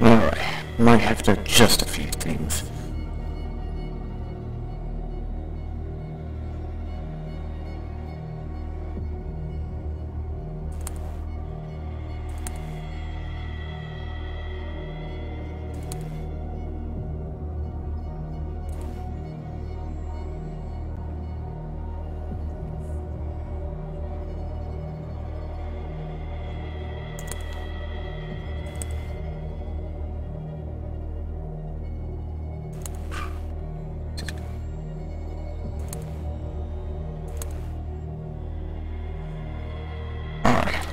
Alright, might have to adjust a few things.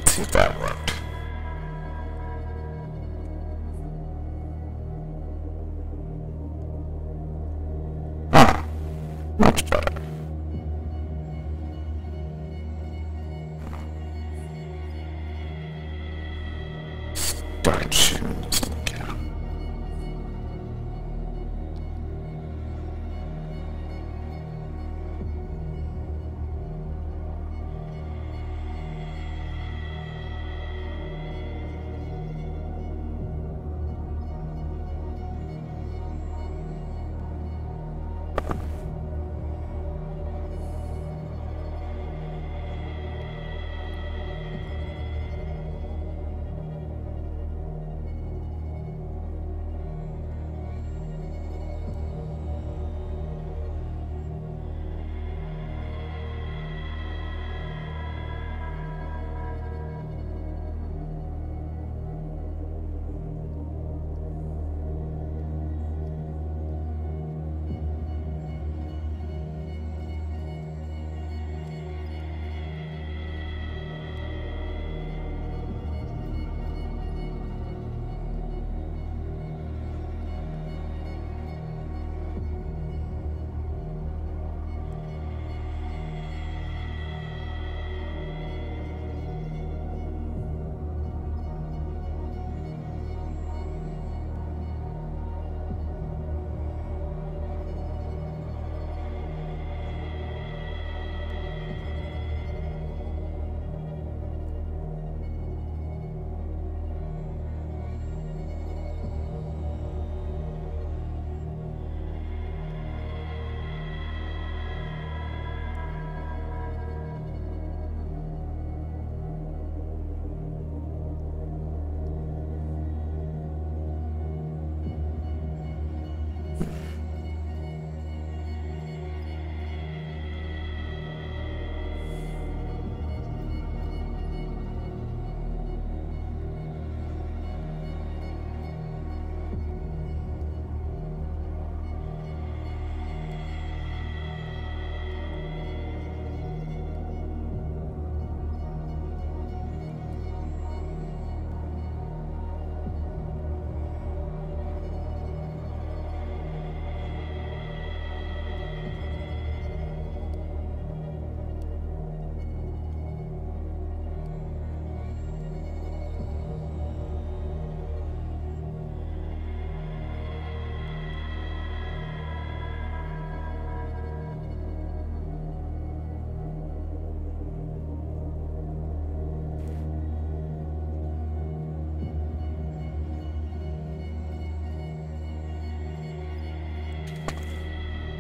See if that worked. Ah, much better. Start shooting this thing out.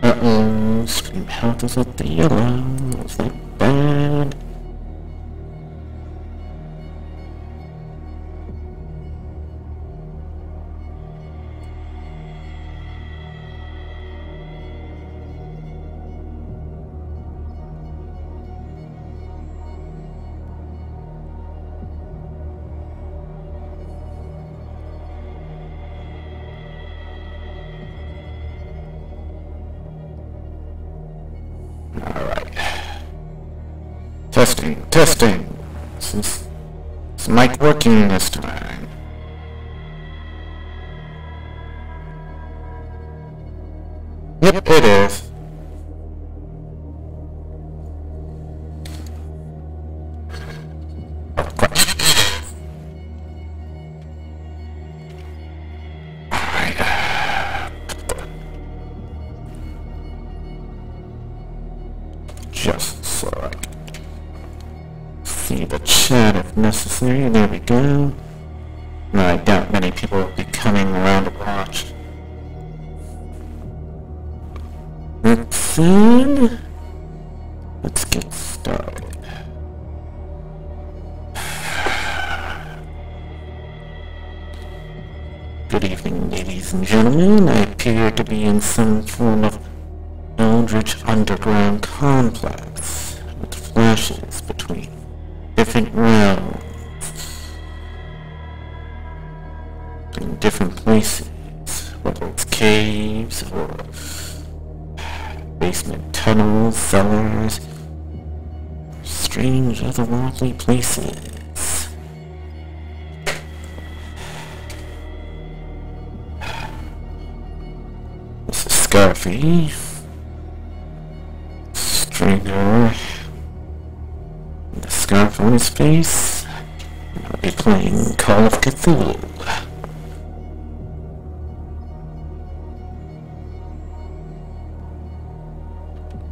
Uh-oh, stream health is at the yellow. Is that bad? Testing. Is mic working this time? Yep, it is. Just so I can see the chat if necessary. There we go. I doubt many people will be coming around to watch. That said, let's get started. Good evening, ladies and gentlemen. I appear to be in some form of eldritch underground complex with flashes between different realms in different places, whether it's caves or basement tunnels, cellars, strange otherworldly places. This is Scarfy, Stringer, with a scarf on his face, and I'll be playing Call of Cthulhu.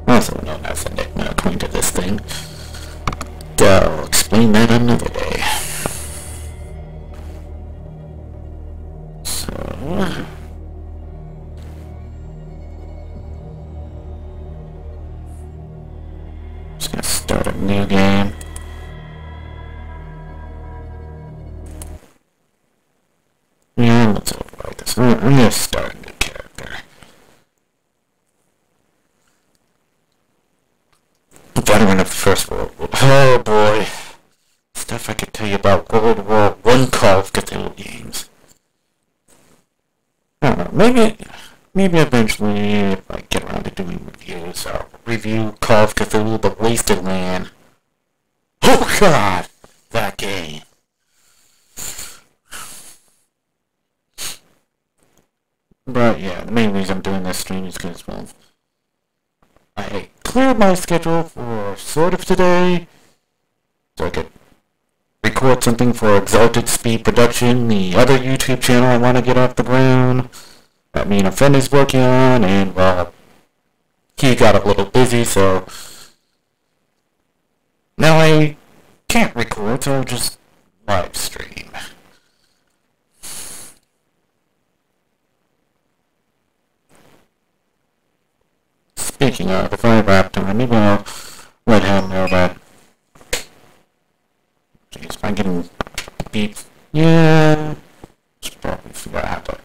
Also known as Enigma, according to this thing. I'll explain that another day. So... just gonna start a new game. Yeah, let's override this. I'm gonna start a new character. Veteran of the First World War. Oh boy. Stuff I could tell you about World War I Call of Cthulhu games. I don't know, maybe eventually, if I get around to doing reviews, I'll review Call of Cthulhu, The Wasted Land. Oh god! That game. But yeah, the main reason I'm doing this stream is because, well, I cleared my schedule for sort of today, so I could record something for Exalted Speed Production, the other YouTube channel I want to get off the ground, that me and a friend is working on, and well, he got a little busy, so now I can't record, so I'll just live stream. Speaking of, if I wrap time, maybe I'll let him know that. Jeez, if I'm getting beeped. Yeah. Should probably figure out how to.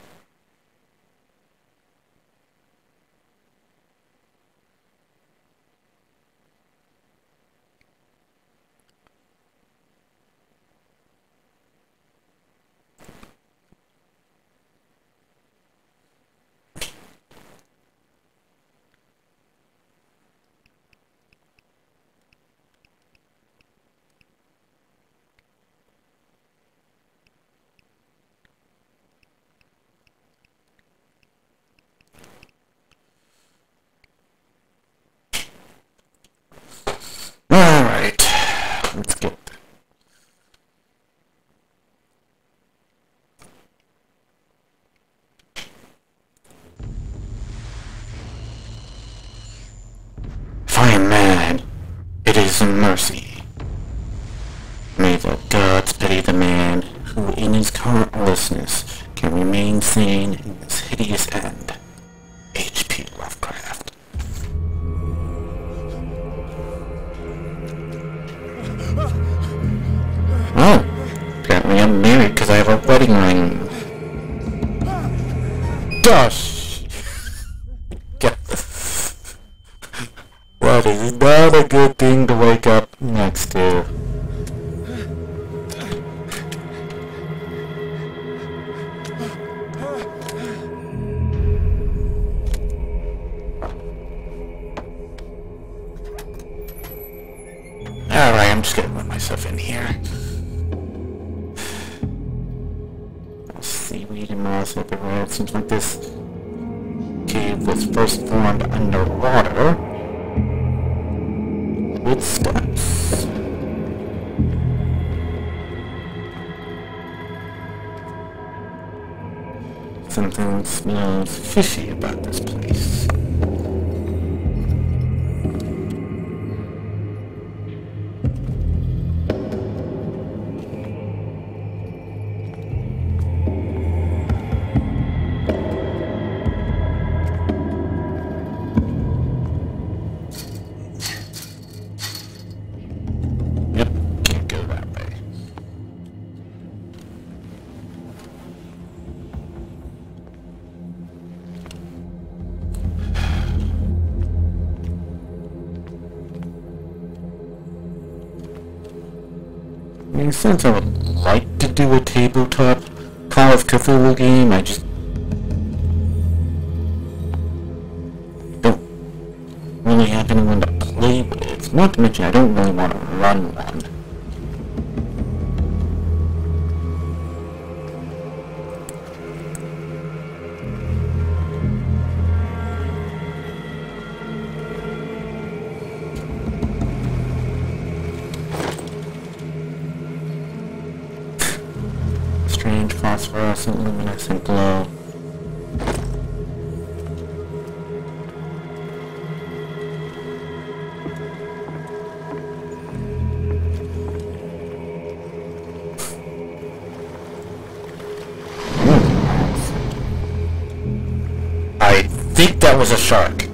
Alright, let's get if I am mad, it is in mercy. May the gods pity the man who in his heartlessness can remain sane in this hideous end. H.P. Lovecraft. Oh, apparently I'm married because I have a wedding ring. Gosh! Get this. That is not a good thing to wake up next to. Alright, I'm just gonna let myself in here. Seaweed and moss everywhere. It seems like this cave was first formed underwater with steps. Something smells fishy about this place. mean, since I would like to do a tabletop Call of Cthulhu game, I just don't really have anyone to play with. Not to mention, I don't really want to run one. Strange phosphorescent luminescent glow. I think that was a shark.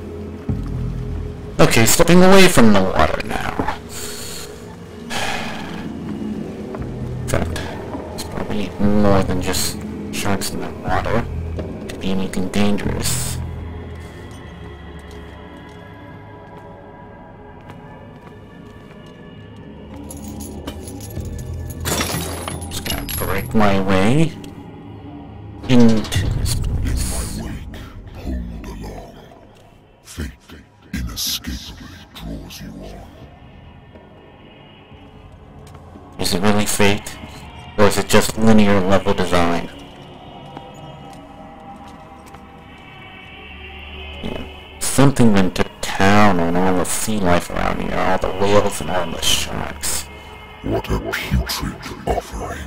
Okay, stepping away from the water now. In fact, it's probably more than just sharks in the water. It could be anything dangerous. Just gotta break my way into this place. My wake, pulled along. Fate inescapably draws you on. Is it really fate? Or is it just linear level design? Yeah. Something went to town on all the sea life around here, all the whales and all the sharks. What a putrid offering.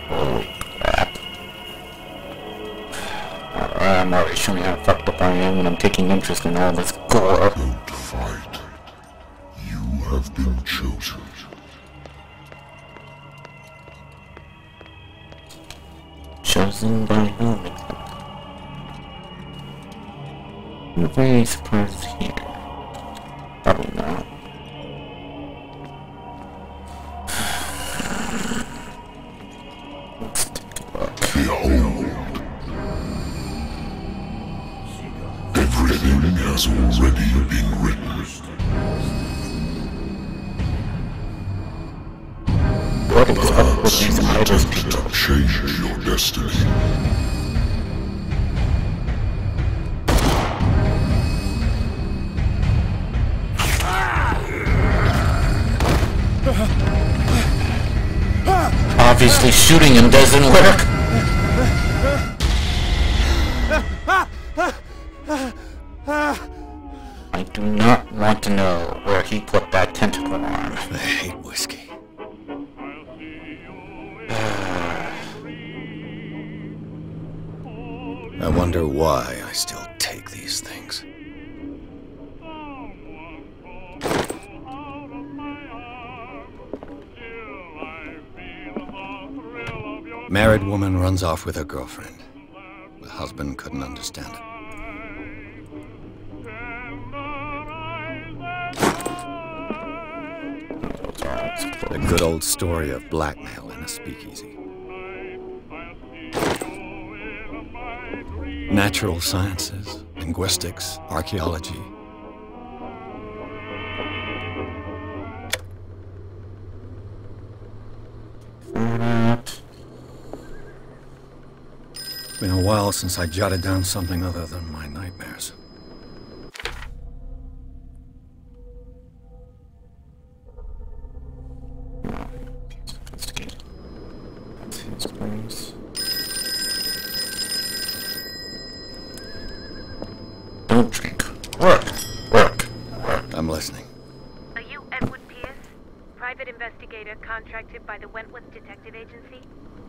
Holy crap. I'm already showing how fucked up I am when I'm taking interest in all this gore. Don't fight. You have been chosen. Chosen by whom exactly? I'm very surprised here. Probably not. Let's take a look. Behold. Everything has already been written. What is up with these Perhaps you idols attempt people? to change your destiny. Obviously shooting him doesn't work. I do not want to know where he put that tentacle arm. I hate whiskey. I wonder why I still take these things. Married woman runs off with her girlfriend. The husband couldn't understand it. A good old story of blackmail in a speakeasy. Natural sciences, linguistics, archaeology. Been a while since I jotted down something other than my nightmares. Investigate. That's his place. Don't drink. Work. Work. Work. I'm listening. Are you Edward Pierce, private investigator contracted by the Wentworth Detective Agency?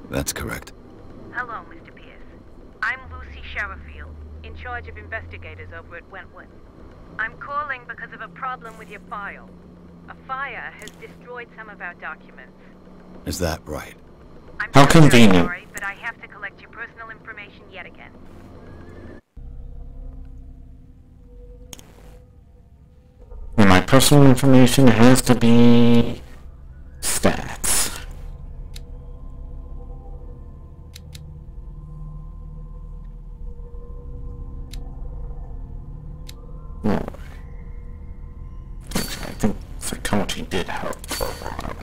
That's correct. Hello, Mr. Pierce. I'm Lucy Sherrifield, in charge of investigators over at Wentworth. I'm calling because of a problem with your file. A fire has destroyed some of our documents. Is that right? I'm How so very convenient. sorry, but I have to collect your personal information yet again. And my personal information has to be stats. No. I think psychology did help for a while.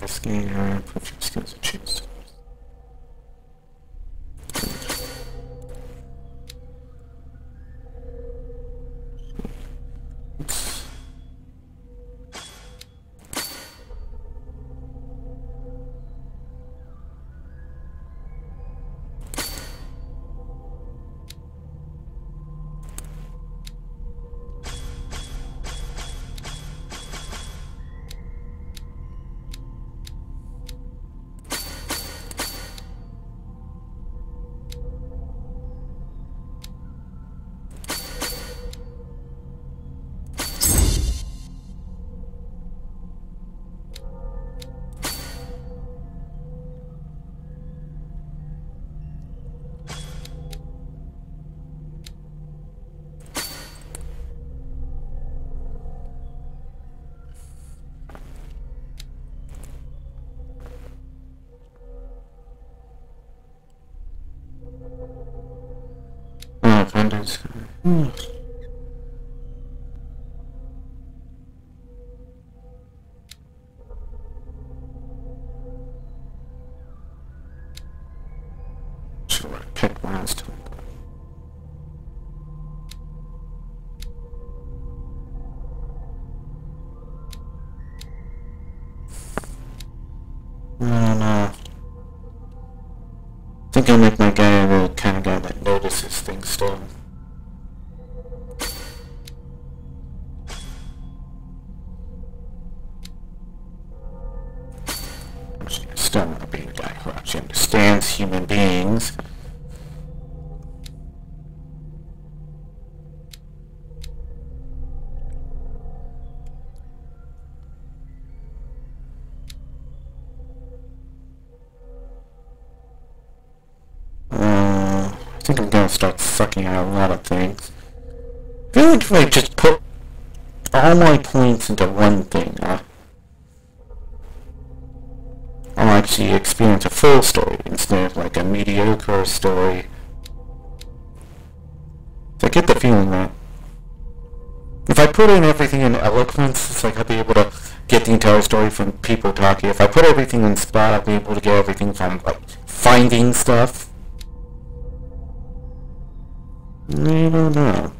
This game, put your skills and choose. Abundance. Sure, pick last time. I don't know. I think I'll make my guy the kind of guy that notices things still. I still want to be the guy who actually understands human beings. I think I'm gonna start sucking out a lot of things. I feel like if I just put all my points into one thing, I'll actually experience a full story instead of like a mediocre story. So I get the feeling that if I put in everything in eloquence, it's like I'll be able to get the entire story from people talking. If I put everything in spot, I'll be able to get everything from like finding stuff. I don't know.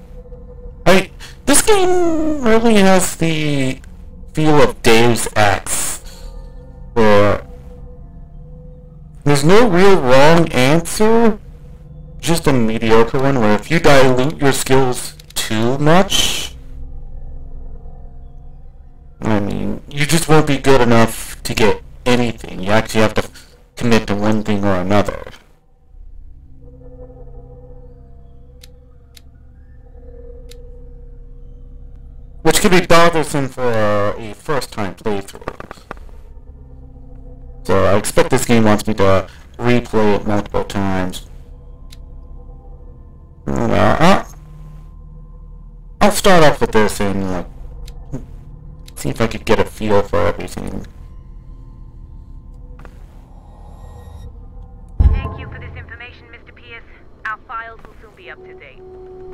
This game really has the feel of Deus Ex, where there's no real wrong answer, just a mediocre one, where if you dilute your skills too much, I mean, you just won't be good enough to get anything. You actually have to commit to one thing or another. Which could be bothersome for a first-time playthrough. So I expect this game wants me to replay it multiple times. I'll start off with this and see if I could get a feel for everything. Thank you for this information, Mr. Pierce. Our files will soon be up to date.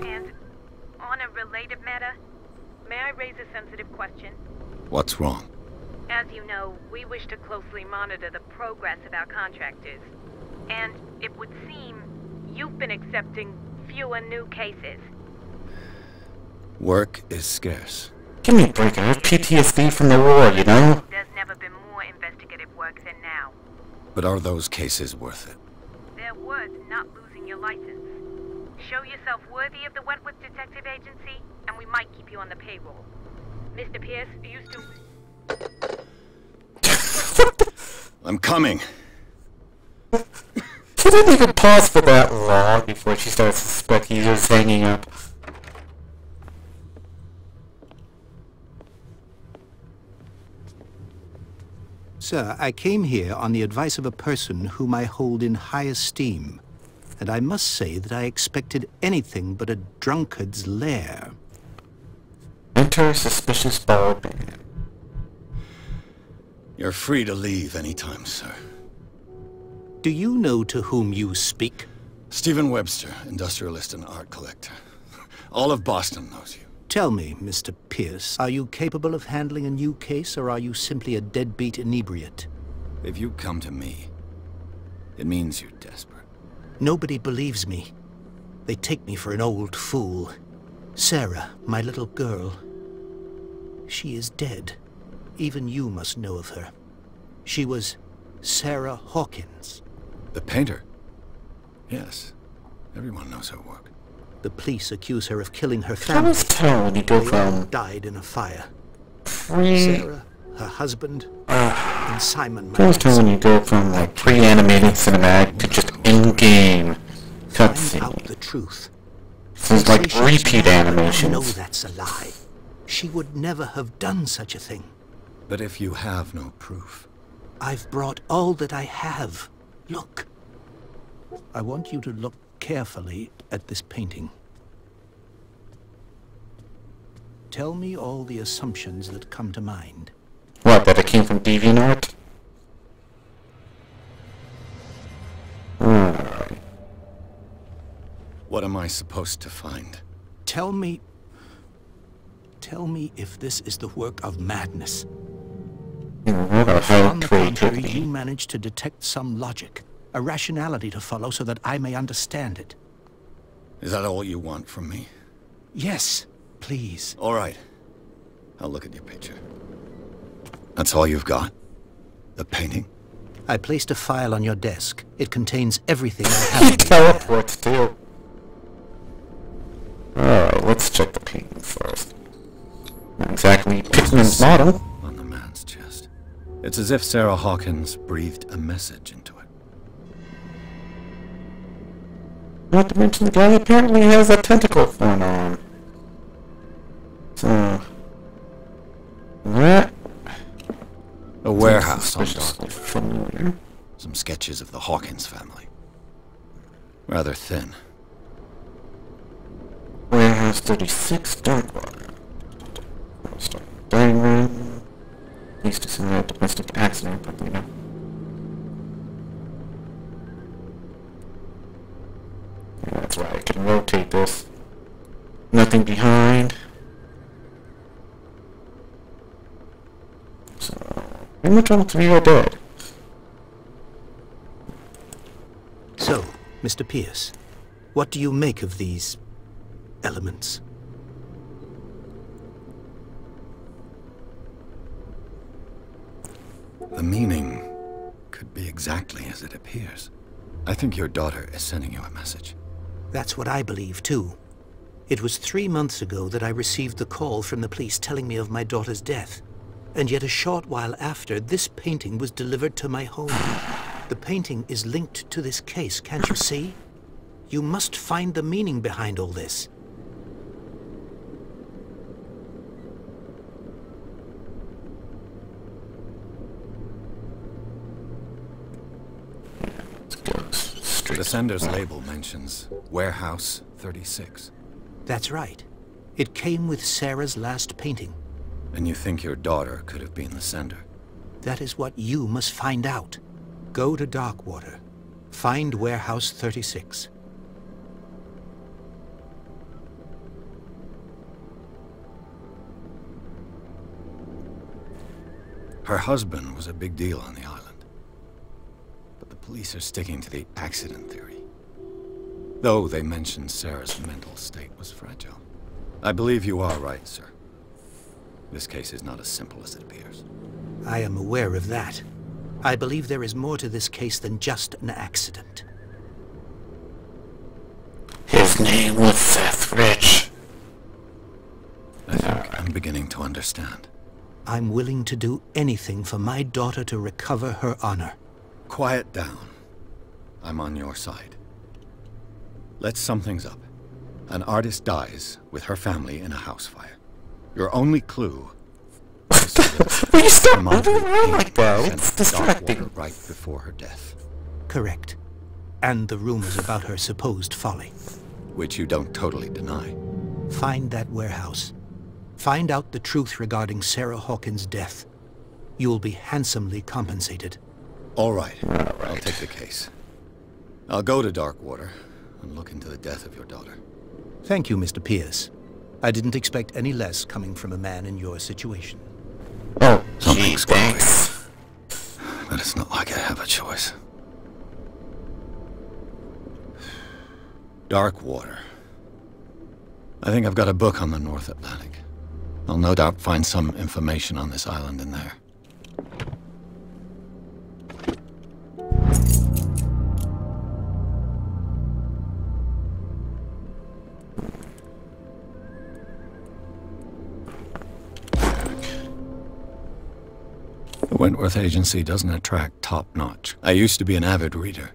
And on a related matter, may I raise a sensitive question? What's wrong? As you know, we wish to closely monitor the progress of our contractors. And it would seem you've been accepting fewer new cases. Work is scarce. Give me a break, I have PTSD from the war, you know? There's never been more investigative work than now. But are those cases worth it? They're worth not losing your license. Show yourself worthy of the Wentworth Detective Agency, and we might keep you on the payroll. Mr. Pierce, are you still... I'm coming. She didn't even pause for that long before she started suspecting he was hanging up. Sir, I came here on the advice of a person whom I hold in high esteem, and I must say that I expected anything but a drunkard's lair. Enter suspicious barbarian. You're free to leave anytime, sir. Do you know to whom you speak? Stephen Webster, industrialist and art collector. All of Boston knows you. Tell me, Mr. Pierce, are you capable of handling a new case, or are you simply a deadbeat inebriate? If you come to me, it means you're desperate. Nobody believes me. They take me for an old fool. Sarah, my little girl, she is dead. Even you must know of her. She was Sarah Hawkins. The painter? Yes. Everyone knows her work. The police accuse her of killing her How family. is tell when you go They all from died in a fire. free... Sarah, her husband, and Simon, my How is tell when you go from like pre-animated cinematic to just in-game Find cutscene? out the truth. So it's like Say she's repeat mad, but I know animations. that's a lie. She would never have done such a thing. But if you have no proof... I've brought all that I have. Look. I want you to look carefully at this painting. Tell me all the assumptions that come to mind. What, that it came from DeviantArt? Alright. What am I supposed to find? Tell me if this is the work of madness. What a high On the contrary, creativity. you managed to detect some logic, a rationality to follow so that I may understand it. Is that all you want from me? Yes, please. All right. I'll look at your picture. That's all you've got? The painting? I placed a file on your desk. It contains everything I He have. teleports too. Alright, let's check the painting first. Not exactly Pikmin's model. On the man's chest. It's as if Sarah Hawkins breathed a message into it. Not to mention the guy apparently has a tentacle for an arm. So... that... A warehouse on suspiciously Dark. familiar. Some sketches of the Hawkins family. Rather thin. Warehouse 36, Darkwater. Diagram. Used to simulate domestic accident, but you know. Yeah, that's right, I can rotate this. Nothing behind. So, pretty much all three are dead. So, Mr. Pierce, what do you make of these elements? The meaning could be exactly as it appears. I think your daughter is sending you a message. That's what I believe, too. It was 3 months ago that I received the call from the police telling me of my daughter's death. And yet a short while after, this painting was delivered to my home. The painting is linked to this case, can't you see? You must find the meaning behind all this. Let's go straight. The sender's label mentions Warehouse 36. That's right. It came with Sarah's last painting. And you think your daughter could have been the sender? That is what you must find out. Go to Darkwater. Find Warehouse 36. Her husband was a big deal on the island. But the police are sticking to the accident theory. Though they mentioned Sarah's mental state was fragile. I believe you are right, sir. This case is not as simple as it appears. I am aware of that. I believe there is more to this case than just an accident. His name was Seth Rich. I think I'm beginning to understand. I'm willing to do anything for my daughter to recover her honor. Quiet down. I'm on your side. Let's sum things up. An artist dies with her family in a house fire. Your only clue is Will you stop Reminds me moving of around Kate like that? sent It's Darkwater distracting. right before her death, Correct. And the rumors about her supposed folly. which you don't totally deny. Find that warehouse. Find out the truth regarding Sarah Hawkins' death. You will be handsomely compensated. All right. I'll take the case. I'll go to Darkwater and look into the death of your daughter. Thank you, Mr. Pierce. I didn't expect any less coming from a man in your situation. Oh, Something's gee, thanks. But it's not like I have a choice. Darkwater. I think I've got a book on the North Atlantic. I'll no doubt find some information on this island in there. The Wentworth Agency doesn't attract top-notch. I used to be an avid reader.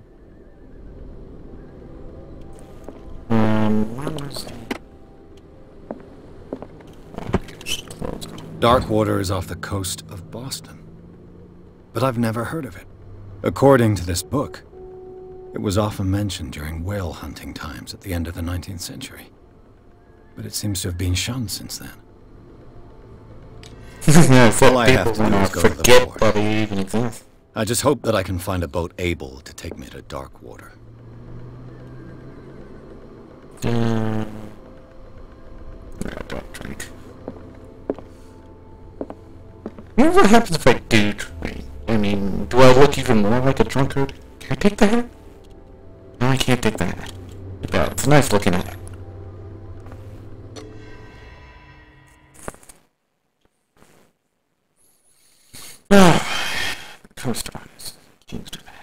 Where was he? Darkwater is off the coast of Boston. But I've never heard of it. According to this book, it was often mentioned during whale hunting times at the end of the 19th century. But it seems to have been shunned since then. Yeah, All I people have to do wanna is go to the forget port. that he even exists. I just hope that I can find a boat able to take me to Darkwater. Yeah, don't drink. You know what happens if I do drink? I mean, do I look even more like a drunkard? Can I take the hat? No, I can't take the hat. But it's a nice looking hat. Coast Arms. King's Japan.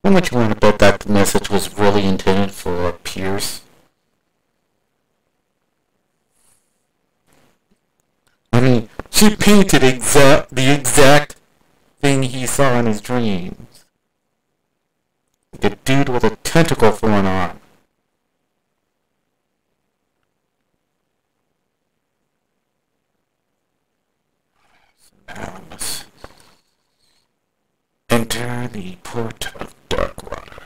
How much you want to bet that the message was really intended for Pierce? I mean, she painted the exact thing he saw in his dreams. Like a dude with a tentacle for an arm. So now I must enter the port of Darkwater.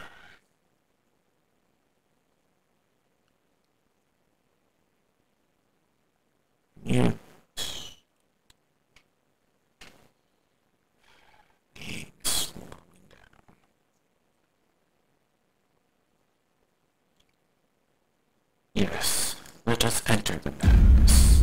Yeah. Yes, let us enter the madness.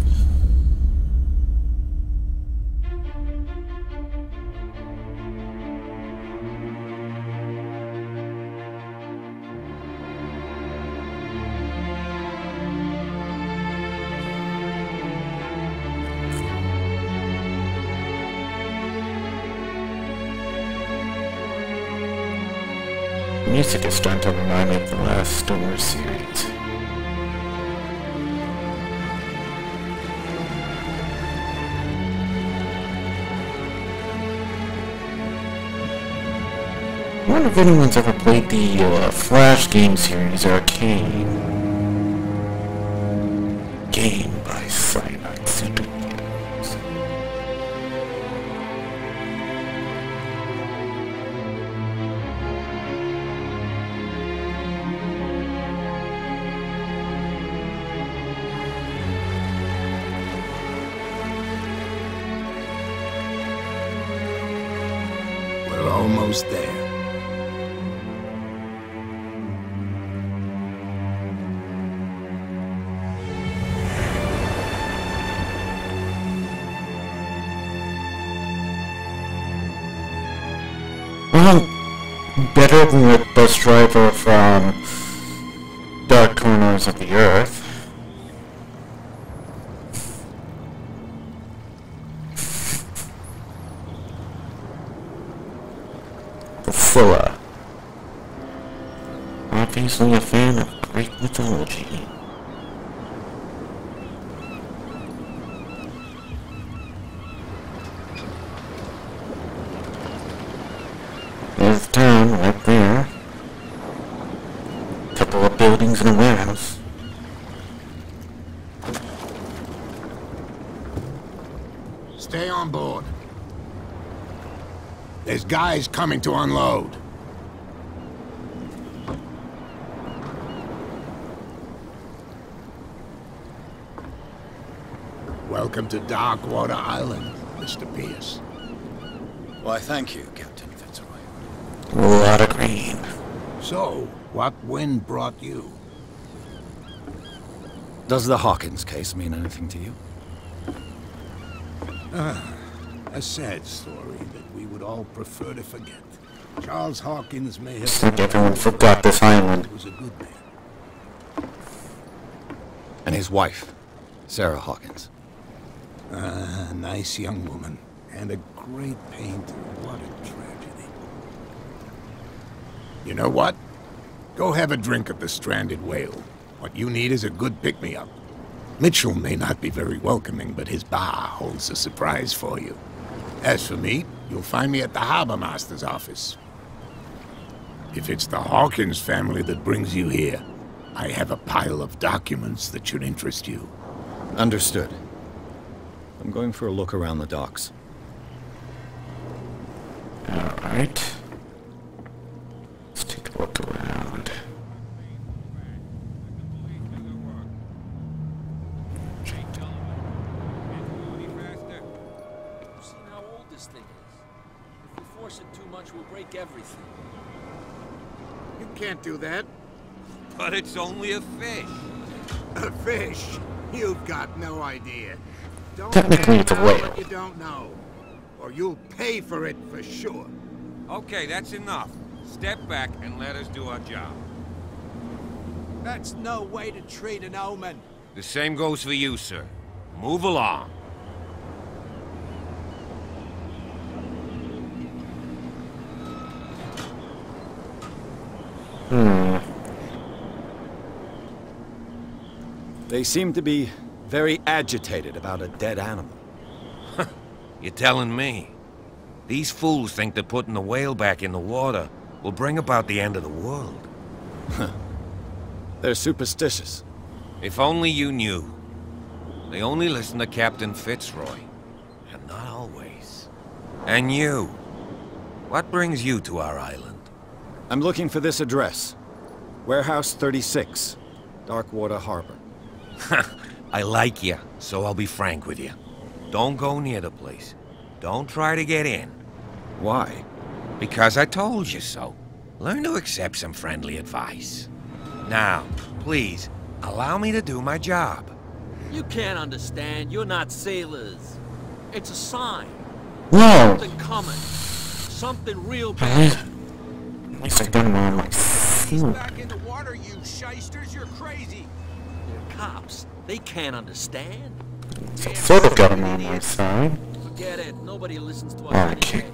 Music is starting to remind me of the last Star Wars series. I wonder if anyone's ever played the Flash game series Arcane. Game by Cyanide Studios. We're almost there. Well, better than the bus driver from Dark Corners of the Earth. The Scylla. Obviously a fan of Greek mythology. There's town right there. Couple of buildings and a warehouse. Stay on board. There's guys coming to unload. Welcome to Darkwater Island, Mr. Pierce. Why, thank you, Captain Fitzroy. A lot of green. So, what wind brought you? Does the Hawkins case mean anything to you? A sad story that we would all prefer to forget. Charles Hawkins may have... I think everyone forgot this island. He was a good man. And his wife, Sarah Hawkins. A nice young woman. And a great painter. What a tragedy. You know what? Go have a drink at the Stranded Whale. What you need is a good pick-me-up. Mitchell may not be very welcoming, but his bar holds a surprise for you. As for me, you'll find me at the Harbor Master's office. If it's the Hawkins family that brings you here, I have a pile of documents that should interest you. Understood. I'm going for a look around the docks. Alright. Let's take a look around. We'll break everything. You can't do that. But it's only a fish. A fish? You've got no idea. Don't Technically, it's a know whale. what you don't know. Or you'll pay for it for sure. Okay, that's enough. Step back and let us do our job. That's no way to treat an omen. The same goes for you, sir. Move along. They seem to be very agitated about a dead animal. You're telling me? These fools think that putting the whale back in the water will bring about the end of the world. They're superstitious. If only you knew. They only listen to Captain Fitzroy. And not always. And you. What brings you to our island? I'm looking for this address. Warehouse 36, Darkwater Harbor. I like you, so I'll be frank with you. Don't go near the place. Don't try to get in. Why? Because I told you so. Learn to accept some friendly advice. Now, please, allow me to do my job. You can't understand. You're not sailors. It's a sign. Whoa! Something coming. Something real bad. At least I got him on my feet. Back in the water, you shysters. You're crazy. They're cops. They can't understand. So sort of got him on my side. Forget it. Nobody listens to us Oh, I anyway. can't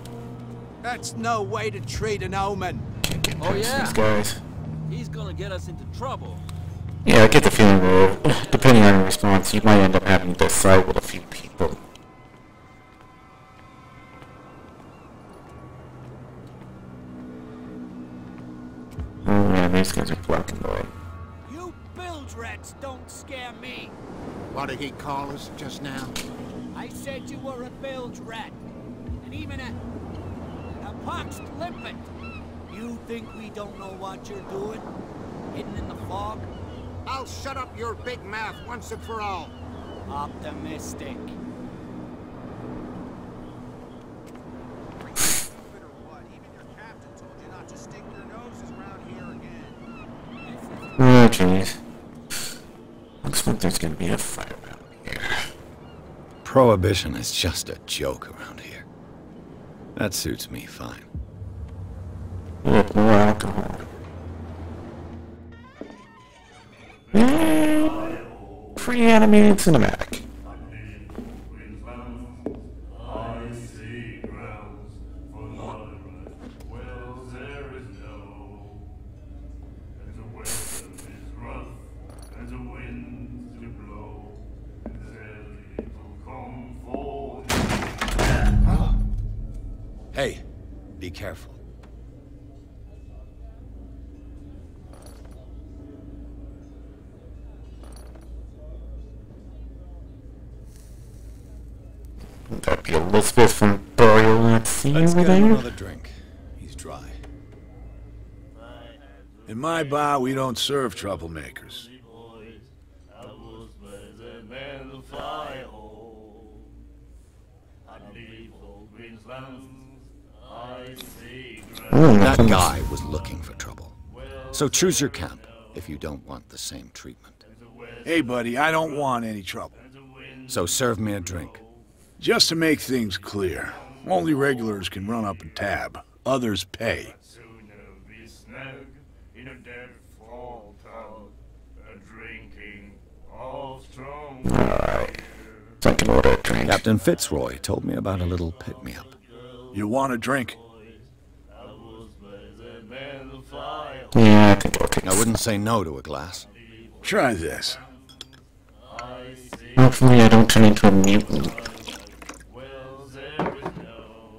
That's no way to treat an omen. get Oh, past yeah? these guys. He's gonna get us into trouble. Yeah, I get the feeling that, depending on your response, you might end up having to side with a few people. Oh man, these guys are blocking the way. You bilge rats don't scare me. What did he call us just now? I said you were a bilge rat. And even a poxed limpet. You think we don't know what you're doing? Hidden in the fog? I'll shut up your big mouth once and for all. Optimistic. Oh jeez. Looks like there's gonna be a fire out here. Prohibition is just a joke around here. That suits me fine. Look, more alcohol. And pre-animated cinematic. Hey, be careful. the Elizabeth from Burial at Sea Let's over get him there. another drink. He's dry. In my bar, we don't serve troublemakers. That guy was looking for trouble. So choose your camp if you don't want the same treatment. Hey, buddy, I don't want any trouble. So serve me a drink. Just to make things clear, only regulars can run up and tab. Others pay. Alright. So I can order a drink. Captain Fitzroy told me about a little pick-me-up. You want a drink? Yeah, I think I'll take I wouldn't say no to a glass. Try this. Hopefully I don't turn into a mutant.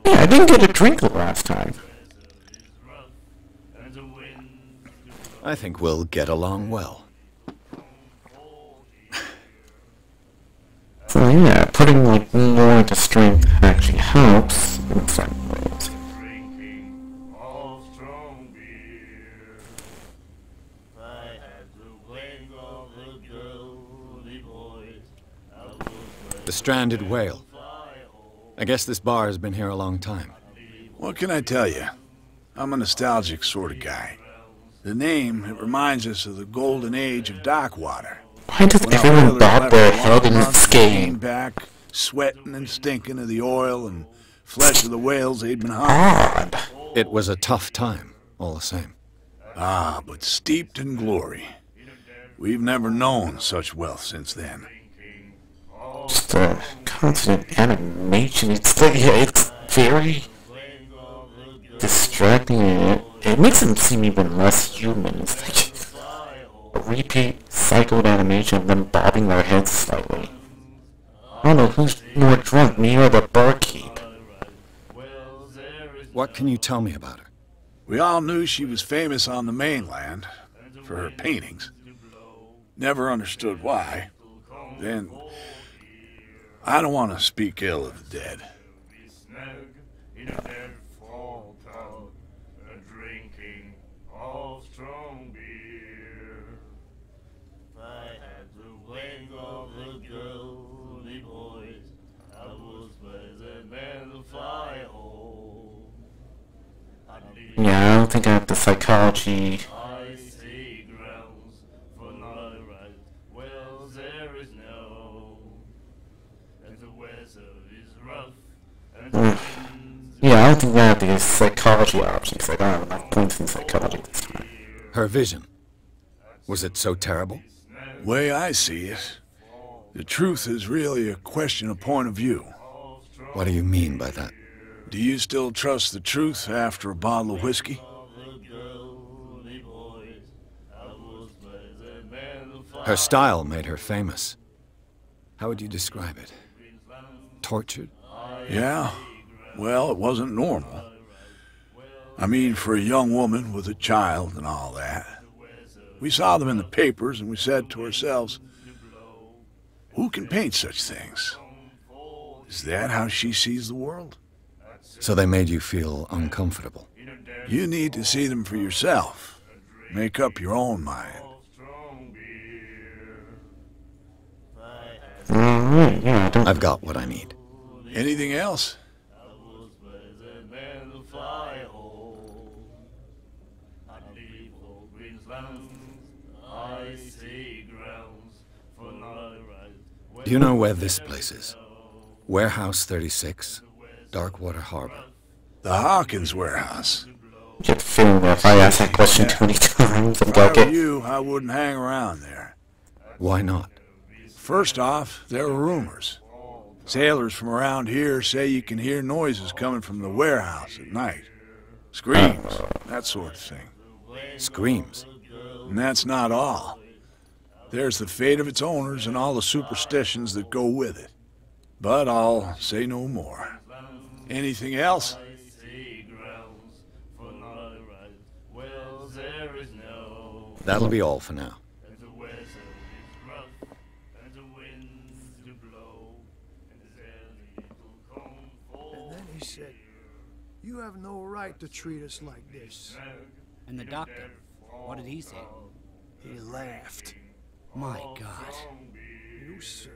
Yeah, I didn't get a drink the last time. I think we'll get along well. So yeah, putting like more into strength actually helps in certain ways. The Stranded Whale. I guess this bar has been here a long time. What can I tell you? I'm a nostalgic sort of guy. The name, it reminds us of the golden age of dockwater. Why does When our everyone whalers bob left their for head in long this months, they came game? back, sweating and stinking of the oil and flesh of the whales they'd been hunting. Odd. It was a tough time, all the same. Ah, but steeped in glory. We've never known such wealth since then. Just a constant animation. It's like, yeah, it's very distracting. It makes them seem even less human. It's like a repeat cycled animation of them bobbing their heads slightly. I don't know who's more drunk, me or the barkeep. What can you tell me about her? We all knew she was famous on the mainland for her paintings. Never understood why. Then, I don't want to speak ill of the dead. Yeah, I don't think I have the psychology. Yeah, I don't think I have the psychology options. I don't have enough points in psychology this time. Her vision. Was it so terrible? Way I see it, the truth is really a question of point of view. What do you mean by that? Do you still trust the truth after a bottle of whiskey? Her style made her famous. How would you describe it? Tortured? Yeah. Well, it wasn't normal. I mean, for a young woman with a child and all that. We saw them in the papers and we said to ourselves, who can paint such things? Is that how she sees the world? So they made you feel uncomfortable. You need to see them for yourself. Make up your own mind. Alright, yeah, I don't... I've got what I need. Anything else? Do you know where this place is? Warehouse 36, Darkwater Harbor. The Hawkins warehouse. Get the feeling that if I ask that question too many times, I'm If gonna I were get... you, I wouldn't hang around there. Why not? First off, there are rumors. Sailors from around here say you can hear noises coming from the warehouse at night. Screams, that sort of thing. Screams. And that's not all. There's the fate of its owners and all the superstitions that go with it. But I'll say no more. Anything else? That'll be all for now. said, "You have no right to treat us like this." And the doctor, what did he say? He laughed. My God. You said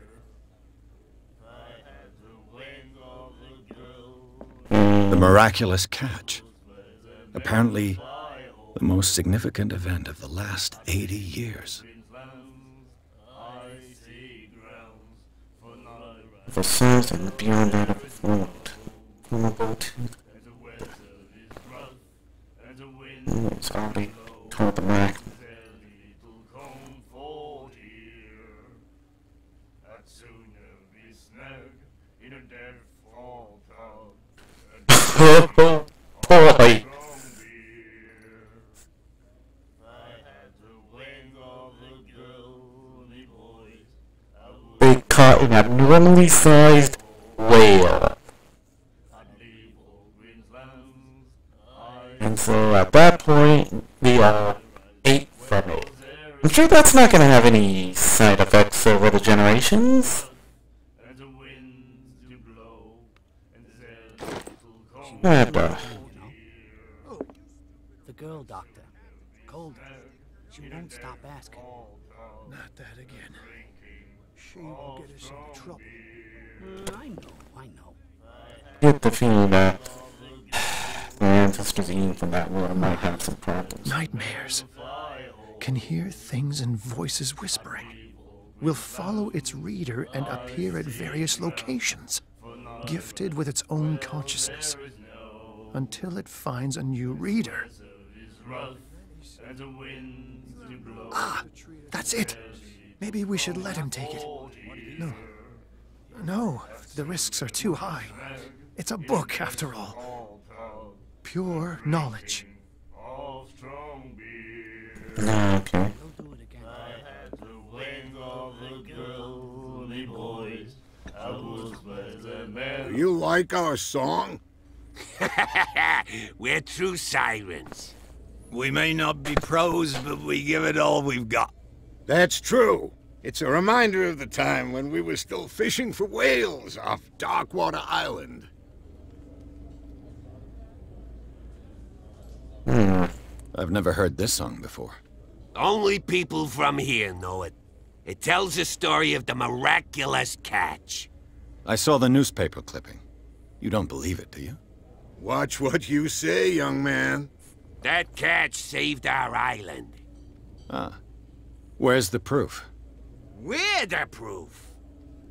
it. The miraculous catch. Apparently, the most significant event of the last 80 years. The size and beyond that of vulnerable to it's already toward the rack. Oh boy! They caught an abnormally sized whale. And so at that point, they all ate from it. I'm sure that's not going to have any side effects over the generations. Oh, the girl doctor. Colder. She won't stop asking. Not that again. She will get us into trouble. I know. Get the feeling that my ancestors eating from that world might have some problems. Nightmares. Can hear things and voices whispering. Will follow its reader and appear at various locations, gifted with its own consciousness, until it finds a new reader. Ah, that's it. Maybe we should let him take it. No, the risks are too high. It's a book, after all. Pure knowledge. Okay. Do you like our song? We're true sirens. We may not be pros, but we give it all we've got. That's true. It's a reminder of the time when we were still fishing for whales off Darkwater Island. I've never heard this song before. Only people from here know it. It tells the story of the miraculous catch. I saw the newspaper clipping. You don't believe it, do you? Watch what you say, young man. That catch saved our island. Ah. Where's the proof? We're the proof.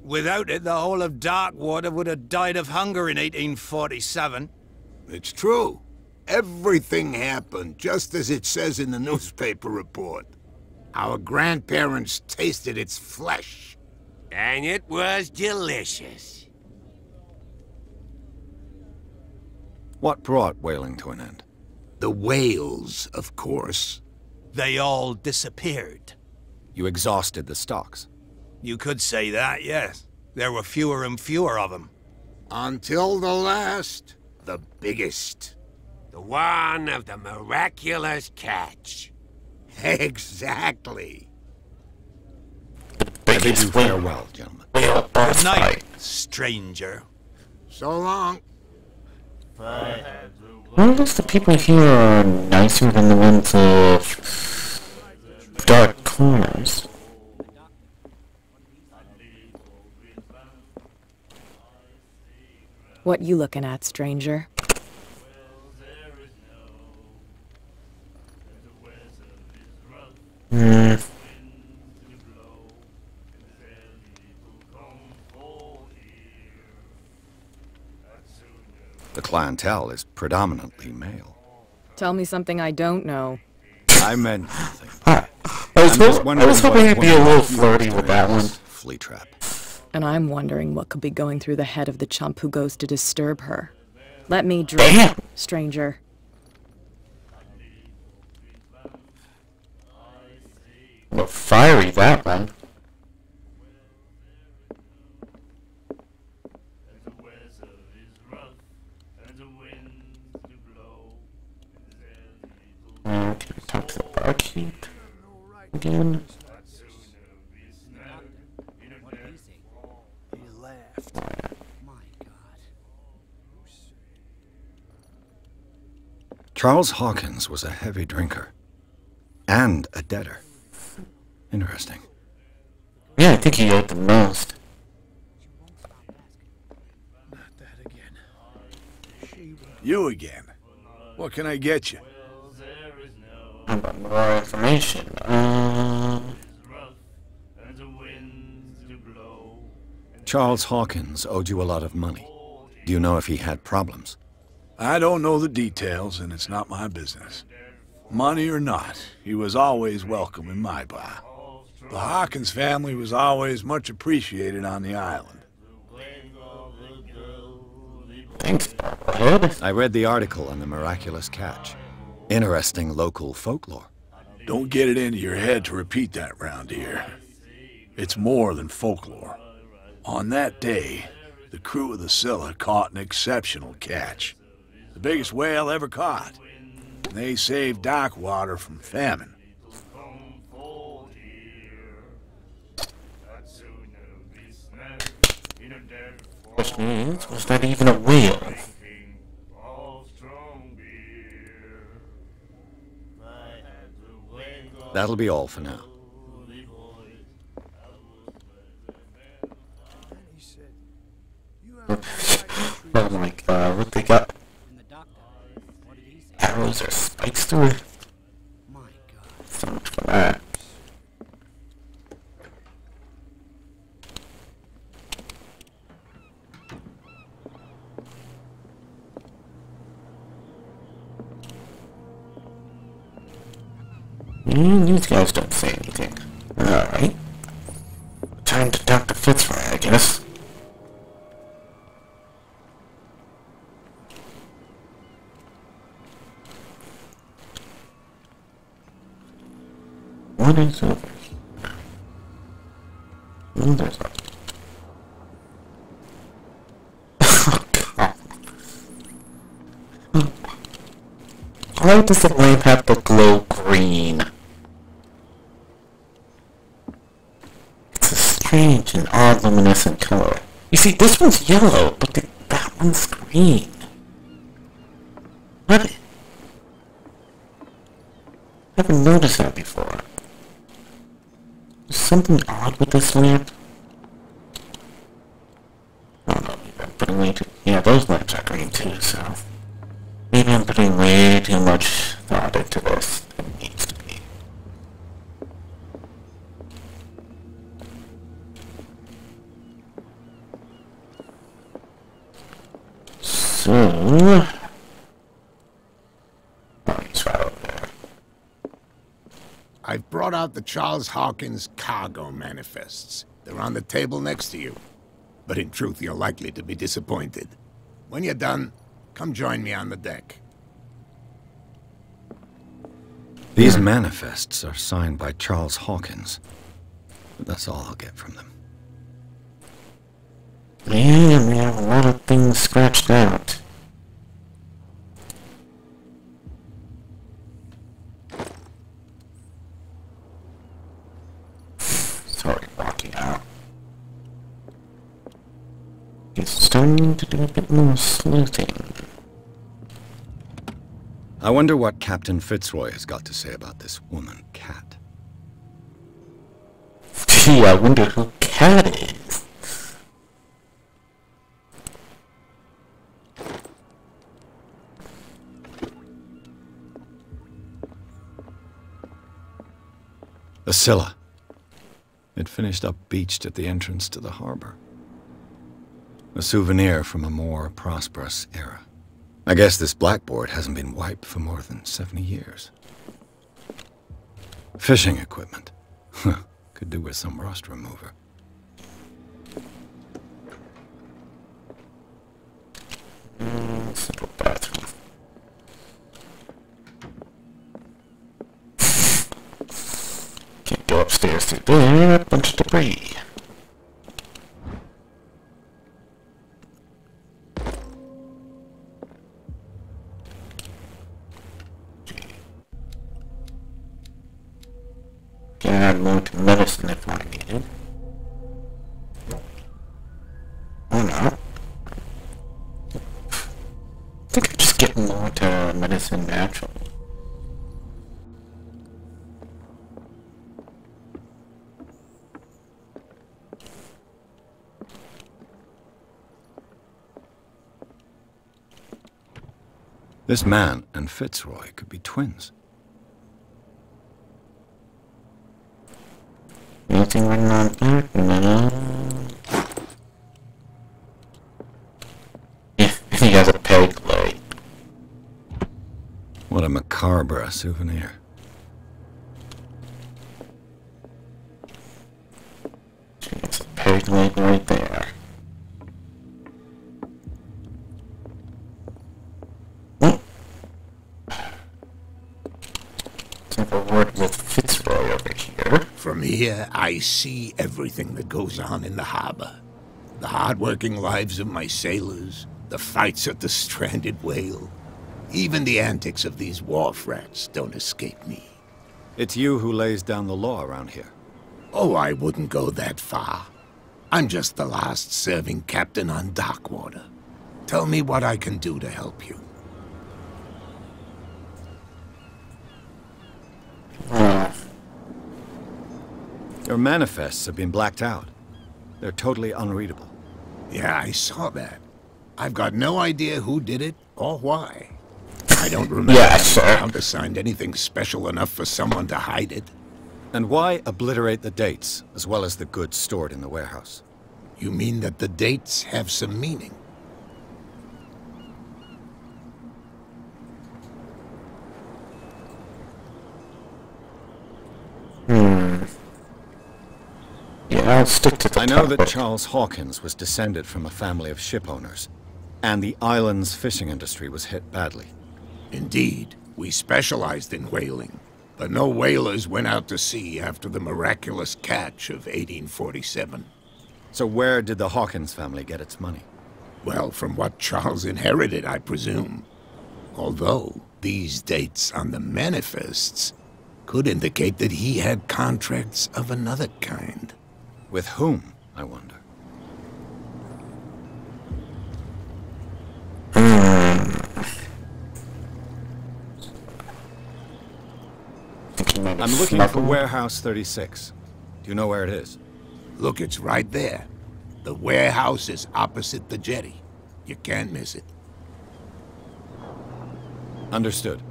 Without it, the whole of Darkwater would have died of hunger in 1847. It's true. Everything happened just as it says in the newspaper report. Our grandparents tasted its flesh. And it was delicious. What brought whaling to an end? The whales, of course. They all disappeared. You exhausted the stocks. You could say that, yes. There were fewer and fewer of them. Until the last, the biggest. The one of the miraculous catch. Exactly. I bid you farewell, gentlemen. Good night, stranger. So long. Notice the people here are nicer than the ones of Dark Corners. What you looking at, stranger? The clientele is predominantly male. Tell me something I don't know. I meant nothing. I was hoping he'd be a little flirty with that one. Flea trap. And I'm wondering what could be going through the head of the chump who goes to disturb her. Let me drink, stranger. Well, fiery that one. Can we talk to the barkeep again? He laughed. My God. Charles Hawkins was a heavy drinker. And a debtor. Interesting. Yeah, I think he ate the most. You again. What can I get you? How about more information? Charles Hawkins owed you a lot of money. Do you know if he had problems? I don't know the details, and it's not my business. Money or not, he was always welcome in my bar. The Hawkins family was always much appreciated on the island. Thanks, Bobblehead. I read the article on the miraculous catch. Interesting local folklore. Don't get it into your head to repeat that round here. It's more than folklore. On that day, the crew of the Scylla caught an exceptional catch. The biggest whale ever caught. They saved Darkwater from famine. Which means, was that even a whale? That'll be all for now. Oh my god, what they got? Arrows or spikes through it? So much for that. These guys don't say anything. Alright. Time to talk to Fitzroy, I guess. What is over here? Oh, there's a... Why does the lamp have to glow green? It's a strange and odd luminescent color. You see, this one's yellow, but that one's green. What? I haven't noticed that before. There's something odd with this lamp. I don't know, maybe I'm putting way too... Yeah, those lamps are green too, so... Maybe I'm putting way too much thought into this than it needs to be. So... Oh, he's right over there. I've brought out the Charles Hawkins cargo manifests. They're on the table next to you. But in truth, you're likely to be disappointed. When you're done, come join me on the deck. These manifests are signed by Charles Hawkins. But that's all I'll get from them. Yeah, we have a lot of things scratched out. Sorry, walking out. It's starting to do a bit more sleuthing. I wonder what Captain Fitzroy has got to say about this woman, Cat. Gee, I wonder who Cat is. The Scylla. It finished up beached at the entrance to the harbor. A souvenir from a more prosperous era. I guess this blackboard hasn't been wiped for more than 70 years. Fishing equipment. Could do with some rust remover. Simple bathroom. Can't go upstairs through there, a bunch of debris. Can add more to medicine if I needed. Or not. I think I just get more to medicine naturally. This man and Fitzroy could be twins. Anything written on here? No. Yeah, he has a peg leg. What a macabre souvenir. It's a peg leg right there. Let's have a word with Fitzroy over here. From here, I see everything that goes on in the harbor. The hard-working lives of my sailors, the fights at the stranded whale. Even the antics of these wharf rats don't escape me. It's you who lays down the law around here. Oh, I wouldn't go that far. I'm just the last serving captain on Darkwater. Tell me what I can do to help you. Your manifests have been blacked out. They're totally unreadable. Yeah, I saw that. I've got no idea who did it or why. I don't remember having countersigned anything special enough for someone to hide it. And why obliterate the dates, as well as the goods stored in the warehouse? You mean that the dates have some meaning? Yeah, I'll stick to the I know that Charles Hawkins was descended from a family of ship owners, and the island's fishing industry was hit badly. Indeed, we specialized in whaling, but no whalers went out to sea after the miraculous catch of 1847. So where did the Hawkins family get its money? Well, from what Charles inherited, I presume. Although, these dates on the manifests could indicate that he had contracts of another kind. With whom, I wonder? I'm looking for Warehouse 36. Do you know where it is? Look, it's right there. The warehouse is opposite the jetty. You can't miss it. Understood.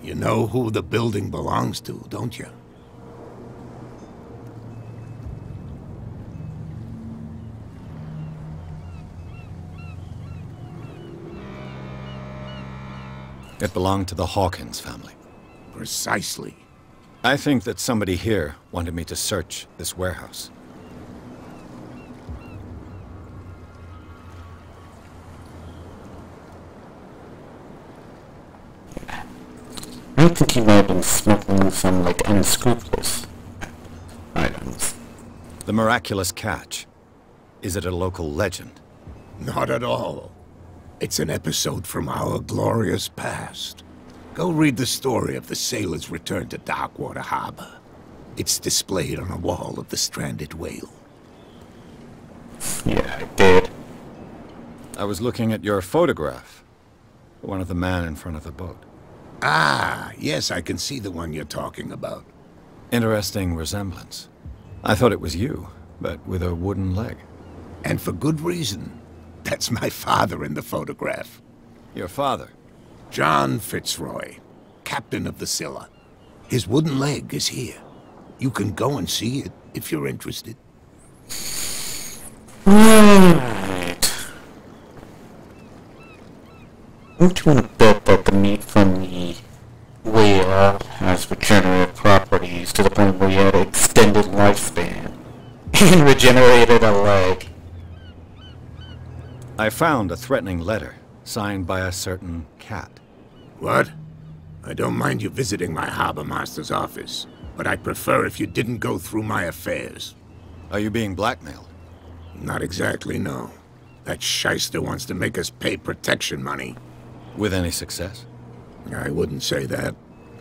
You know who the building belongs to, don't you? It belonged to the Hawkins family. Precisely. I think that somebody here wanted me to search this warehouse. I think he might have been smuggling some, like, unscrupulous items. The miraculous catch. Is it a local legend? Not at all. It's an episode from our glorious past. Go read the story of the sailors' return to Darkwater Harbor. It's displayed on a wall of the stranded whale. Yeah, I did. I was looking at your photograph. One of the men in front of the boat. Ah, yes, I can see the one you're talking about. Interesting resemblance. I thought it was you, but with a wooden leg. And for good reason. That's my father in the photograph. Your father? John Fitzroy, captain of the Scylla. His wooden leg is here. You can go and see it if you're interested. Right. Don't you want to bet that the meat from the whale has regenerative properties to the point where he had an extended lifespan and regenerated a leg? I found a threatening letter signed by a certain cat. What? I don't mind you visiting my harbor master's office, but I'd prefer if you didn't go through my affairs. Are you being blackmailed? Not exactly, no. That shyster wants to make us pay protection money. With any success? I wouldn't say that,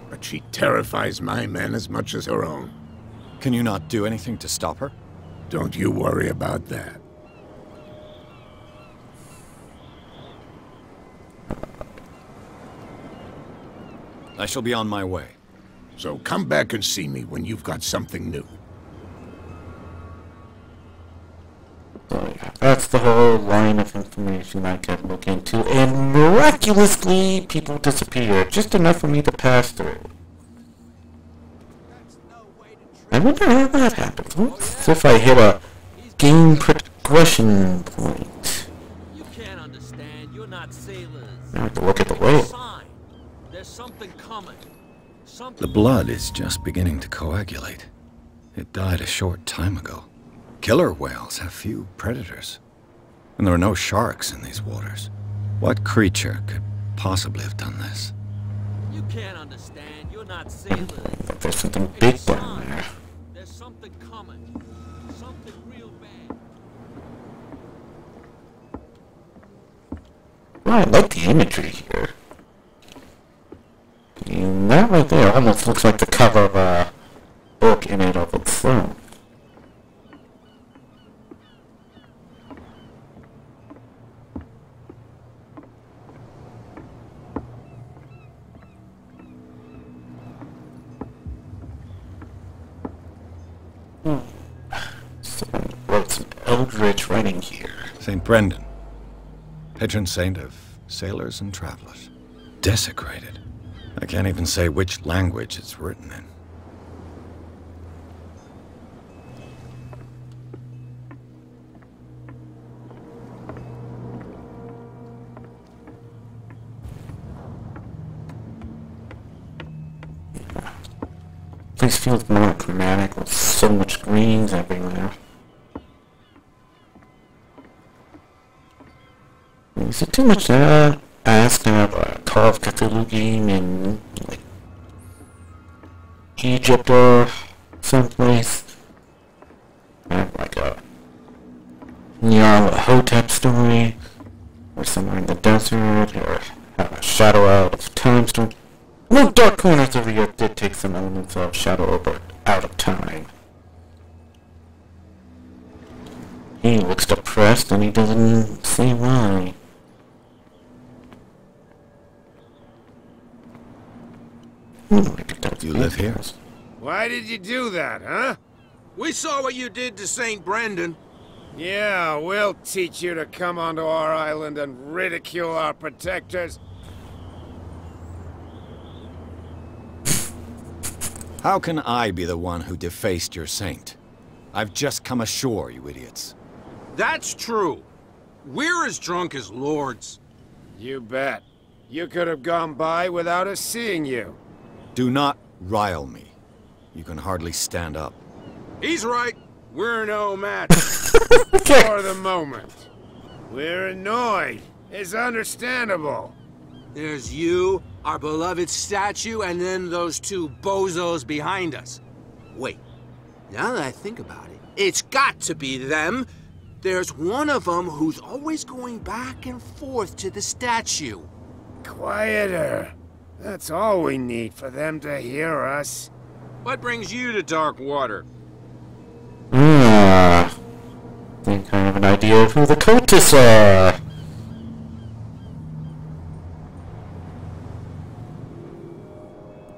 but she terrifies my men as much as her own. Can you not do anything to stop her? Don't you worry about that. I shall be on my way. So come back and see me when you've got something new. So yeah, that's the whole line of information I could look into, and miraculously, people disappear, just enough for me to pass through. I wonder how that happens. What's if I hit a game progression point? You can't understand. You're not sailors. I have to look at the whale. There's something coming. The blood is just beginning to coagulate. It died a short time ago. Killer whales have few predators. And there are no sharks in these waters. What creature could possibly have done this? You can't understand. You're not sailors. There's something big down there. There's something coming. Something real bad. Well, I like the imagery here. And that right there almost looks like the cover of a book in and of itself. Someone wrote some eldritch writing here. St. Brendan, patron saint of sailors and travelers. Desecrated. I can't even say which language it's written in. Place feels monochromatic with so much greens everywhere. Is it too much to ask to have a Call of Cthulhu game in, like, Egypt or someplace? Have like a Nyarlathotep story, or somewhere in the desert, or have a Shadow Out of Time story. No, Dark Corners of the Earth did take some elements of Shadow Out of Time. He looks depressed and he doesn't say why. You live here? Why did you do that, huh? We saw what you did to St. Brendan. Yeah, we'll teach you to come onto our island and ridicule our protectors. How can I be the one who defaced your saint? I've just come ashore, you idiots. That's true. We're as drunk as lords. You bet. You could have gone by without us seeing you. Do not rile me. You can hardly stand up. He's right. We're no match. For the moment. We're annoyed. It's understandable. There's you, our beloved statue, and then those two bozos behind us. Wait, now that I think about it, it's got to be them. There's one of them who's always going back and forth to the statue. Quieter. That's all we need for them to hear us. What brings you to dark water? I think I have an idea of who the cultists are.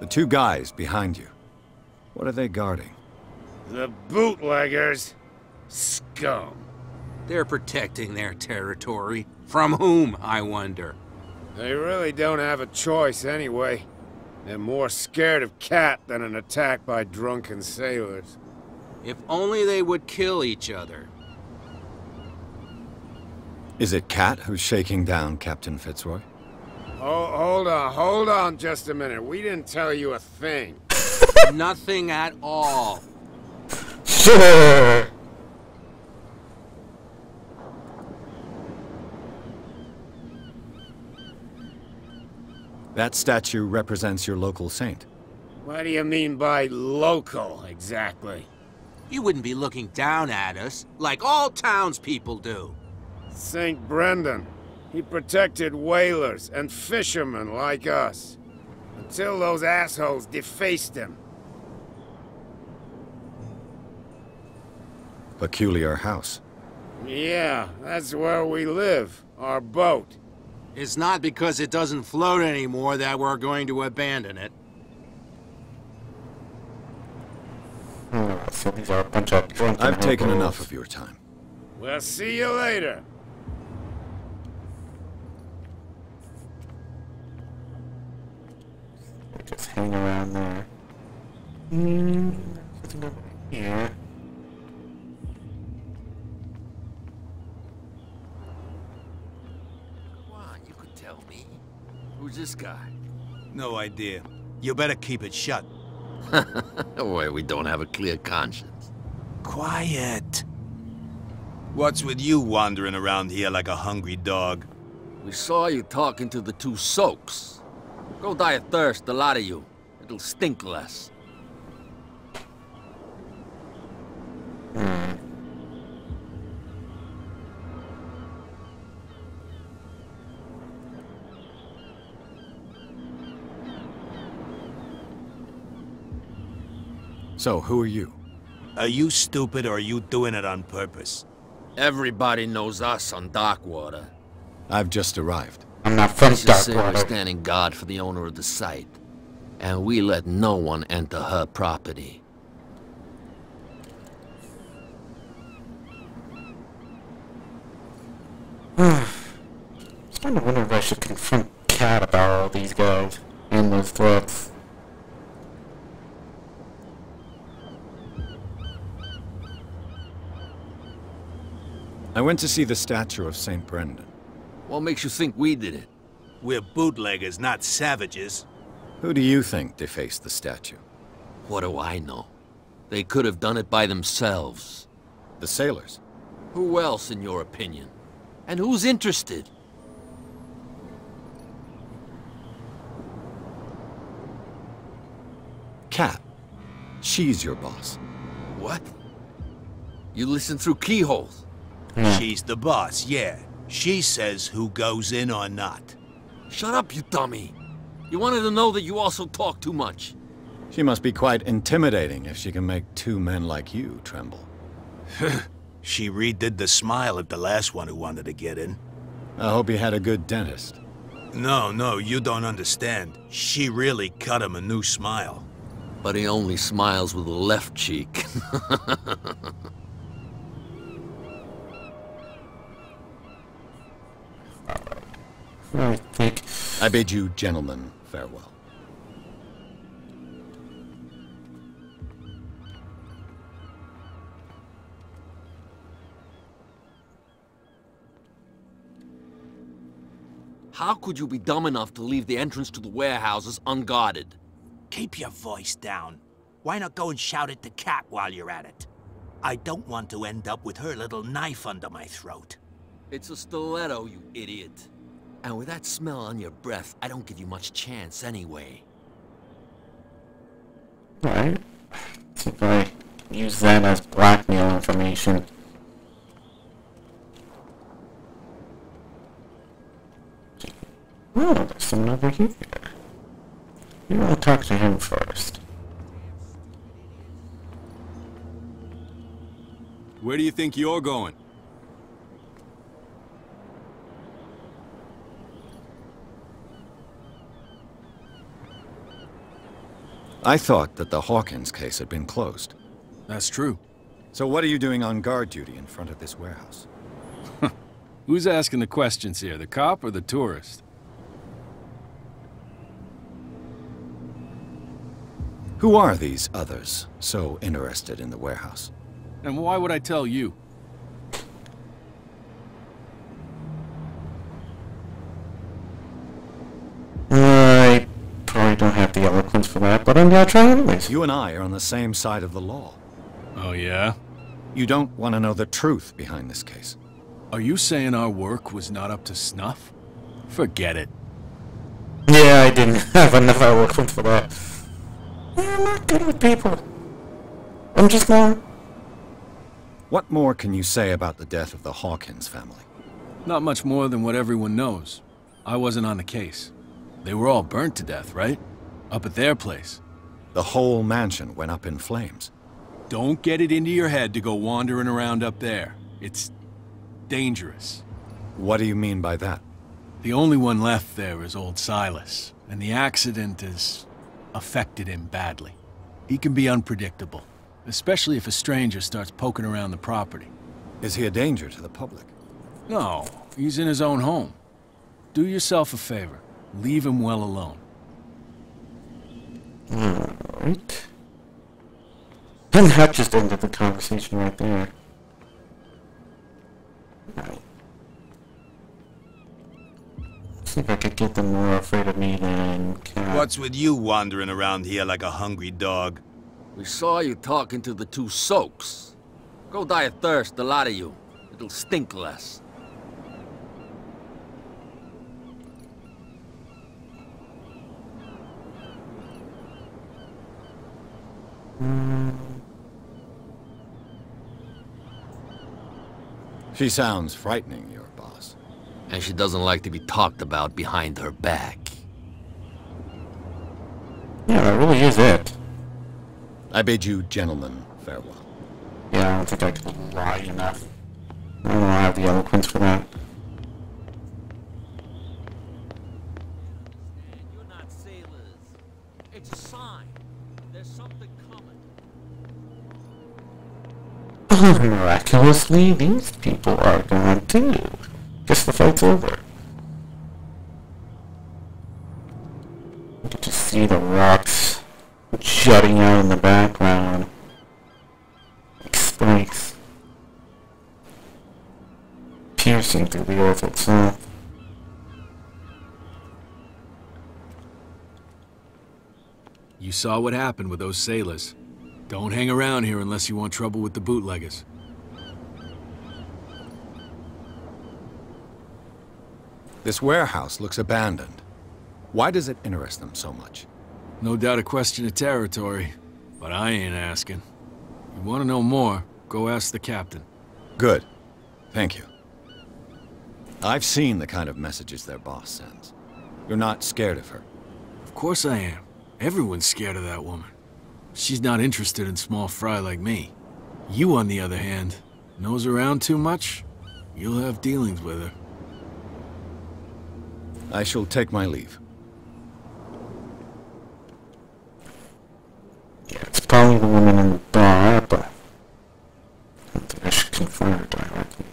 The two guys behind you. What are they guarding? The bootleggers. Scum. They're protecting their territory. From whom, I wonder? They really don't have a choice anyway. They're more scared of Cat than an attack by drunken sailors. If only they would kill each other. Is it Cat who's shaking down Captain Fitzroy? Oh, hold on just a minute. We didn't tell you a thing. Nothing at all. Sure. That statue represents your local saint. What do you mean by local, exactly? You wouldn't be looking down at us, like all townspeople do. St. Brendan. He protected whalers and fishermen like us. Until those assholes defaced him. Peculiar house. Yeah, that's where we live. Our boat. It's not because it doesn't float anymore that we're going to abandon it. So these are a bunch of drunken I've taken hobos. enough of your time. We'll see you later. Just hang around there. Nothing over here. Come on, you could tell me. Who's this guy? No idea. You better keep it shut. Why, we don't have a clear conscience. Quiet. What's with you wandering around here like a hungry dog? We saw you talking to the two soaks. Go die of thirst, the lot of you. It'll stink less. So, who are you? Are you stupid or are you doing it on purpose? Everybody knows us on Darkwater. I've just arrived. I'm not from Let's just say we're Darkwater. standing guard for the owner of the site. And we let no one enter her property. I'm starting to wonder if I should confront Cat about all these guys and those threats. I went to see the statue of St. Brendan. What makes you think we did it? We're bootleggers, not savages. Who do you think defaced the statue? What do I know? They could have done it by themselves. The sailors. Who else, in your opinion? And who's interested? Cat. She's your boss. What? You listen through keyholes? She's the boss, yeah. She says who goes in or not. Shut up, you dummy. You wanted to know that you also talk too much. She must be quite intimidating if she can make two men like you tremble. She redid the smile at the last one who wanted to get in. I hope he had a good dentist. No, you don't understand. She really cut him a new smile. But he only smiles with the left cheek. I think. I bid you gentlemen farewell. How could you be dumb enough to leave the entrance to the warehouses unguarded? Keep your voice down. Why not go and shout at the cat while you're at it? I don't want to end up with her little knife under my throat. It's a stiletto, you idiot. And with that smell on your breath, I don't give you much chance anyway. Alright. See if I use that as blackmail information. Oh, there's someone over here. Maybe I'll talk to him first. Where do you think you're going? I thought that the Hawkins case had been closed. That's true. So what are you doing on guard duty in front of this warehouse? Who's asking the questions here, the cop or the tourist? Who are these others so interested in the warehouse? And why would I tell you? I probably don't have the eloquence for that, but I'm gonna try anyways. You and I are on the same side of the law. Oh, yeah? You don't want to know the truth behind this case. Are you saying our work was not up to snuff? Forget it. Yeah, I didn't have enough eloquence for that. Yeah, I'm not good with people. I'm just not. What more can you say about the death of the Hawkins family? Not much more than what everyone knows. I wasn't on the case. They were all burnt to death, right? Up at their place. The whole mansion went up in flames. Don't get it into your head to go wandering around up there. It's dangerous. What do you mean by that? The only one left there is old Silas, and the accident has affected him badly. He can be unpredictable, especially if a stranger starts poking around the property. Is he a danger to the public? No, he's in his own home. Do yourself a favor. Leave him well alone. Alright. And that just ended the conversation right there. Alright. See if I could get them more afraid of me than Cat. What's with you wandering around here like a hungry dog? We saw you talking to the two soaks. Go die of thirst, the lot of you. It'll stink less. She sounds frightening, your boss. And she doesn't like to be talked about behind her back. Yeah, that really is it. I bid you gentlemen farewell. Yeah, I don't think I could lie enough. I don't know I have the eloquence for that. You're not sailors. It's a sign. There's something coming. Miraculously, these people are gone too. Guess the fight's over. You can just see the rocks jutting out in the background. Like spikes. Piercing through the earth itself. You saw what happened with those sailors. Don't hang around here unless you want trouble with the bootleggers. This warehouse looks abandoned. Why does it interest them so much? No doubt a question of territory, but I ain't asking. You want to know more, go ask the captain. Good. Thank you. I've seen the kind of messages their boss sends. You're not scared of her. Of course I am. Everyone's scared of that woman. She's not interested in small fry like me. You, on the other hand, nose around too much, you'll have dealings with her. I shall take my leave. Yeah, it's probably the woman in the bar, but I don't think I should confront her directly.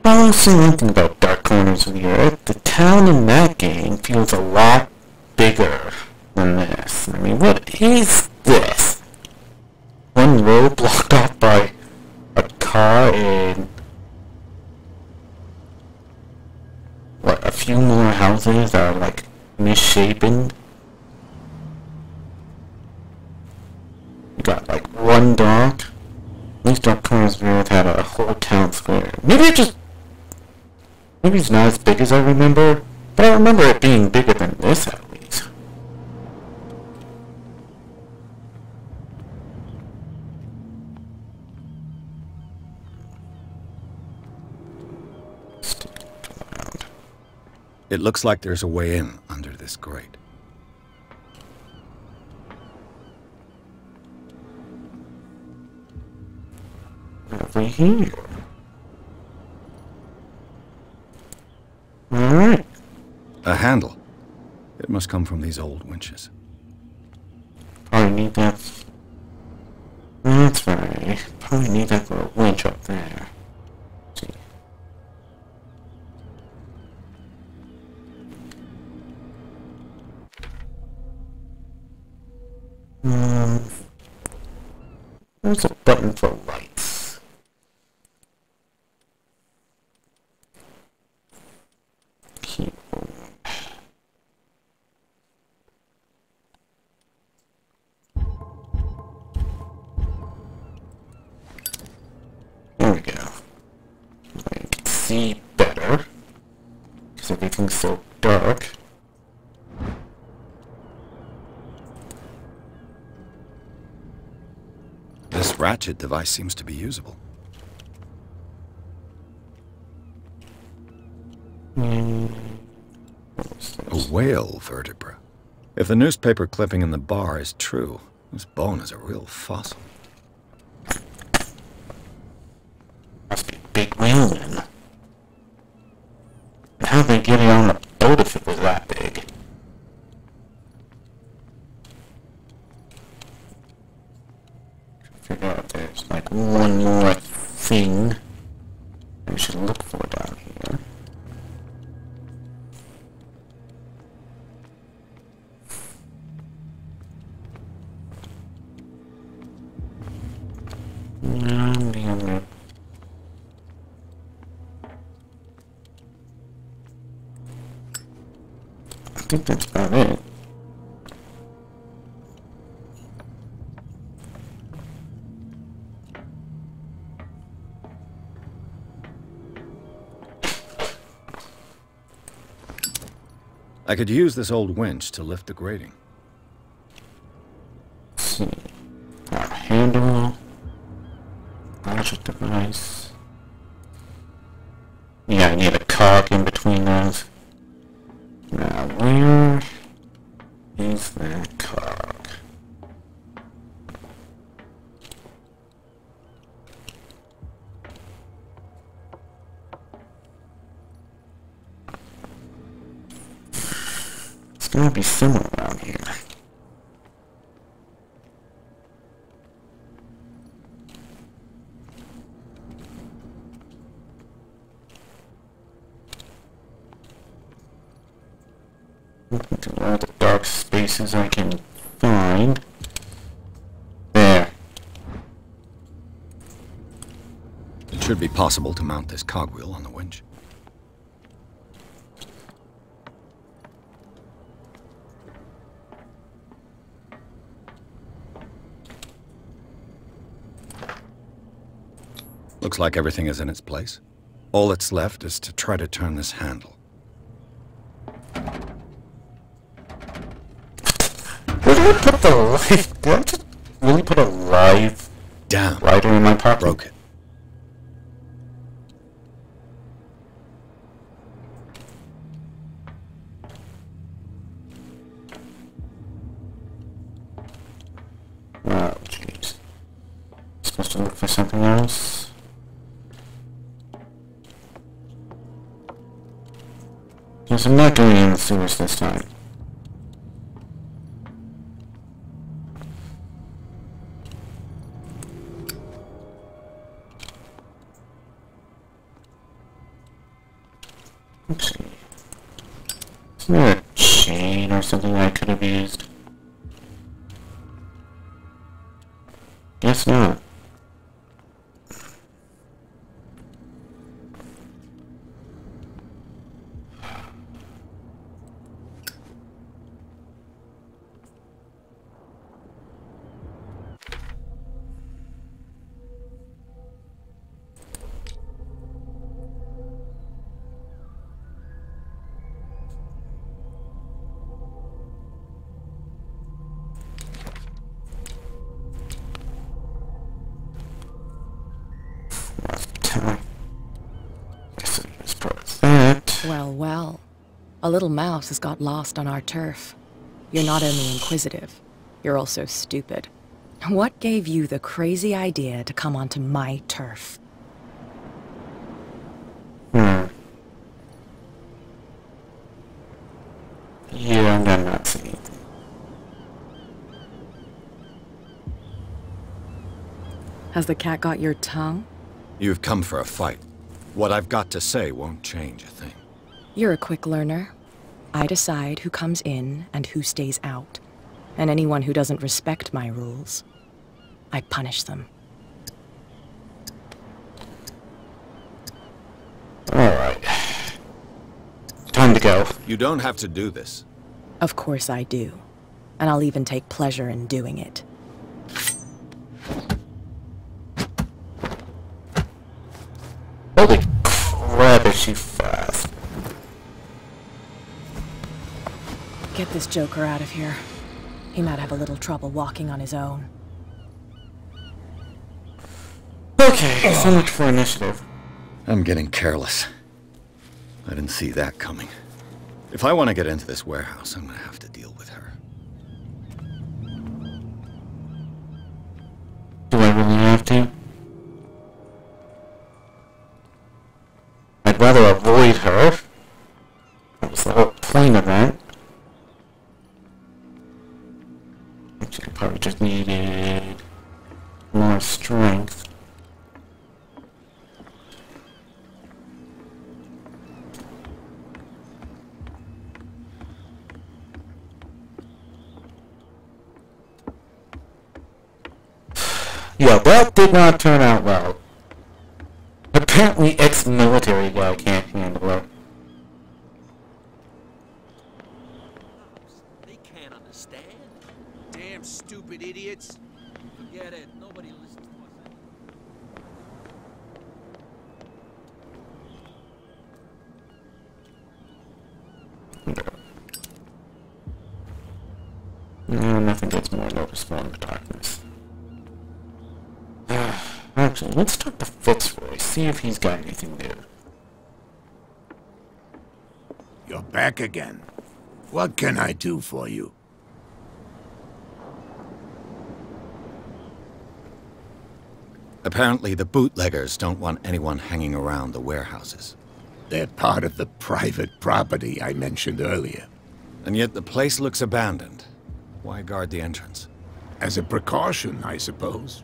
I'll say one thing about dark corners of the earth. The town in that game feels a lot bigger than this. I mean, what is this? One road blocked off by a car and what, a few more houses that are like misshapen. You got like one dock. At least Dark Corners of the Earth had a whole town square. Maybe it's not as big as I remember, but I remember it being bigger than this at least. It looks like there's a way in under this grate. Over here. Alright. A handle. It must come from these old winches. Probably need that. That's right. Probably need that for a winch up there. Let's see. There's a button for lights. Keyboard. There we go. I can see better because everything's so dark. This ratchet device seems to be usable. A whale vertebra. If the newspaper clipping in the bar is true, this bone is a real fossil. Must be a big whale then. how they get it on the boat if it was that big. Figure out if there's like one more thing we should look for down here. I think that's about it. I could use this old winch to lift the grating. Let's see. Our handle. Logic device. Yeah, I need a cog in between those. Now, where is that cog? It's gonna be somewhere around here. Into all the dark spaces I can find. There. It should be possible to mount this cogwheel on the winch. Looks like everything is in its place. All that's left is to try to turn this handle. Did I put the live? Did I just really put a live lighter in my pocket? Broke it. Oh, jeez. Supposed to look for something else. Yes, I'm not going in the sewers this time. Let's see. Isn't there a chain or something I could have used? Guess not. Well, well. A little mouse has got lost on our turf. You're not only inquisitive, you're also stupid. What gave you the crazy idea to come onto my turf? Yeah, I'm not saying anything. Has the cat got your tongue? You've come for a fight. What I've got to say won't change a thing. You're a quick learner. I decide who comes in and who stays out. And anyone who doesn't respect my rules, I punish them. Alright. Time to go. You don't have to do this. Of course I do. And I'll even take pleasure in doing it. Holy crap, is she fast. Get this joker out of here. He might have a little trouble walking on his own. Okay, so much for initiative. I'm getting careless. I didn't see that coming. If I want to get into this warehouse, I'm going to have to deal with her. Do I really have to? I'd rather avoid her. kind of that. Actually, probably just needed more strength. Yeah, that did not turn out well. Apparently, ex-military guy can't handle it. They can't understand. Damn stupid idiots. Forget it. Nobody listens to No, nothing gets more noticeable in the darkness. Actually, let's talk to Fitzroy, see if he's got anything new. You're back again. What can I do for you? Apparently the bootleggers don't want anyone hanging around the warehouses. They're part of the private property I mentioned earlier. And yet the place looks abandoned. Why guard the entrance? As a precaution, I suppose.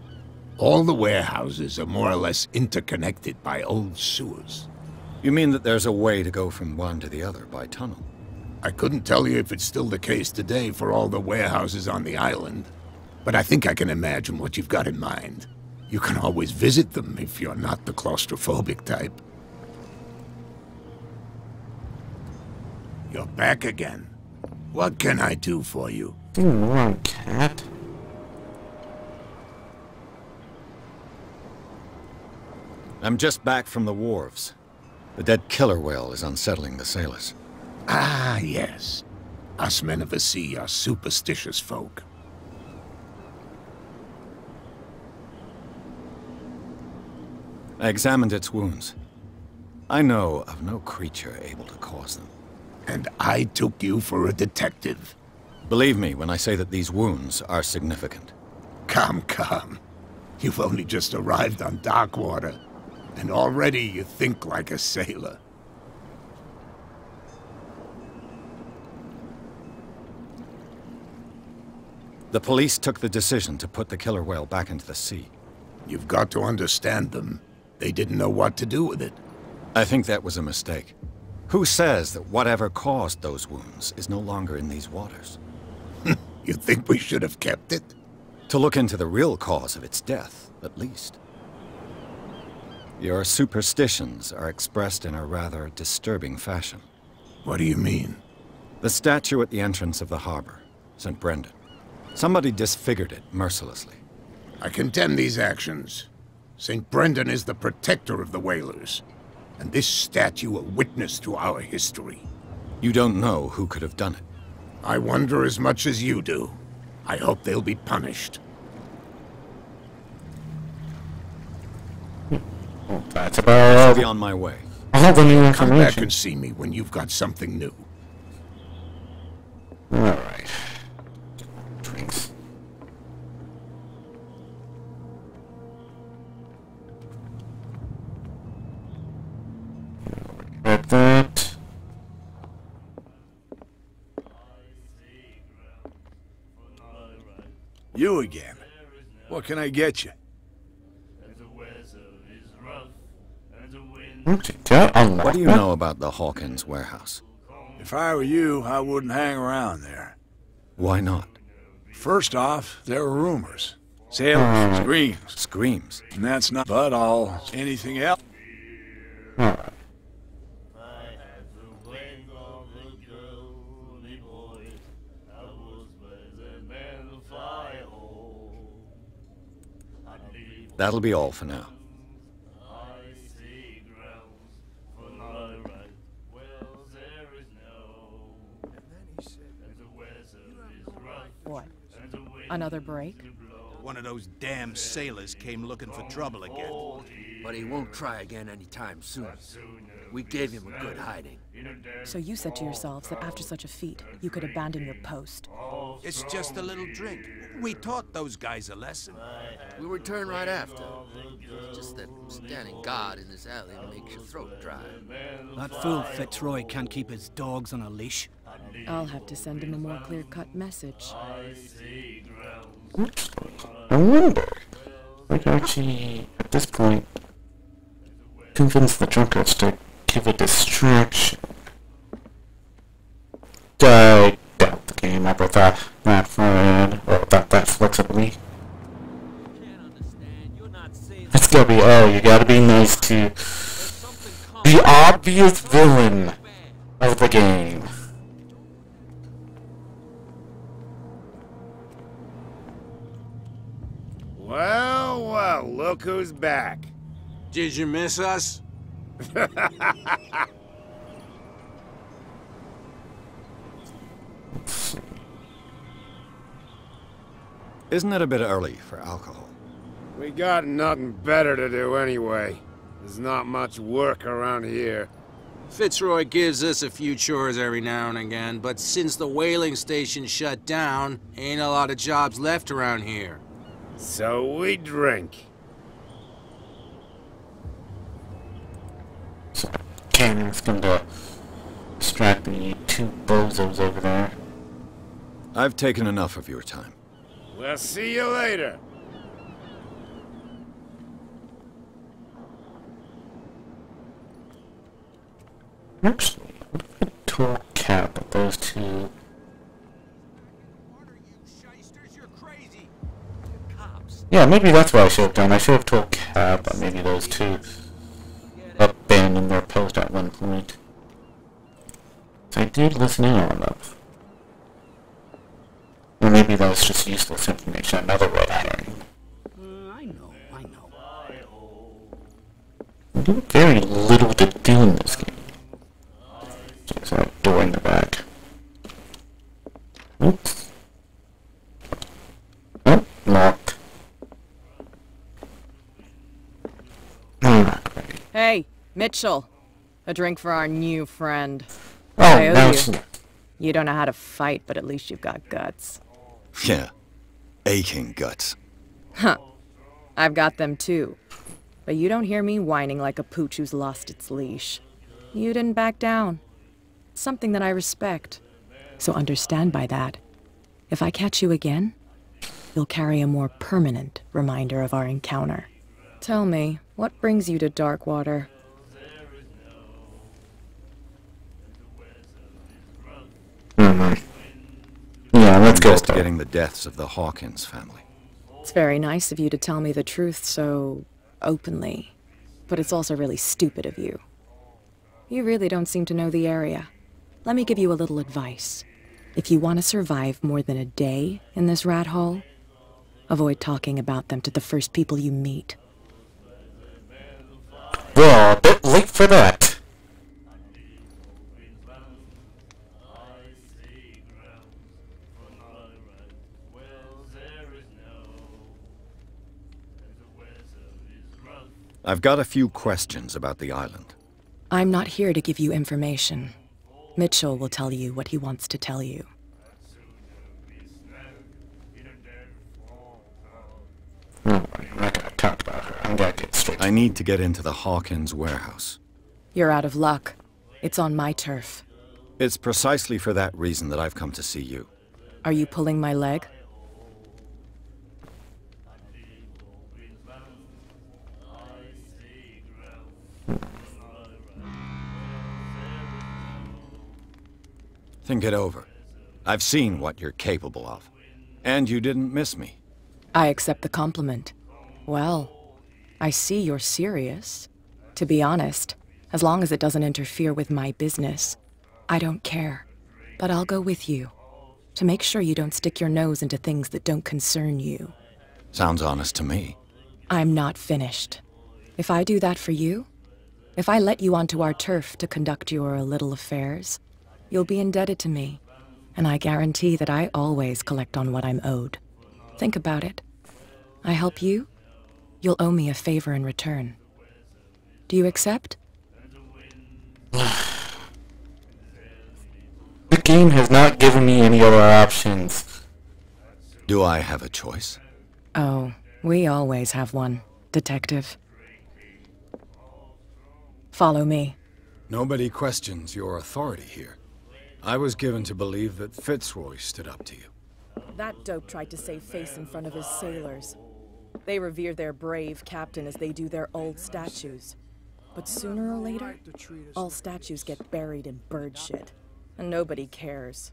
All the warehouses are more or less interconnected by old sewers. You mean that there's a way to go from one to the other by tunnel? I couldn't tell you if it's still the case today for all the warehouses on the island, but I think I can imagine what you've got in mind. You can always visit them if you're not the claustrophobic type. You're back again. What can I do for you? Wrong cat. I'm just back from the wharves. The dead killer whale is unsettling the sailors. Ah, yes. Us men of the sea are superstitious folk. I examined its wounds. I know of no creature able to cause them. And I took you for a detective. Believe me when I say that these wounds are significant. Come, come. You've only just arrived on Darkwater, and already you think like a sailor. The police took the decision to put the killer whale back into the sea. You've got to understand them. They didn't know what to do with it. I think that was a mistake. Who says that whatever caused those wounds is no longer in these waters? You think we should have kept it? To look into the real cause of its death, at least. Your superstitions are expressed in a rather disturbing fashion. What do you mean? The statue at the entrance of the harbor, St. Brendan. Somebody disfigured it mercilessly. I condemn these actions. St. Brendan is the protector of the whalers, and this statue a witness to our history. You don't know who could have done it. I wonder as much as you do. I hope they'll be punished. Well, that's about I'll be on my way. I have the new Come back information. and see me when you've got something new. Alright. Drinks. Regret that. You again. What can I get you? What do you know about the Hawkins warehouse? If I were you, I wouldn't hang around there. Why not? First off, there are rumors. Sailors, screams. Screams? And that's not but all. Anything else? Alright. That'll be all for now. What? Another break? One of those damn sailors came looking for trouble again. But he won't try again anytime soon. We gave him a good hiding. So you said to yourselves that after such a feat, you could abandon your post. It's just a little drink. We taught those guys a lesson. We return right after. Just that standing guard in this alley makes your throat dry. That fool Fitzroy can't keep his dogs on a leash. I'll have to send him a more clear-cut message. Oops. I wonder. I can actually, at this point, convince the drunkards to give a distraction. I doubt the game ever thought that far, or thought that flexibly. It's gotta be, oh, you gotta be nice to the obvious villain of the game. Well, well, look who's back. Did you miss us? Isn't it a bit early for alcohol? We got nothing better to do anyway. There's not much work around here. Fitzroy gives us a few chores every now and again, but since the whaling station shut down, ain't a lot of jobs left around here. So we drink. So, Cannon's gonna distract the two bozos over there. I've taken enough of your time. We'll see you later. Actually, what if I told Cap that those two... Yeah, maybe that's what I should have done. I should have told Cap that maybe those two abandoned their post at one point. So I did listen in on them. Or maybe that was just useless information, another red herring. I know. There's very little to do in this game. There's that door in the back. Oops. Oh, locked. Hey, Mitchell. A drink for our new friend. Oh, I owe now you. You don't know how to fight, but at least you've got guts. Yeah. Aching guts. Huh. I've got them too. But you don't hear me whining like a pooch who's lost its leash. You didn't back down. Something that I respect. So understand by that. If I catch you again, you'll carry a more permanent reminder of our encounter. Tell me, what brings you to Darkwater? Yeah, let's go. Investigating the deaths of the Hawkins family. It's very nice of you to tell me the truth so openly, but it's also really stupid of you. You really don't seem to know the area. Let me give you a little advice. If you want to survive more than a day in this rat hole, avoid talking about them to the first people you meet. Well, a bit late for that. I've got a few questions about the island. I'm not here to give you information. Mitchell will tell you what he wants to tell you. I'm not gonna talk about her. I'm gonna get straight. I need to get into the Hawkins warehouse. You're out of luck. It's on my turf. It's precisely for that reason that I've come to see you. Are you pulling my leg? Think it over. I've seen what you're capable of. And you didn't miss me. I accept the compliment. Well, I see you're serious. To be honest, as long as it doesn't interfere with my business, I don't care. But I'll go with you, to make sure you don't stick your nose into things that don't concern you. Sounds honest to me. I'm not finished. If I do that for you, if I let you onto our turf to conduct your little affairs, you'll be indebted to me, and I guarantee that I always collect on what I'm owed. Think about it. I help you, you'll owe me a favor in return. Do you accept? The game has not given me any other options. Do I have a choice? Oh, we always have one, Detective. Follow me. Nobody questions your authority here. I was given to believe that Fitzroy stood up to you. That dope tried to save face in front of his sailors. They revere their brave captain as they do their old statues. But sooner or later, all statues get buried in bird shit. And nobody cares.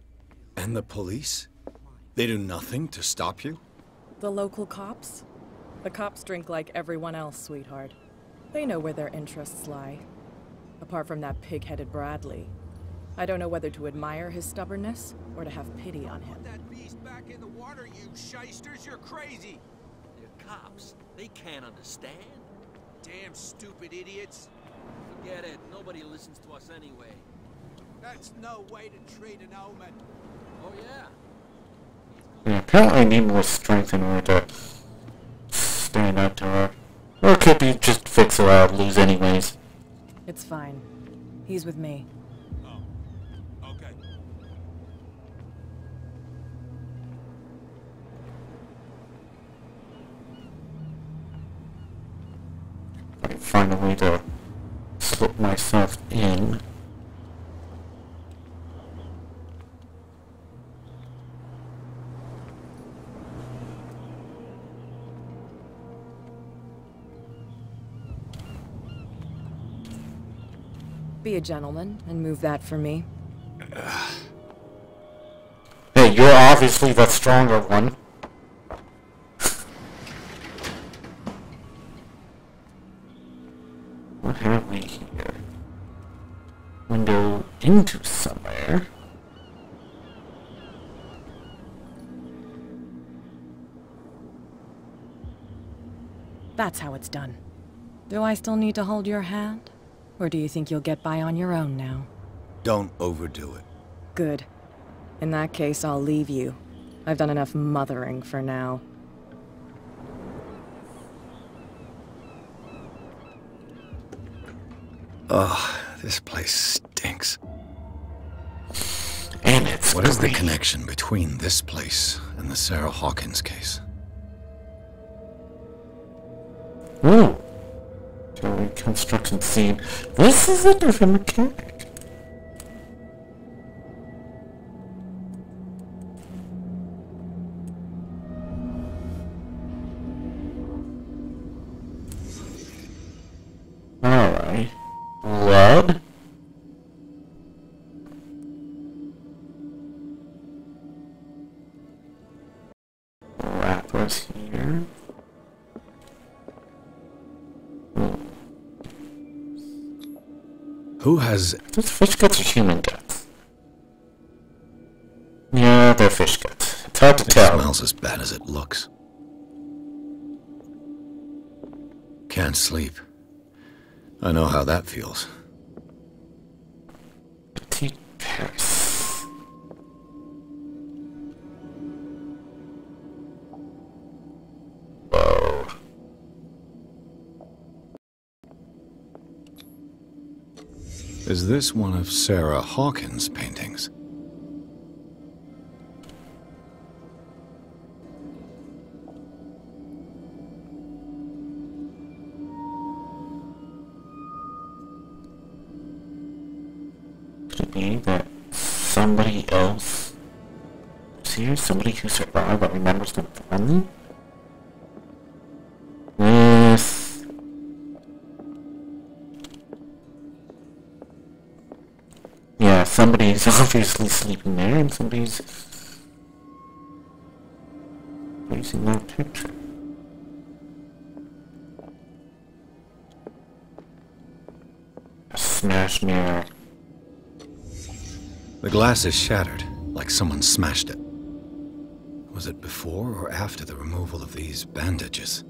And the police? They do nothing to stop you? The local cops? The cops drink like everyone else, sweetheart. They know where their interests lie. Apart from that pig-headed Bradley. I don't know whether to admire his stubbornness or to have pity on him. Put that beast back in the water, you shysters! You're crazy! They're cops. They can't understand. Damn stupid idiots! Forget it. Nobody listens to us anyway. That's no way to treat an omen. Oh, yeah? Yeah, apparently I need more strength in order to stand up to her. Or it could be just fix her I'll lose anyways. It's fine. He's with me. Oh, okay. Find a way to slip myself in. Be a gentleman and move that for me. Hey, you're obviously the stronger one. What have we here? Window into somewhere. That's how it's done. Do I still need to hold your hand? Or do you think you'll get by on your own now? Don't overdo it. Good. In that case, I'll leave you. I've done enough mothering for now. Ugh, this place stinks. And it's What is the connection between this place and the Sarah Hawkins case? Ooh. To a reconstruction scene. This is a different mechanic. Alright. Blood. Wrappers here. Who has... Those fish guts are human guts. Yeah, they're fish guts. It's hard to tell. It smells as bad as it looks. Can't sleep. I know how that feels. Petite Paris. Whoa. Is this one of Sarah Hawkins' paintings? Could it be that somebody else is here? Somebody who survived but remembers the family? Yes. Yeah, somebody's obviously sleeping there and somebody's facing that picture. A smashed mirror. The glass is shattered, like someone smashed it. Was it before or after the removal of these bandages?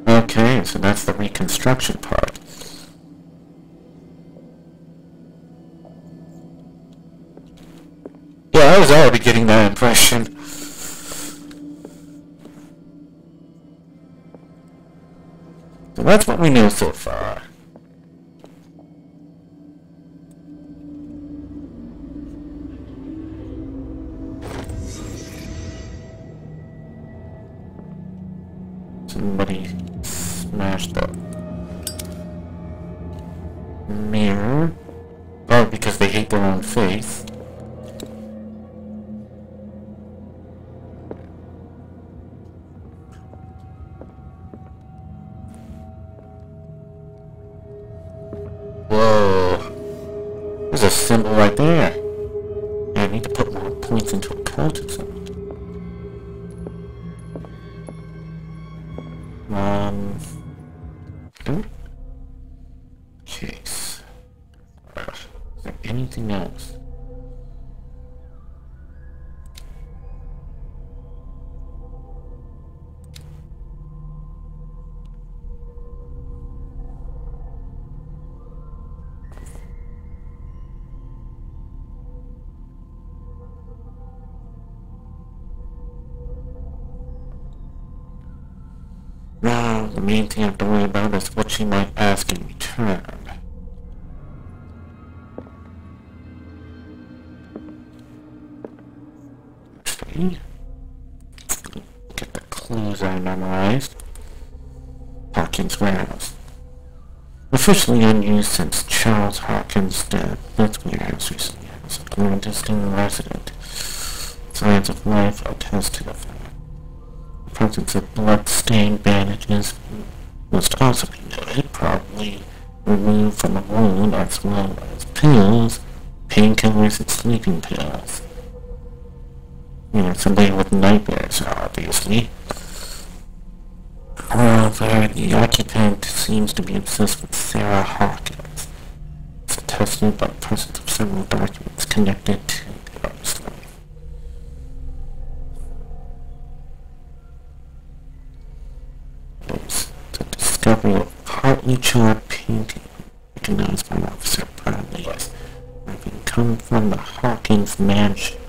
Okay, so that's the reconstruction part. Yeah, I was already getting that impression. So that's what we know so far. Somebody smashed up. mirror. Oh, because they hate their own faith. Whoa. There's a symbol right there. Yeah, I need to put more points into occultism. Case. Is there anything else? Now, the main thing I have to worry about is what she might ask in return. Okay. Get the clues I memorized. Hawkins' warehouse. Officially unused since Charles Hawkins' death, this warehouse recently has a clandestine resident. Signs of life attest to the fact. The presence of blood-stained bandages must also be noted, probably removed from a wound, as well as pills, painkillers, and sleeping pills. You know, somebody with nightmares, obviously. However, the occupant seems to be obsessed with Sarah Hawkins. It's attested by the presence of several documents connected to the artist's life. There's the discovery of partly charred painting, recognized by Officer Bradley as having come from the Hawkins mansion.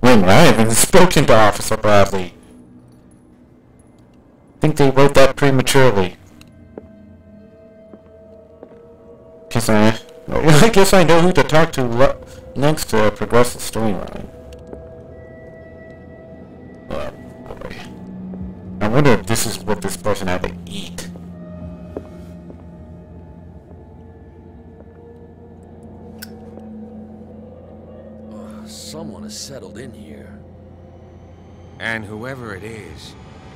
Wait a minute, I haven't spoken to Officer Bradley. I think they wrote that prematurely. I guess I know who to talk to next to progress the storyline. Oh boy. I wonder if this is what this person had to eat. Someone has settled in here. And whoever it is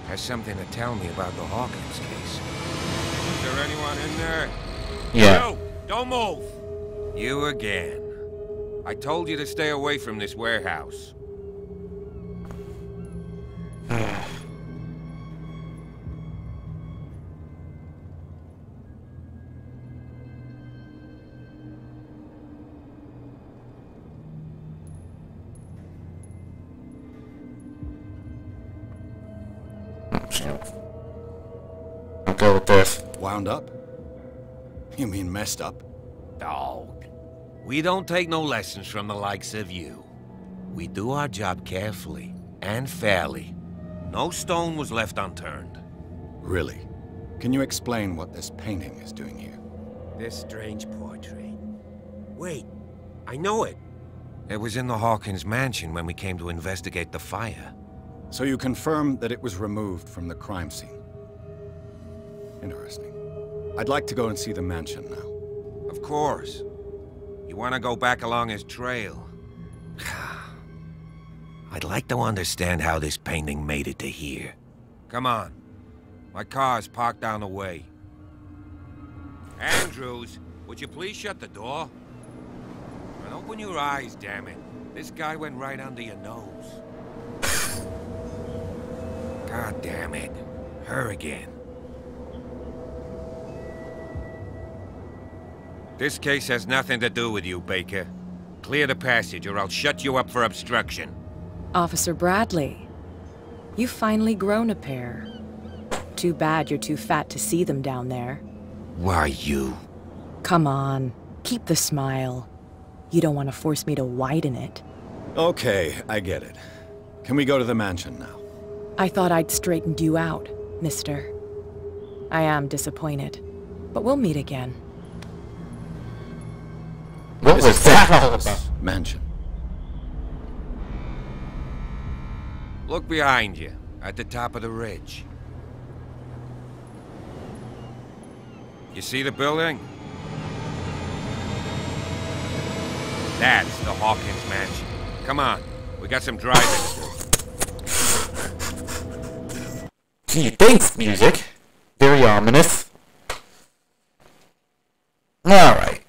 has something to tell me about the Hawkins case. Is there anyone in there? Yeah. You! Don't move! You again. I told you to stay away from this warehouse. I'll go with this. Wound up? You mean messed up? Dog. We don't take no lessons from the likes of you. We do our job carefully and fairly. No stone was left unturned. Really? Can you explain what this painting is doing here? This strange portrait. Wait, I know it. It was in the Hawkins mansion when we came to investigate the fire. So you confirm that it was removed from the crime scene? Interesting. I'd like to go and see the mansion now. Of course. You want to go back along his trail? I'd like to understand how this painting made it to here. Come on. My car's parked down the way. Andrews, would you please shut the door? And open your eyes, damn it. This guy went right under your nose. God damn it. Her again. This case has nothing to do with you, Baker. Clear the passage or I'll shut you up for obstruction. Officer Bradley, you've finally grown a pair. Too bad you're too fat to see them down there. Why you? Come on, keep the smile. You don't want to force me to widen it. Okay, I get it. Can we go to the mansion now? I thought I'd straightened you out, mister. I am disappointed, but we'll meet again. What was that all about? Mansion. Look behind you. At the top of the ridge. You see the building? That's the Hawkins Mansion. Come on, we got some driving to do. Gee, thanks, music. Very ominous. Alright.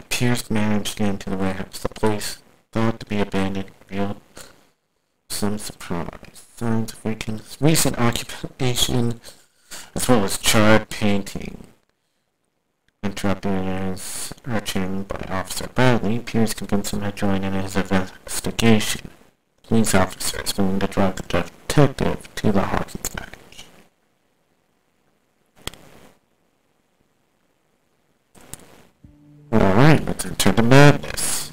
Pierce managed to get into the warehouse. The place, thought to be abandoned, revealed some surprise. Signs of recent occupation, as well as charred painting. Interrupted his searching by Officer Bradley, Pierce convinced him to join in his investigation. Police officers willing to drive the detective to the Hawkins match. Alright, let's return to madness.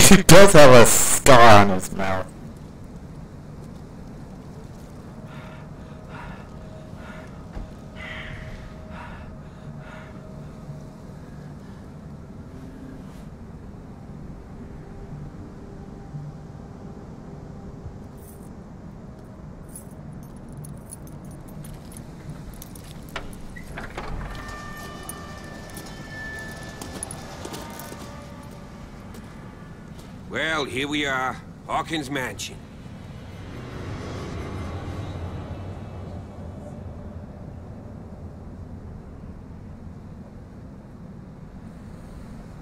He does have a scar on his mouth. Well, here we are, Hawkins Mansion.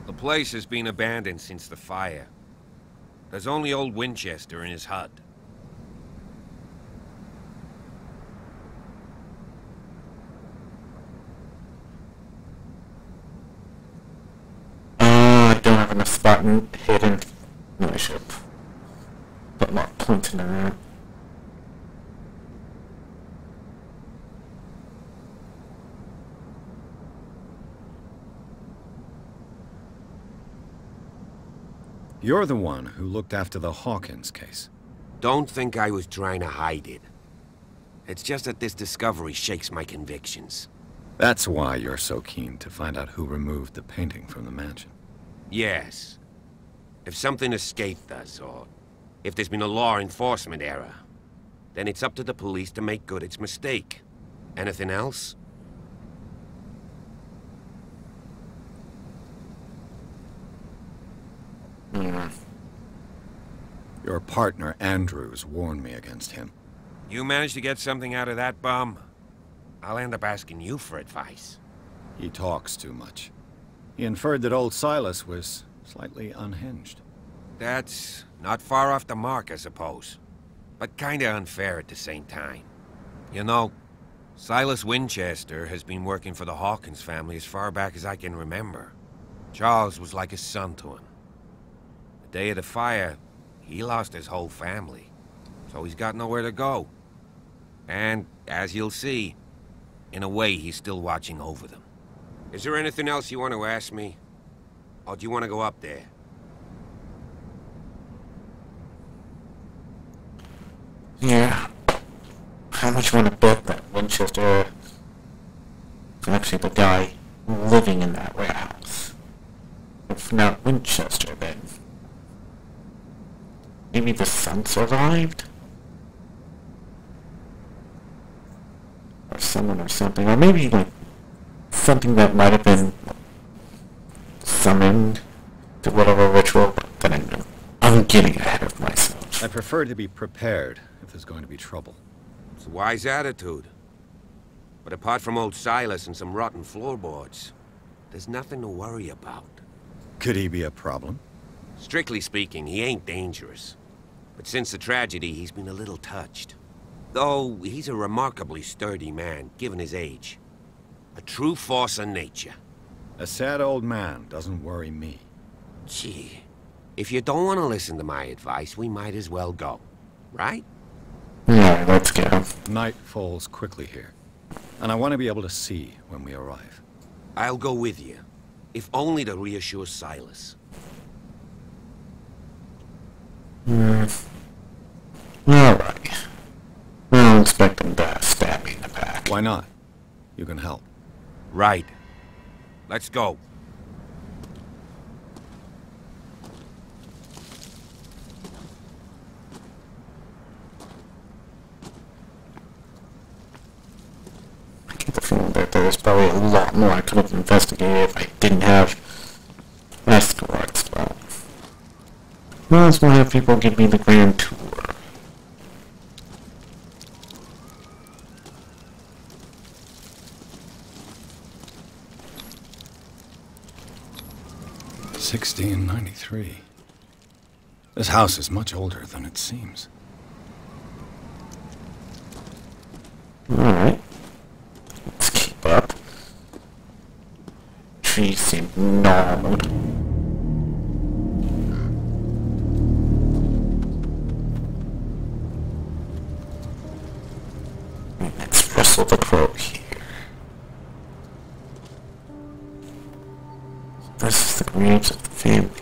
The place has been abandoned since the fire. There's only old Winchester in his hut. I don't have enough spot hidden. No, I should have put more points in there. You're the one who looked after the Hawkins case. Don't think I was trying to hide it. It's just that this discovery shakes my convictions. That's why you're so keen to find out who removed the painting from the mansion. Yes. If something escaped us, or if there's been a law enforcement error, then it's up to the police to make good its mistake. Anything else? Your partner, Andrews, warned me against him. You managed to get something out of that bum? I'll end up asking you for advice. He talks too much. He inferred that old Silas was slightly unhinged. That's not far off the mark, I suppose. But kinda unfair at the same time. You know, Silas Winchester has been working for the Hawkins family as far back as I can remember. Charles was like a son to him. The day of the fire, he lost his whole family. So he's got nowhere to go. And, as you'll see, in a way he's still watching over them. Is there anything else you want to ask me? Or do you want to go up there? Yeah. How much you want to bet that Winchester is actually the guy living in that warehouse? If not Winchester, then maybe the son survived? Or someone or something. Or maybe like something that might have been summoned to whatever ritual, but then I'm getting ahead of myself. I prefer to be prepared if there's going to be trouble. It's a wise attitude. But apart from old Silas and some rotten floorboards, there's nothing to worry about. Could he be a problem? Strictly speaking, he ain't dangerous. But since the tragedy, he's been a little touched. Though, he's a remarkably sturdy man, given his age. A true force of nature. A sad old man doesn't worry me. Gee, if you don't want to listen to my advice, we might as well go. Right? Yeah, let's go. Night falls quickly here, and I want to be able to see when we arrive. I'll go with you, if only to reassure Silas. Alright. I don't expect him to stab me in the back. Why not? You can help. Right. Let's go. I get the feeling that there's probably a lot more I could have investigated if I didn't have escorts, but I just want to have people give me the grand tour. $1693. This house is much older than it seems. Alright. Let's keep up. Trees seem normal. Let's wrestle the crow here. This is the graves of the family.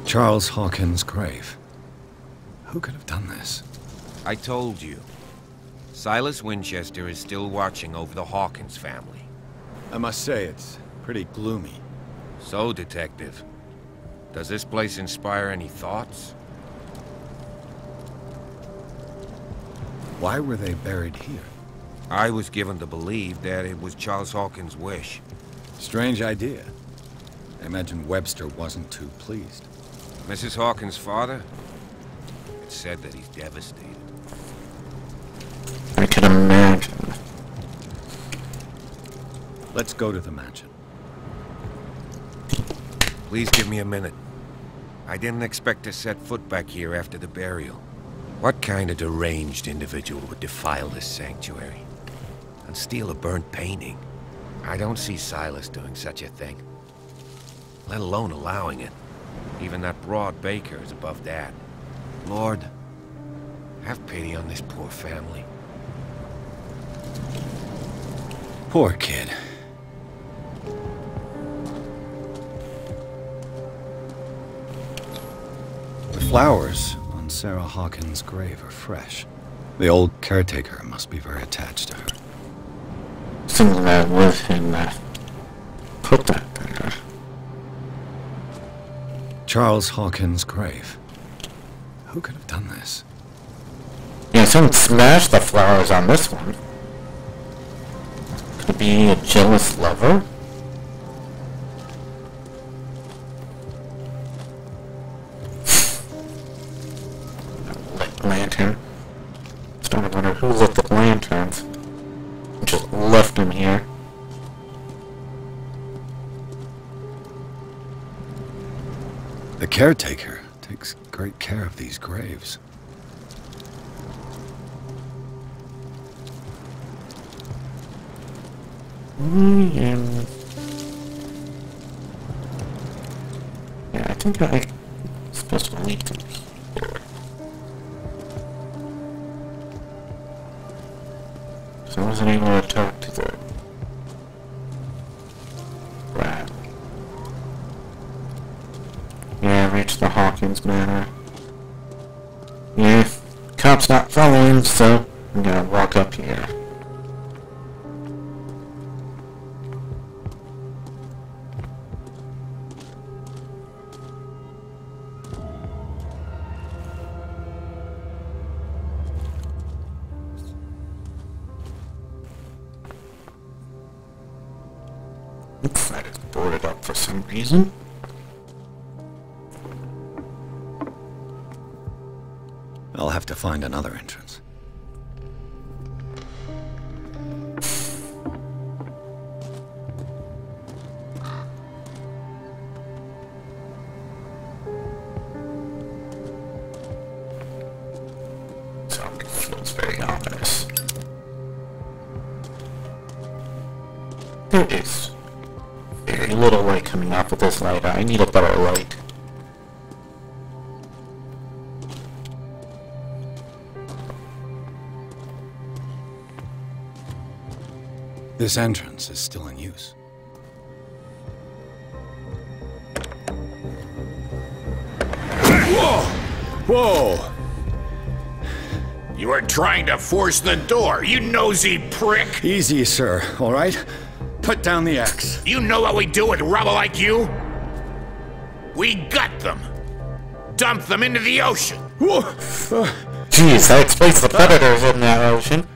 Charles Hawkins' grave. Who could have done this? I told you. Silas Winchester is still watching over the Hawkins family. I must say, it's pretty gloomy. So, Detective, does this place inspire any thoughts? Why were they buried here? I was given to believe that it was Charles Hawkins' wish. Strange idea. I imagine Webster wasn't too pleased. Mrs. Hawkins' father? It's said that he's devastated. I can imagine. Let's go to the mansion. Please give me a minute. I didn't expect to set foot back here after the burial. What kind of deranged individual would defile this sanctuary and steal a burnt painting? I don't see Silas doing such a thing, let alone allowing it. Even that broad baker is above that. Lord, have pity on this poor family. Poor kid. The flowers on Sarah Hawkins' grave are fresh. The old caretaker must be very attached to her. Someone that with him that put that there. Charles Hawkins' grave. Who could have done this? Yeah, someone smashed the flowers on this one. Could it be a jealous lover? Lit lantern. Starting to wonder who lit the lanterns. Just left them here. The caretaker takes great care of these graves. Yeah, I think I'm supposed to leave them here. So I wasn't able to talk to the rat. Yeah, I reached the Hawkins Manor. Yeah, cops not following, so I'm gonna walk up here. Looks like it's boarded up for some reason. I'll have to find another entrance. There is very little light coming off of this light. I need a better light. This entrance is still in use. Whoa! Whoa! You are trying to force the door, you nosy prick! Easy, sir, all right? Put down the axe. You know what we do with rubble like you? We gut them. Dump them into the ocean. Whoa! Jeez, that explains the predators in that ocean.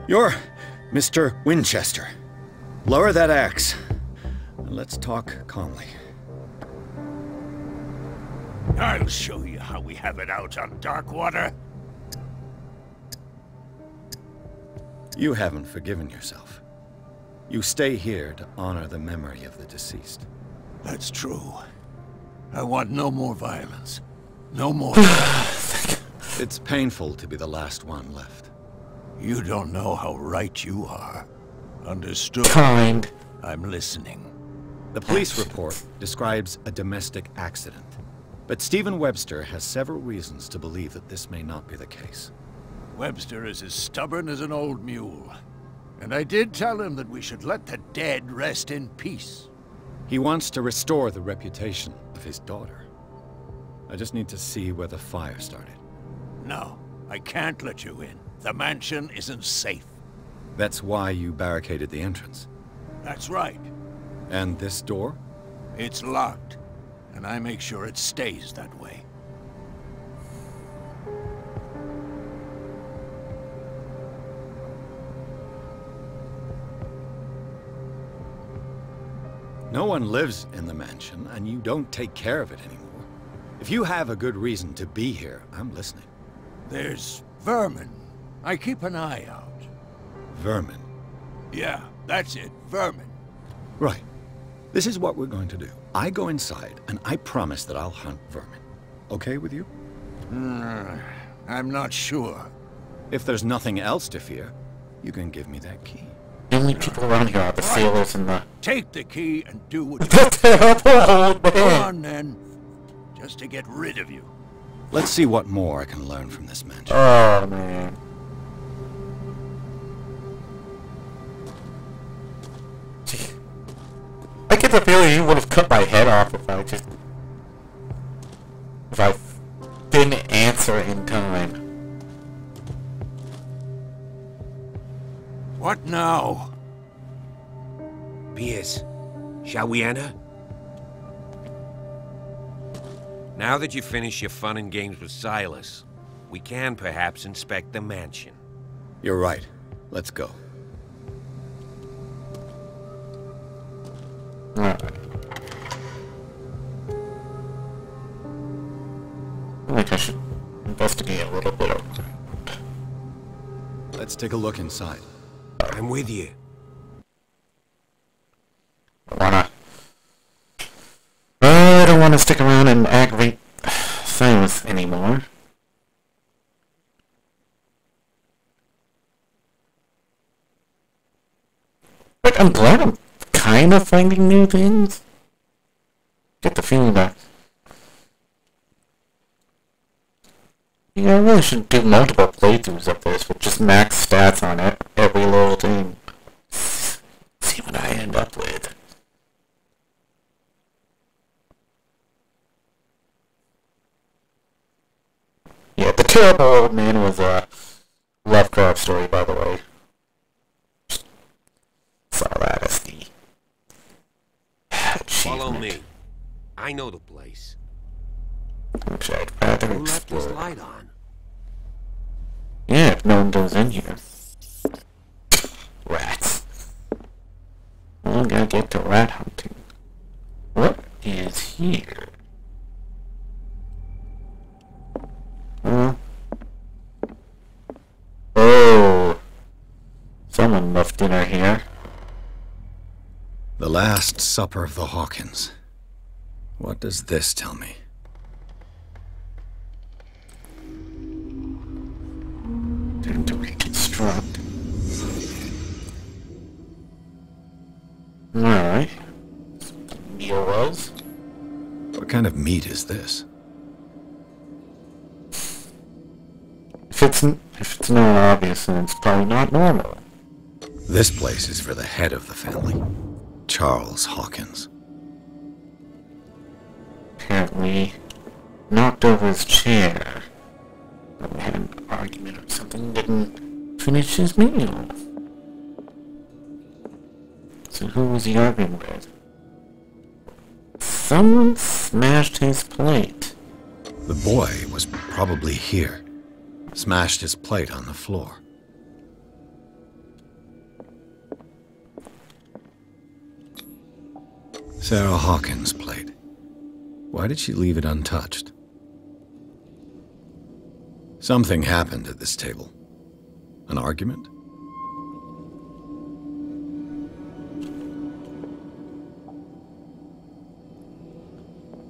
You're Mr. Winchester. Lower that axe. And let's talk calmly. I'll show you how we have it out on Darkwater. You haven't forgiven yourself. You stay here to honor the memory of the deceased. That's true. I want no more violence. No more. It's painful to be the last one left. You don't know how right you are. Understood? Kind. I'm listening. The police report describes a domestic accident. But Stephen Webster has several reasons to believe that this may not be the case. Webster is as stubborn as an old mule. And I did tell him that we should let the dead rest in peace. He wants to restore the reputation of his daughter. I just need to see where the fire started. No, I can't let you in. The mansion isn't safe. That's why you barricaded the entrance. That's right. And this door? It's locked. And I make sure it stays that way. No one lives in the mansion, and you don't take care of it anymore. If you have a good reason to be here, I'm listening. There's vermin. I keep an eye out. Vermin? Yeah, that's it. Vermin. Right. This is what we're going to do. I go inside, and I promise that I'll hunt vermin. Okay with you? I'm not sure. If there's nothing else to fear, you can give me that key. The only people around here are the sailors and the... Take the key and do what you Go on, then. Just to get rid of you. Let's see what more I can learn from this mansion. Oh, man. I get the feeling you would have cut my head off if I didn't answer in time. What now? Pierce, shall we enter? Now that you've finished your fun and games with Silas, we can perhaps inspect the mansion. You're right. Let's go. Alright. I think I should investigate a little bit. Let's take a look inside. I'm with you. I don't want to stick around and aggravate Silas anymore. But I'm glad I'm kind of finding new things. Get the feeling that... Yeah, I really should do multiple playthroughs of this with just max stats on it, every little thing. See what I end up with. Yeah, the terrible old man was a Lovecraft story, by the way. Saw that as the Follow me. I know the place. Which I'd rather Who left his explore. light on? Yeah, if no one goes in here. Rats. I'm gonna get to rat hunting. What is here? Oh. Someone left dinner here. The Last Supper of the Hawkins. What does this tell me? Time to reconstruct. Alright. Meal was. What kind of meat is this? If it's not obvious, then it's probably not normal. This place is for the head of the family, Charles Hawkins. Apparently knocked over his chair. Probably had an argument or something, didn't finish his meal. So who was he arguing with? Someone smashed his plate. The boy was probably here. Smashed his plate on the floor. Sarah Hawkins' plate. Why did she leave it untouched? Something happened at this table. An argument?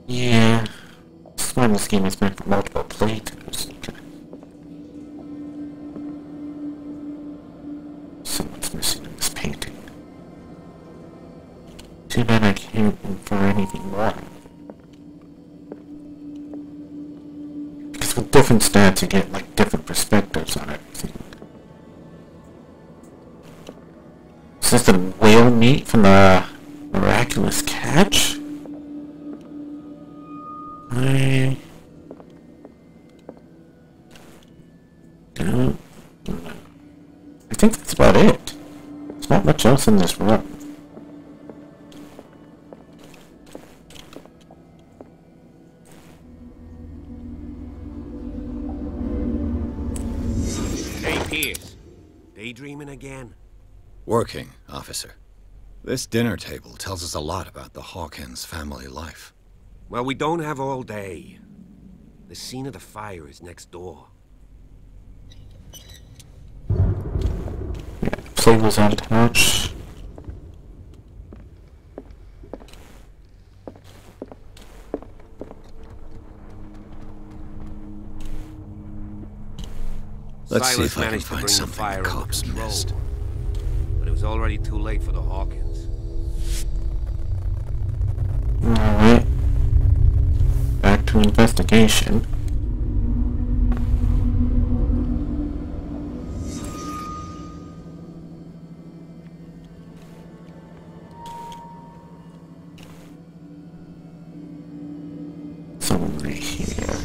Yeah. This one scheme is meant for multiple playthroughs. Someone's missing in this painting. Too bad I can't infer anything more. Because with different stats you get like different perspectives on everything. Is this the whale meat from the miraculous catch? I don't know. I think that's about it. There's not much else in this room. Hey, Pierce. Daydreaming again? Working, officer. This dinner table tells us a lot about the Hawkins family life. Well, we don't have all day. The scene of the fire is next door. Plate was untouched. Let's see Silas if I can managed to find bring the something fire the under cops control, missed. but it was already too late for the Hawkins. Alright. Back to investigation. Someone right here.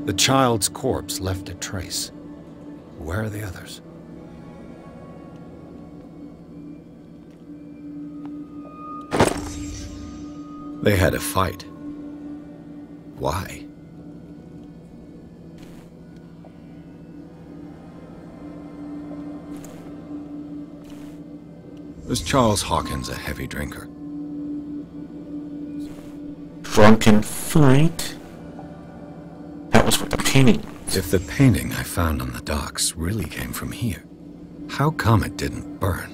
The child's corpse left a trace. Where are the others? They had a fight. Why? Was Charles Hawkins a heavy drinker? Drunken fight? That was what the painting was. If the painting I found on the docks really came from here, how come it didn't burn?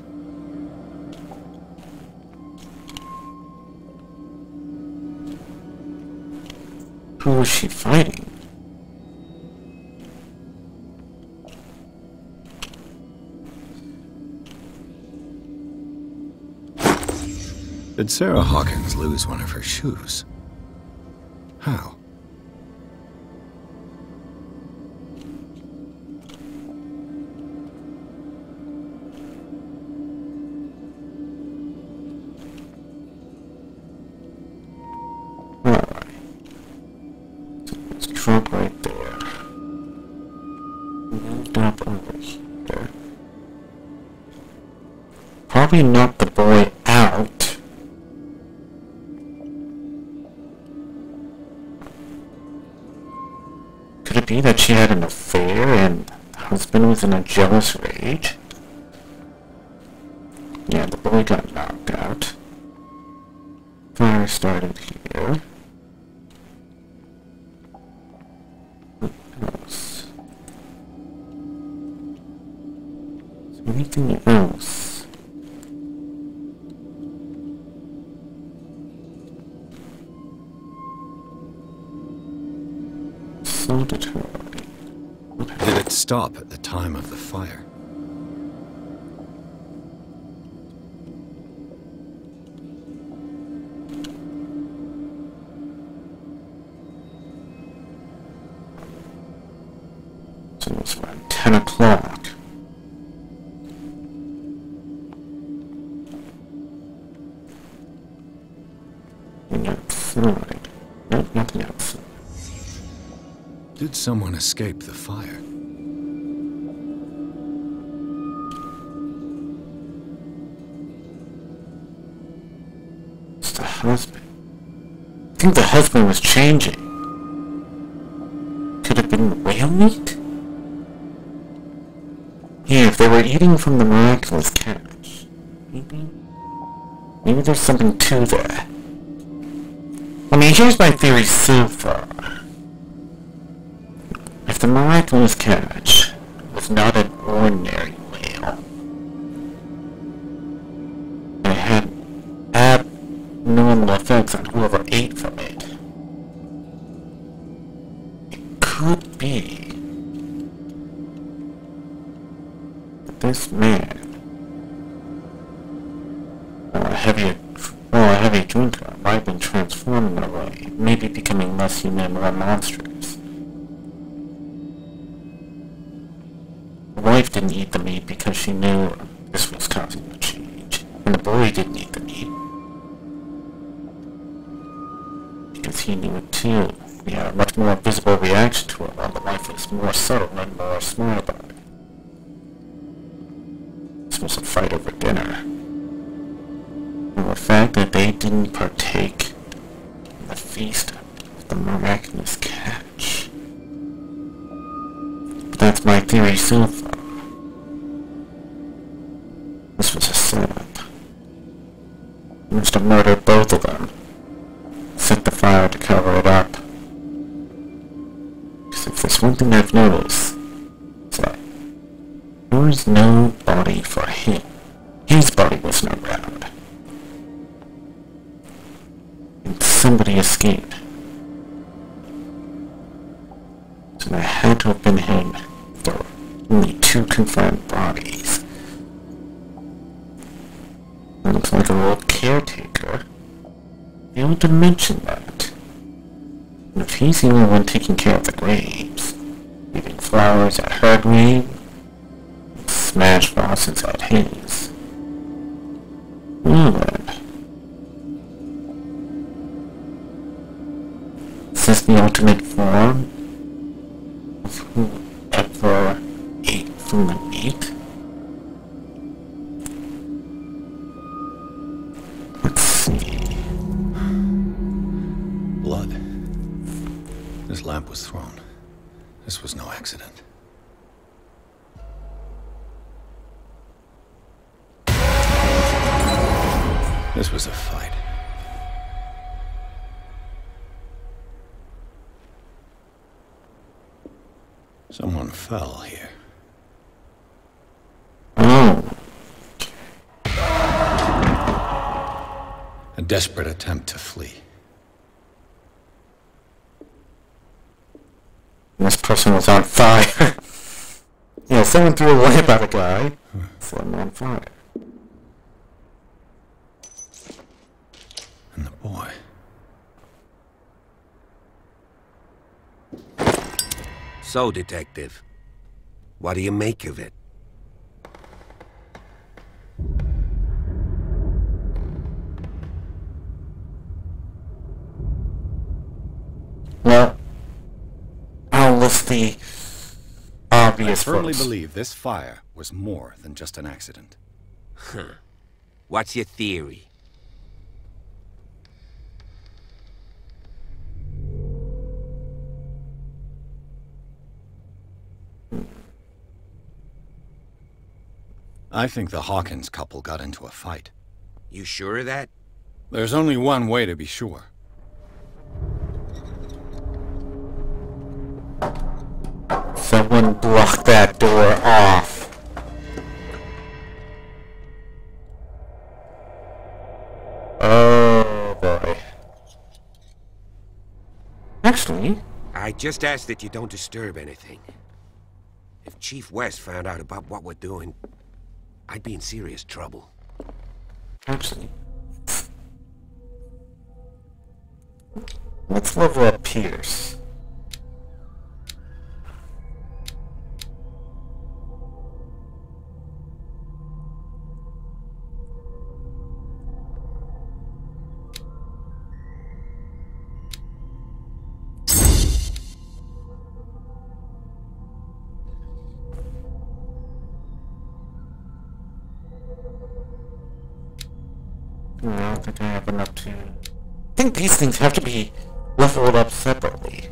Who was she fighting? Did Sarah Hawkins lose one of her shoes? How? Trunk right there. Moved up over here. Probably knocked the boy out. Could it be that she had an affair and the husband was in a jealous rage? Yeah, the boy got knocked out. Fire started here. Anything else? Auditory. Did it stop at the time of the fire? So it was around 10 o'clock. And outside. Nope, nothing outside. Did someone escape the fire? It's the husband. I think the husband was changing. Could have been whale meat? Yeah, if they were eating from the miraculous catch. Maybe there's something to that. I mean, here's my theory so far. If the miraculous catch was not an ordinary whale, it had abnormal effects on whoever ate from it. It could be that this man, or a heavy drinker, might have been transforming in a way, maybe becoming less human, more monstrous. The wife didn't eat the meat because she knew this was causing the change, and the boy didn't eat the meat because he knew it too. He had a much more visible reaction to it, while the wife was more subtle and more smart about it. This was a fight over dinner. And the fact that they didn't partake in the feast of the miraculous catch. But that's my theory so far. This was a setup. He must have murdered both of them. Set the fire to cover it up. Because if there's one thing I've noticed, it's that there was no body for him. His body wasn't around. And somebody escaped. So that had to have been him. There were only 2 confirmed bodies. It looks like an old caretaker. Failed to mention that. And if he's the only one taking care of the graves, leaving flowers at her grave, and smashed vases at his, well then. Is this the ultimate form of whoever ate from the meat? Let's see. Blood. This lamp was thrown. This was no accident. This was a fight. Someone fell here. Oh. A desperate attempt to flee. This person was on fire. Yeah, someone threw a lamp at a guy. Set him on fire. And the boy. So, Detective, what do you make of it? Well, I'll list the obvious I firmly first. believe this fire was more than just an accident. Huh. What's your theory? I think the Hawkins couple got into a fight. You sure of that? There's only one way to be sure. Someone block that door off. Oh boy. Actually, I just ask that you don't disturb anything. If Chief West found out about what we're doing, I'd be in serious trouble. Actually, let's level up Pierce. I don't think I have enough to... I think these things have to be leveled up separately.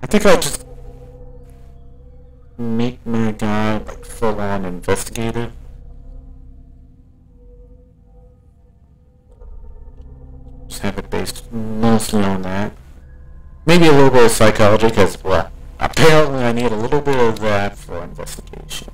I think I'll just make my guy like full-on investigator. Just have it based mostly on that. Maybe a little bit of psychology, because, well, apparently I need a little bit of that for investigation.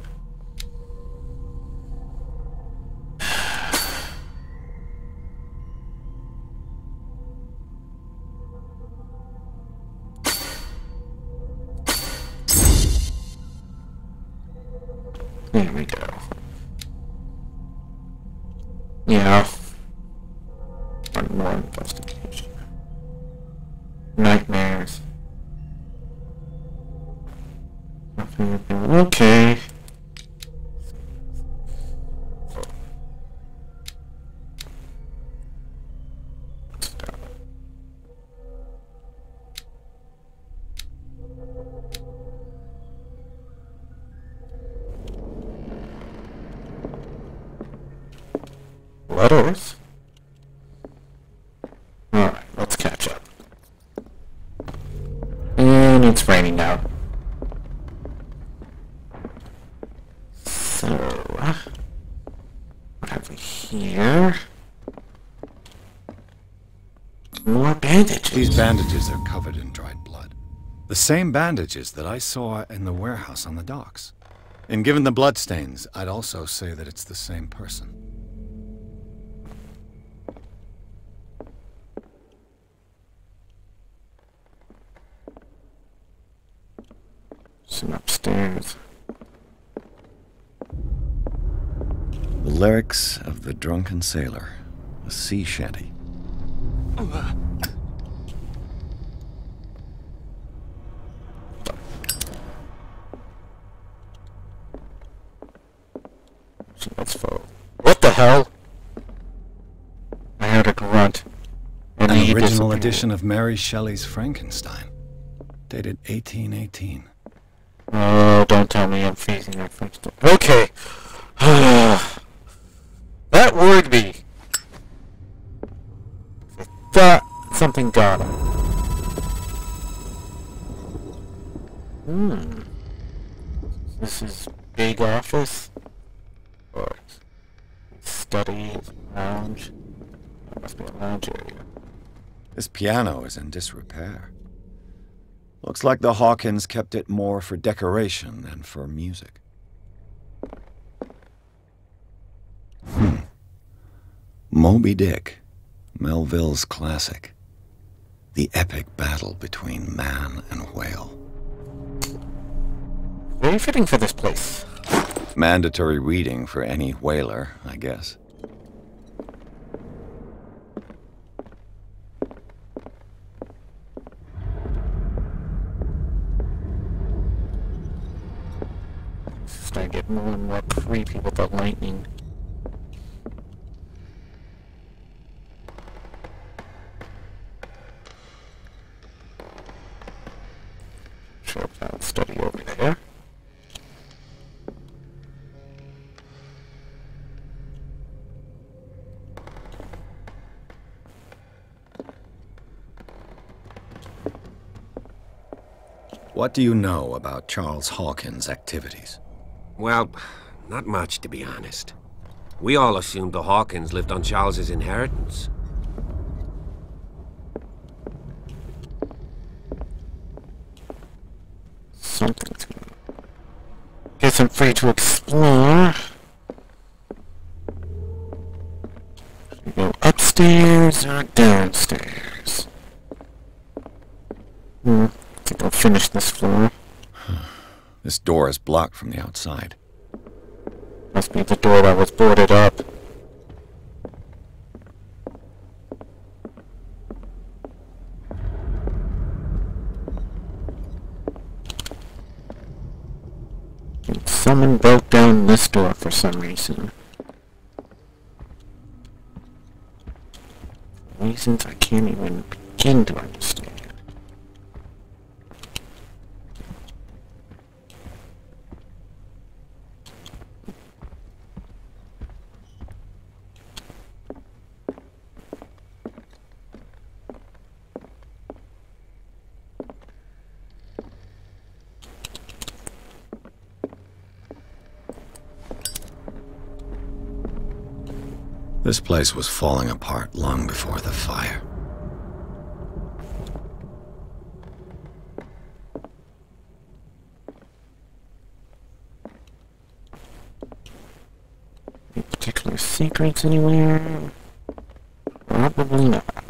There we go. Yeah. One more investigation. Nightmares. Okay. Letters? Alright, let's catch up. And it's raining now. So, what have we here? More bandages. These bandages are covered in dried blood. The same bandages that I saw in the warehouse on the docks. And given the bloodstains, I'd also say that it's the same person. Some upstairs. The lyrics of the drunken sailor, a sea shanty. What the hell? I heard a grunt. And An original edition of Mary Shelley's Frankenstein, dated 1818. Oh, don't tell me I'm facing that Frankenstein. Okay. That worried me. I thought something got him. This is big office? Or study, lounge? That must be a lounge area. This piano is in disrepair. Looks like the Hawkins kept it more for decoration than for music. Moby Dick, Melville's classic. The epic battle between man and whale. Very fitting for this place. Mandatory reading for any whaler, I guess. Start getting more and more creepy with the lightning. Sure, I'll study over there. What do you know about Charles Hawkins' activities? Well, not much, to be honest. We all assumed the Hawkins lived on Charles's inheritance. Something's gonna... Guess I'm free to explore. Should we go upstairs or downstairs? I think I'll finish this floor. This door is blocked from the outside. Must be the door that was boarded up. And someone broke down this door for some reason. reasons I can't even begin to understand. This place was falling apart long before the fire. Any particular secrets anywhere? Probably not.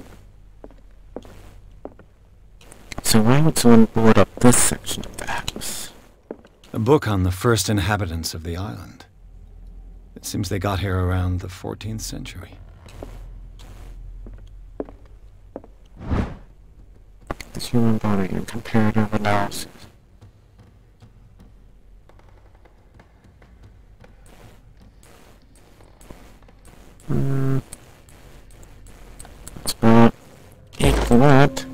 So why would someone board up this section of the house? A book on the first inhabitants of the island. It seems they got here around the 14th century. The human body and comparative analysis. That's about it for that.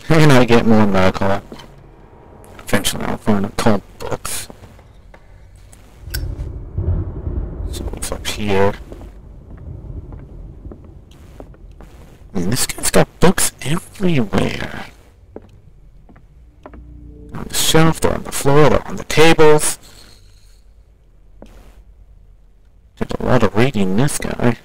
And I get more medical. Eventually I'll find occult books. So what's up here? I mean, this guy's got books everywhere. On the shelf, they're on the floor, they're on the tables. Did a lot of reading, this guy.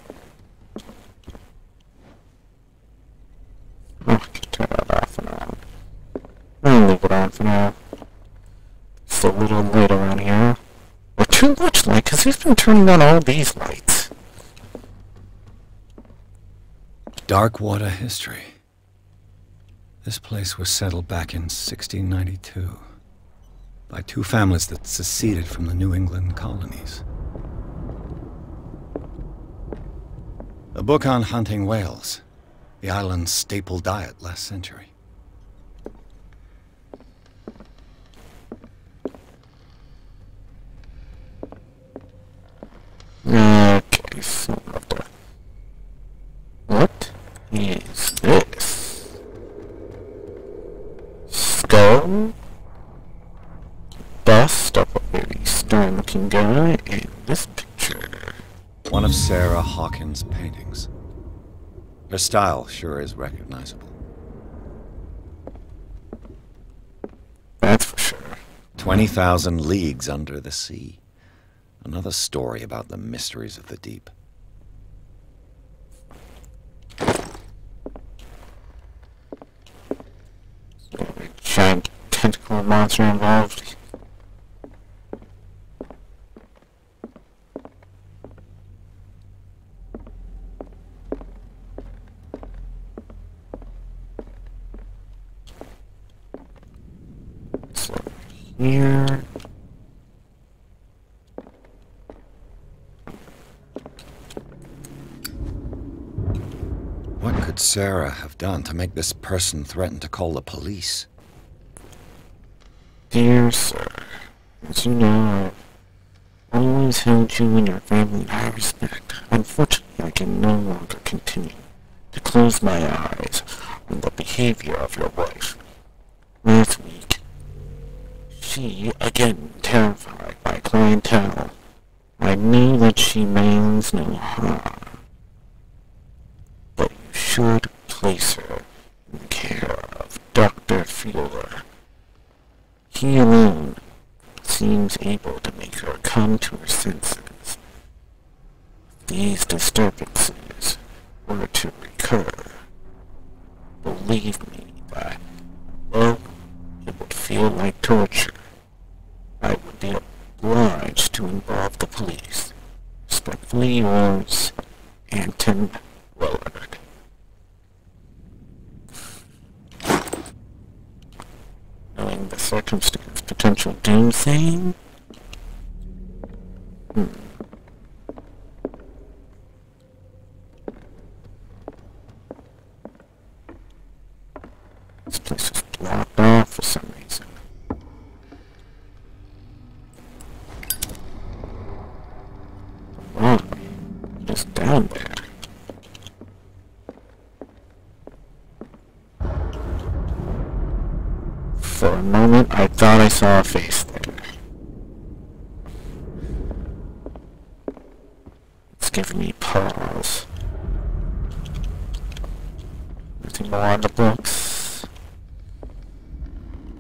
Oh, I can turn that off and on. I'll leave it on for now. It's a little light around here. Or too much light, because he's been turning on all these lights. Darkwater history. This place was settled back in 1692 by two families that seceded from the New England colonies. A book on hunting whales, the island's staple diet last century. Okay, so what is this? Skull? Bust of a very stern-looking guy in this picture. One of Sarah Hawkins' paintings. Her style sure is recognizable. That's for sure. 20,000 Leagues Under the Sea. Another story about the mysteries of the deep. A giant tentacle monster involved. So here. What could Sarah have done to make this person threaten to call the police? Dear sir, as you know, I've always held you and your family in high respect. Unfortunately, I can no longer continue to close my eyes on the behavior of your wife. Last week, she, again terrified by clientele, I knew that she means no harm. But you should place her in the care of Dr. Fuhrer. He alone seems able to make her come to her senses. If these disturbances were to recur, believe me that, well, it would feel like torture. I would be obliged to involve the police. Respectfully yours, Anton Willard. Knowing the circumstance, potential doomsaying? This place is blocked off for some reason. Why? Just down there. moment, I thought I saw a face there. It's giving me pause. Nothing more on the books.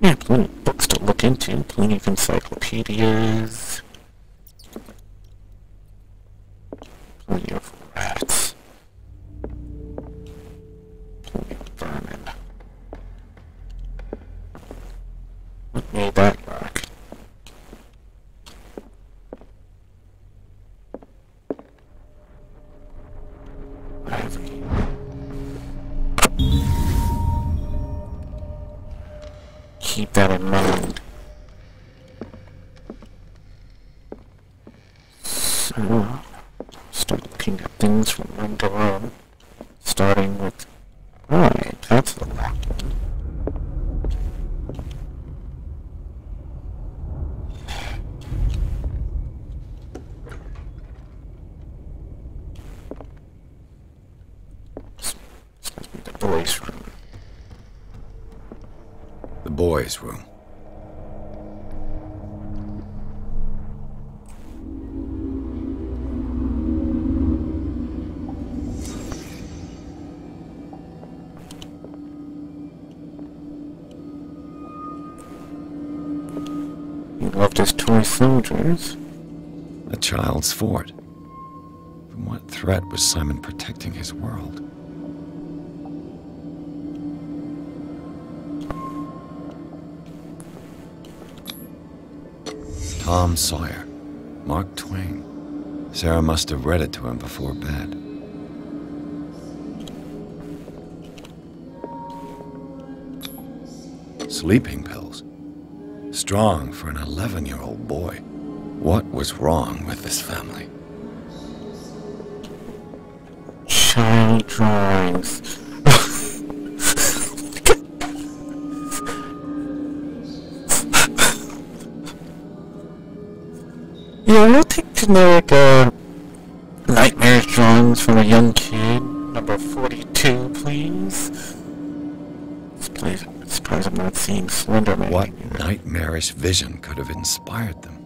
Yeah, plenty of books to look into, plenty of encyclopedias. Plenty of rats. Plenty of vermin. What made that mark? Ivy. Keep that in mind. So, start looking at things from under on. Starting with... Right, that's the lock one. This must be the boys' room. The boys' room. He loved his toy soldiers. A child's fort. From what threat was Simon protecting his world? Tom Sawyer. Mark Twain. Sarah must have read it to him before bed. Sleeping pills. Strong for an 11-year-old boy. What was wrong with this family? Child drawings. Yeah, we'll take generic, nightmarish drawings from a young kid. Number 42, please. Surprised I'm not seeing Slender Man. What nightmarish vision could have inspired them?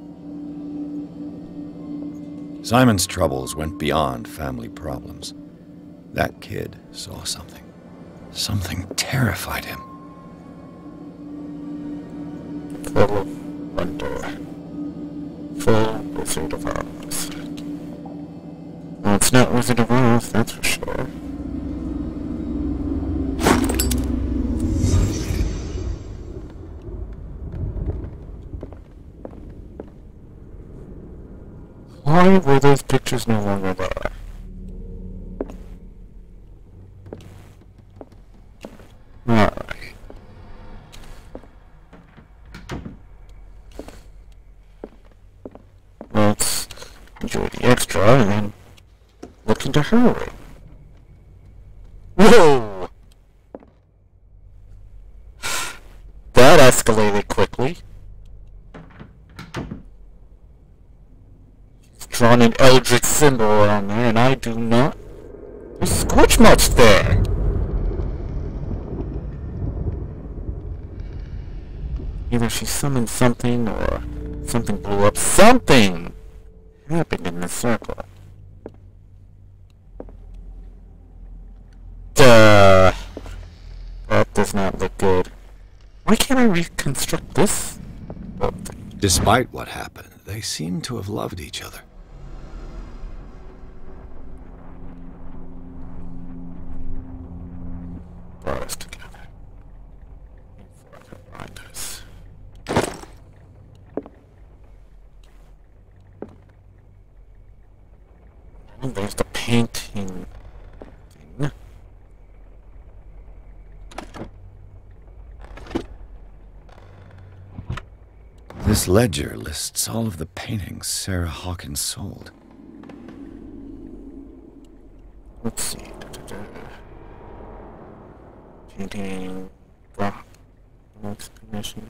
Simon's troubles went beyond family problems. That kid saw something. Something terrified him. Full of wonder. Full Wizard of Oz. Well, it's not Wizard of Oz, that's for sure. Why were those pictures no longer there? Alright. Let's enjoy the extra and then look into her room. Whoa! That escalated quickly. Drawn an eldritch symbol on there, and I do not. There's scorch marks there. Either she summoned something, or something blew up. Something happened in the circle. Duh. That does not look good. Why can't I reconstruct this? Despite what happened, they seemed to have loved each other. Brought us together. Before I could bind us. And there's the painting thing. This ledger lists all of the paintings Sarah Hawkins sold. Let's see. Painting. Explanation.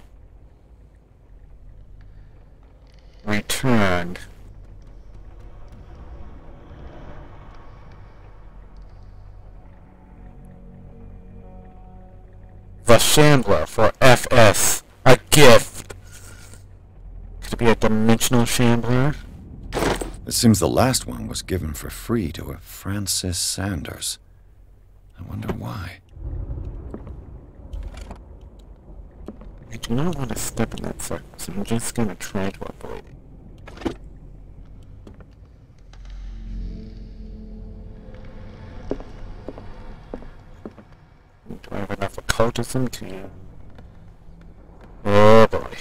Returned. The Shambler for FS. gift. Could it be a dimensional shambler? It seems the last one was given for free to a Francis Sanders. I wonder why. I do not want to step in that circle, so I'm just going to try to avoid it. Do I have enough occultism to... Oh boy.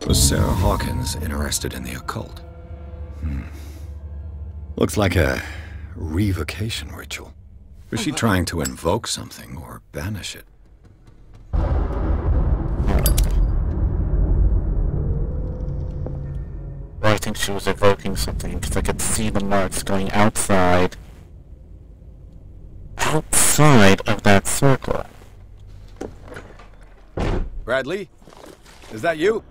Was Sarah Hawkins interested in the occult? Looks like a revocation ritual. Was she trying to invoke something or banish it? Well, I think she was evoking something, because I could see the marks going outside of that circle. Bradley? Is that you?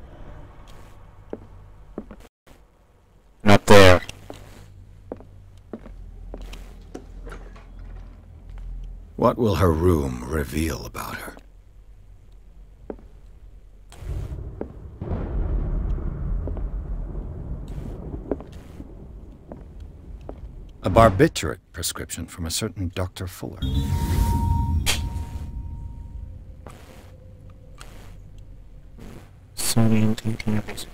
Not there. What will her room reveal about her? A barbiturate prescription from a certain Dr. Fuller. Sodium TTRP6.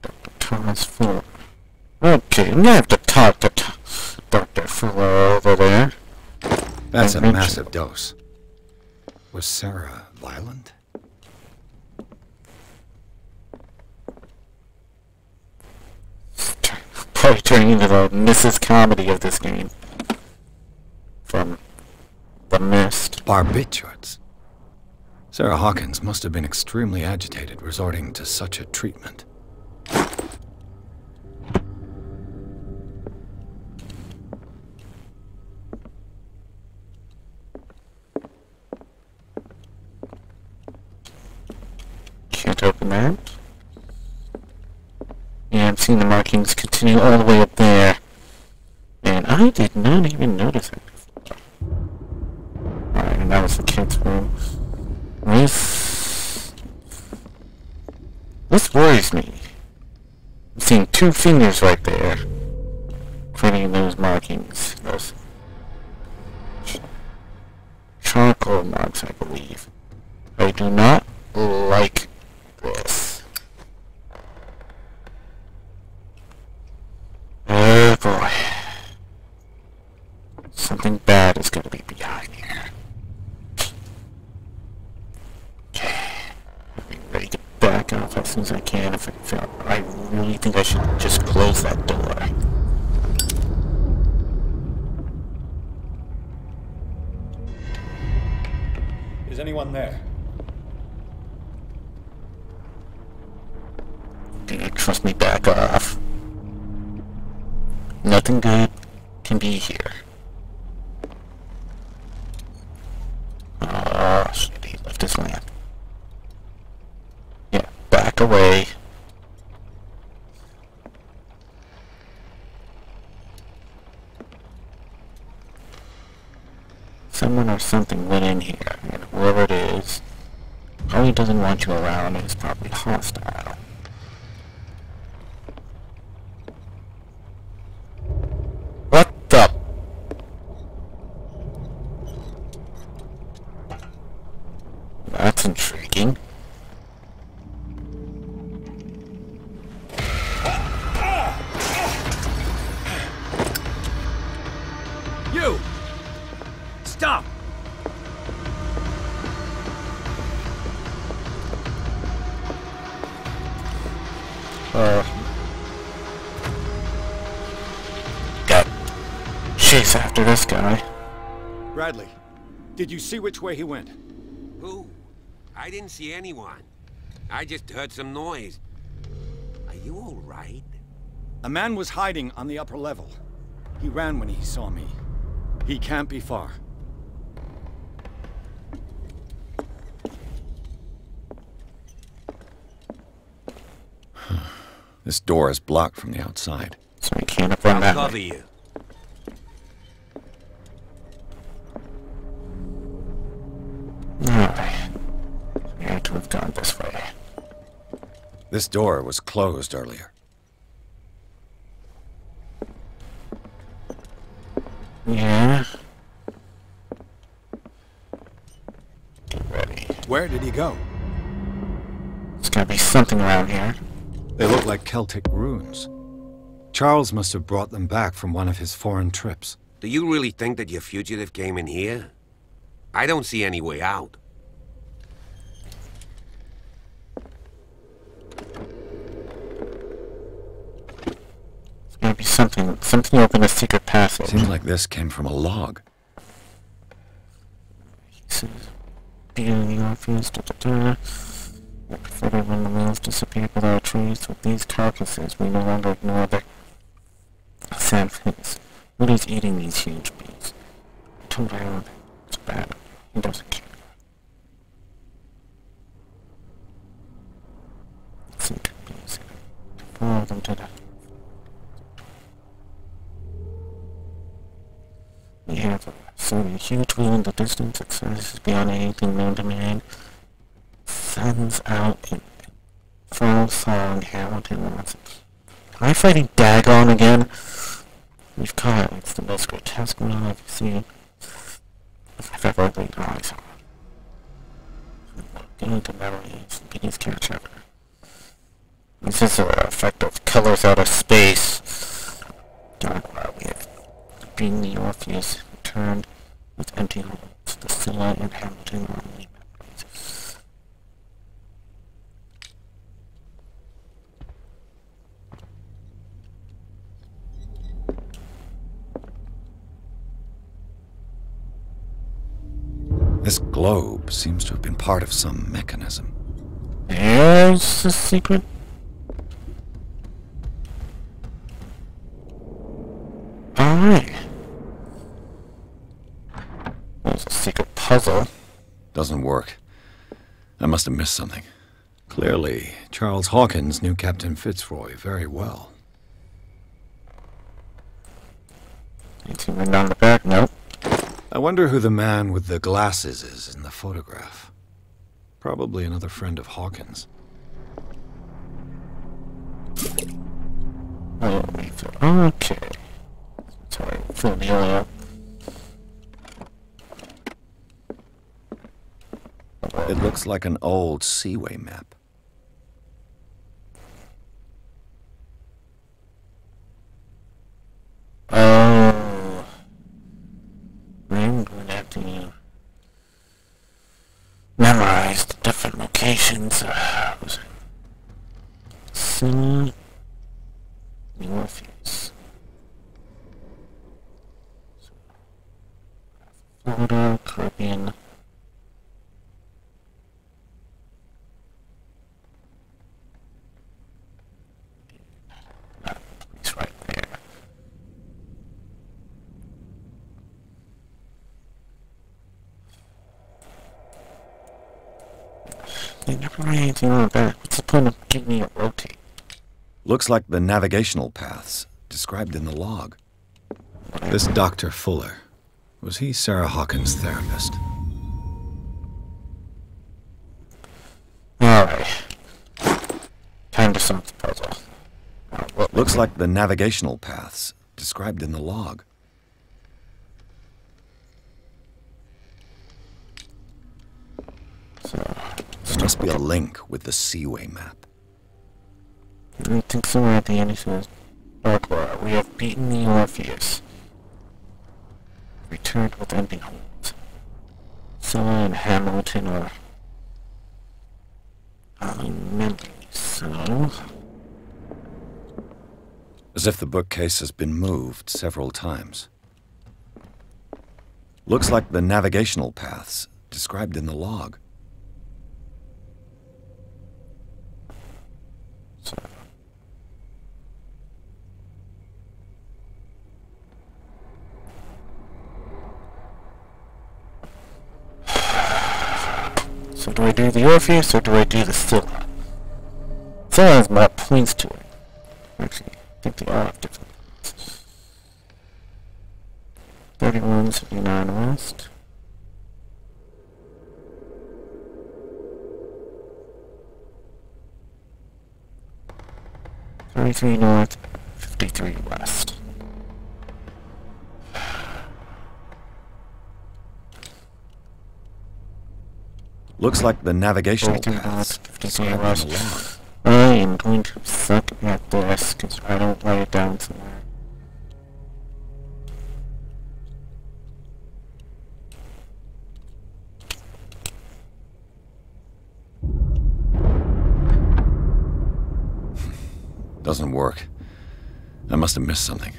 Dr. Thomas Fuller. Okay, I'm gonna have to talk to Dr. Fuller over there. That's a massive dose. Was Sarah violent? Probably turning into the Mrs. Comedy of this game. From The Mist. Barbiturates. Sarah Hawkins must have been extremely agitated resorting to such a treatment. Can't open that. Yeah, I'm seeing the markings continue all the way up there. And I did not even notice it before. Alright, and that was the kid's room. This worries me. I'm seeing two fingers right there. Creating those markings. Those charcoal marks, I believe. I do not like this. Oh boy. Something bad is going to be behind here. Okay. I'm ready to back off as soon as I can if I feel. I really think I should just close that door. Is anyone there? Trust me, back off. Nothing good can be here. Shit, he left his lamp. Yeah, back away. Someone or something went in here, and whoever it is probably doesn't want you around and is probably hostile. What the? That's intriguing. You! Stop! Got chase after this guy. Bradley, did you see which way he went? Who? I didn't see anyone. I just heard some noise. Are you all right? A man was hiding on the upper level. He ran when he saw me. He can't be far. This door is blocked from the outside. So we can't run that way. I'll cover you. have gone this way. This door was closed earlier. Yeah. Get ready. Where did he go? There's gotta be something around here. They look like Celtic runes. Charles must have brought them back from one of his foreign trips. Do you really think that your fugitive came in here? I don't see any way out. There's gotta be something open a secret passage. Seems like this came from a log. He says, being the Orpheus, I prefer to when the wheels disappear without trace. With these carcasses, we no longer ignore the sad things. Woody's eating these huge beasts. I told Harold it's bad. He doesn't care. It's inconvenient. Follow them to the... We have a huge wheel in the distance. It sizes beyond anything known to man. Sun's out in full song, Hamilton wants it. Am I fighting Dagon again? We've caught it. It's the most grotesque one I've seen. If I've ever laid eyes on. Getting to memories, biggest catch ever. This is an effect of colors out of space. Dark while we have being the Orpheus returned with empty holes. The Scylla and Hamilton are only memories. This globe seems to have been part of some mechanism. There's a secret. Alright. There's a secret puzzle. Doesn't work. I must have missed something. Clearly, Charles Hawkins knew Captain Fitzroy very well. Anything written on the back? Nope. I wonder who the man with the glasses is in the photograph. Probably another friend of Hawkins. Oh, okay. Sorry, fill the oil. It looks like an old seaway map. Oh. I'm going to have to memorize the different locations. Was it Scylla, the Orpheus, Florida, Caribbean. He's right there. They never write anything on that. What's the point of giving me a rotate? Looks like the navigational paths described in the log. This Dr. Fuller, was he Sarah Hawkins' therapist? Alright. Time to solve the puzzle. Looks like the navigational paths described in the log. So, there must be a link with the seaway map. I think somewhere at the end it says, Darkwater, we have beaten the Orpheus. Returned with empty holes. Scylla and Hamilton are memories, so... As if the bookcase has been moved several times. Looks like the navigational paths described in the log. So do I do the Orpheus or do I do the Scylla? Scylla has more points to it. Actually, I think they all have different points. 31, 79 west. 33 north, 53 west. Looks like the navigational 33 paths north, 53 described in west. the log. I am going to suck at this because I don't write it down somewhere. Doesn't work. I must have missed something.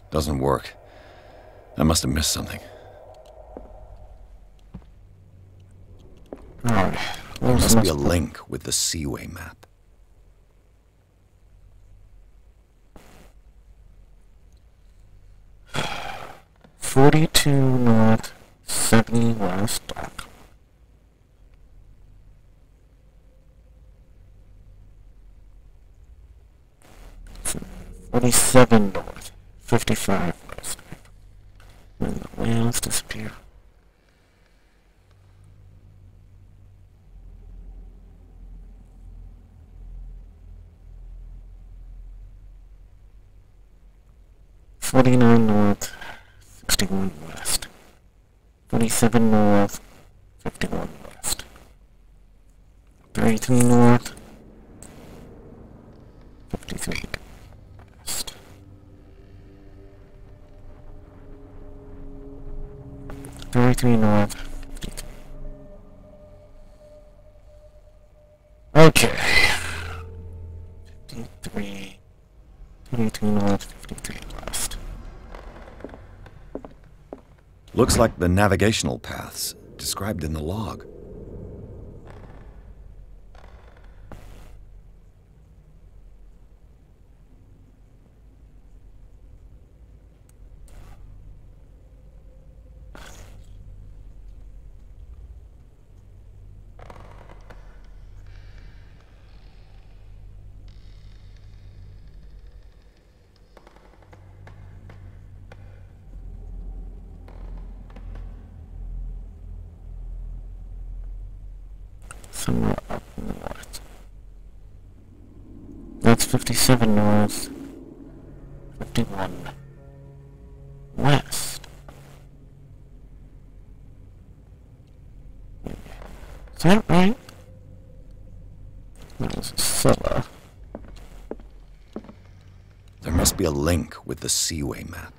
Doesn't work. I must have missed something. Alright. There must be a link with the Seaway map. $42 north, 70 west. 47 north, 55 west. When the whales disappear. $49 north, 61 west. 47 north, 51 west. 33 north, 53 west. 33 north, 53. Okay. 53, 33 north, 53 west. Looks like the navigational paths described in the log. Somewhere up north. That's 57 north, 51 west. Is that right? There's a cellar. There must be a link with the Seaway map.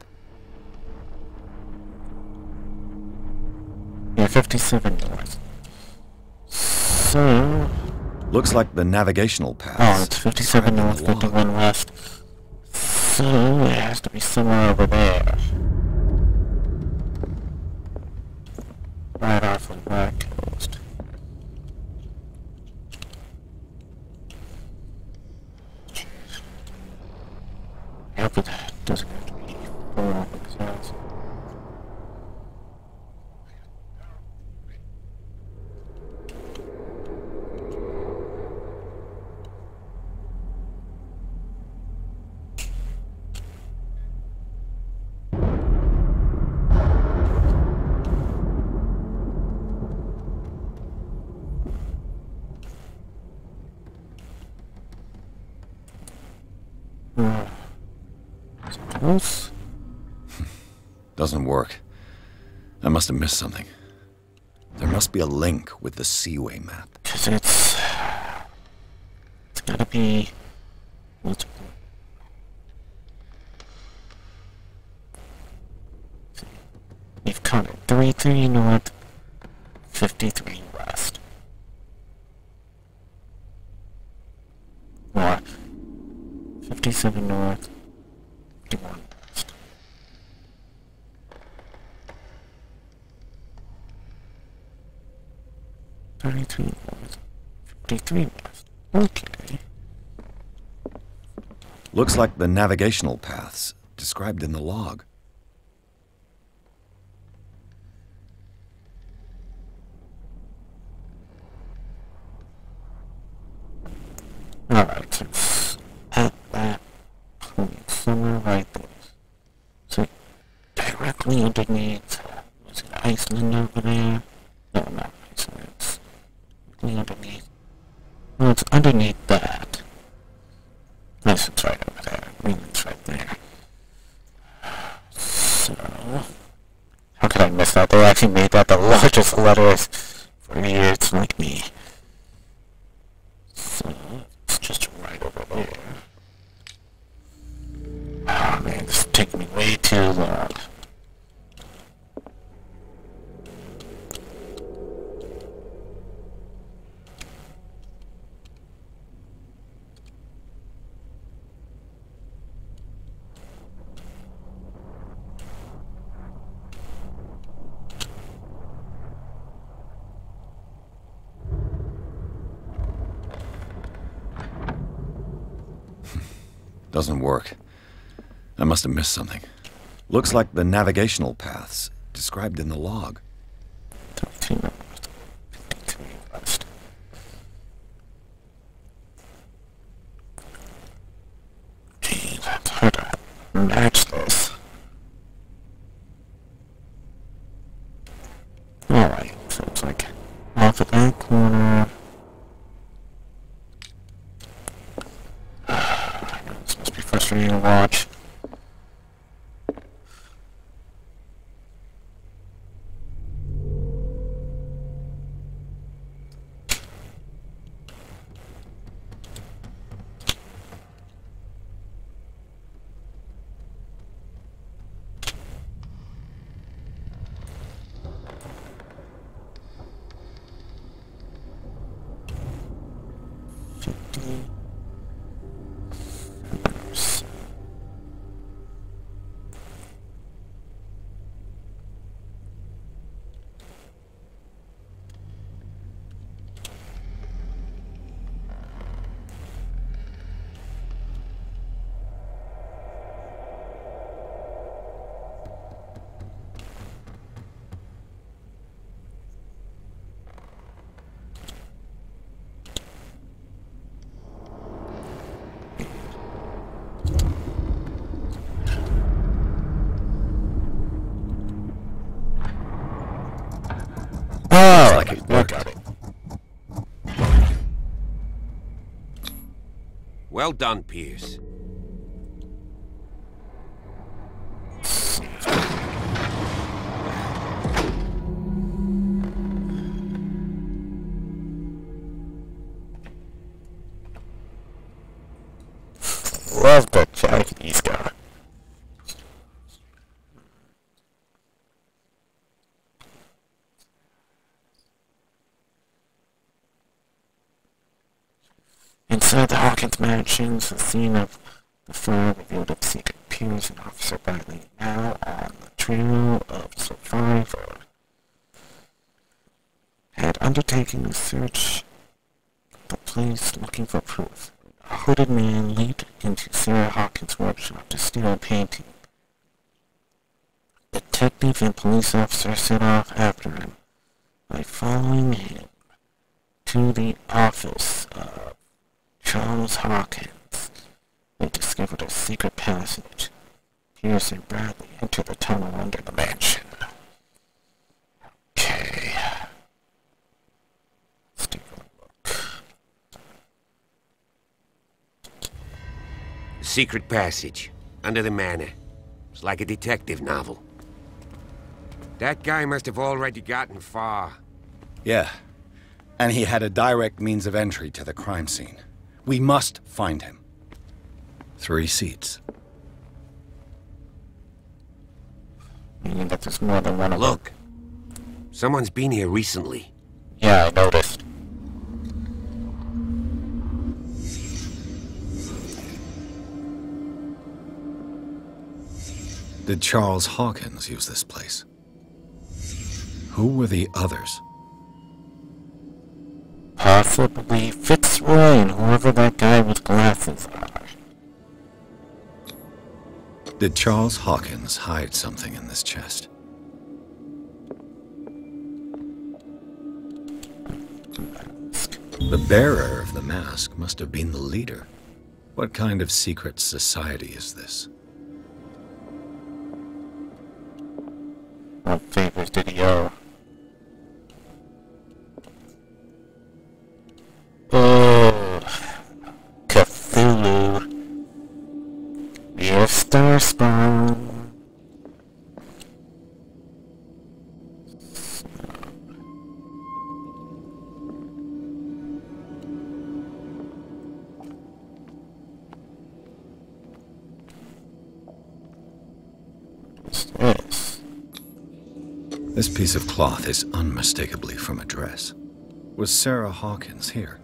Yeah, 57 north. So... Looks like the navigational paths. Oh, it's 57 north, 51 west. So it has to be somewhere over there. Right off the back coast. Yeah, but that doesn't have to be far off the sides. Close. Doesn't work. I must have missed something. There must be a link with the Seaway map. Cause it's gotta be multiple. We've counted 33 north, 53 west. Or 57 north, 51 west. North, 53 west. Okay. Looks like the navigational paths described in the log. Alright, it's at that point, somewhere right directly underneath. Is it Iceland over there? No, not Iceland. It's underneath. Well, it's underneath that. Yes, it's right over there. Greenland's right there. So, how could I miss that? They actually made that the largest letters for idiots like me. So, it's just right over there. Oh man, this is taking me way too long. Doesn't work. I must have missed something. Looks like the navigational paths described in the log. Geez, it's hard to match this. Alright, so it's like off of that corner. This must be frustrating to watch. Look at it. Well done, Pierce. Love the Chinese guy. Inside the Hawkins mansions, the scene of the fire revealed its secret Pierce and Officer Bradley now on the trail of survivor. Had undertaken a search of the place looking for proof. A hooded man leaped into Sarah Hawkins' workshop to steal a painting. Detective and police officer set off after him by following him to the office of Charles Hawkins. They discovered a secret passage. Pierce and Bradley entered the tunnel under the mansion. Okay. Let's take a look. Secret passage. Under the manor. It's like a detective novel. That guy must have already gotten far. Yeah. And he had a direct means of entry to the crime scene. We must find him. 3 seats. Meaning that there's more than one of them. Look. Someone's been here recently. Yeah, I noticed. Did Charles Hawkins use this place? Who were the others? Possibly Fitzroy and whoever that guy with glasses are. Did Charles Hawkins hide something in this chest? The bearer of the mask must have been the leader. What kind of secret society is this? What favors did he owe? Oh, Cthulhu. Your star spawn. This piece of cloth is unmistakably from a dress. Was Sarah Hawkins here?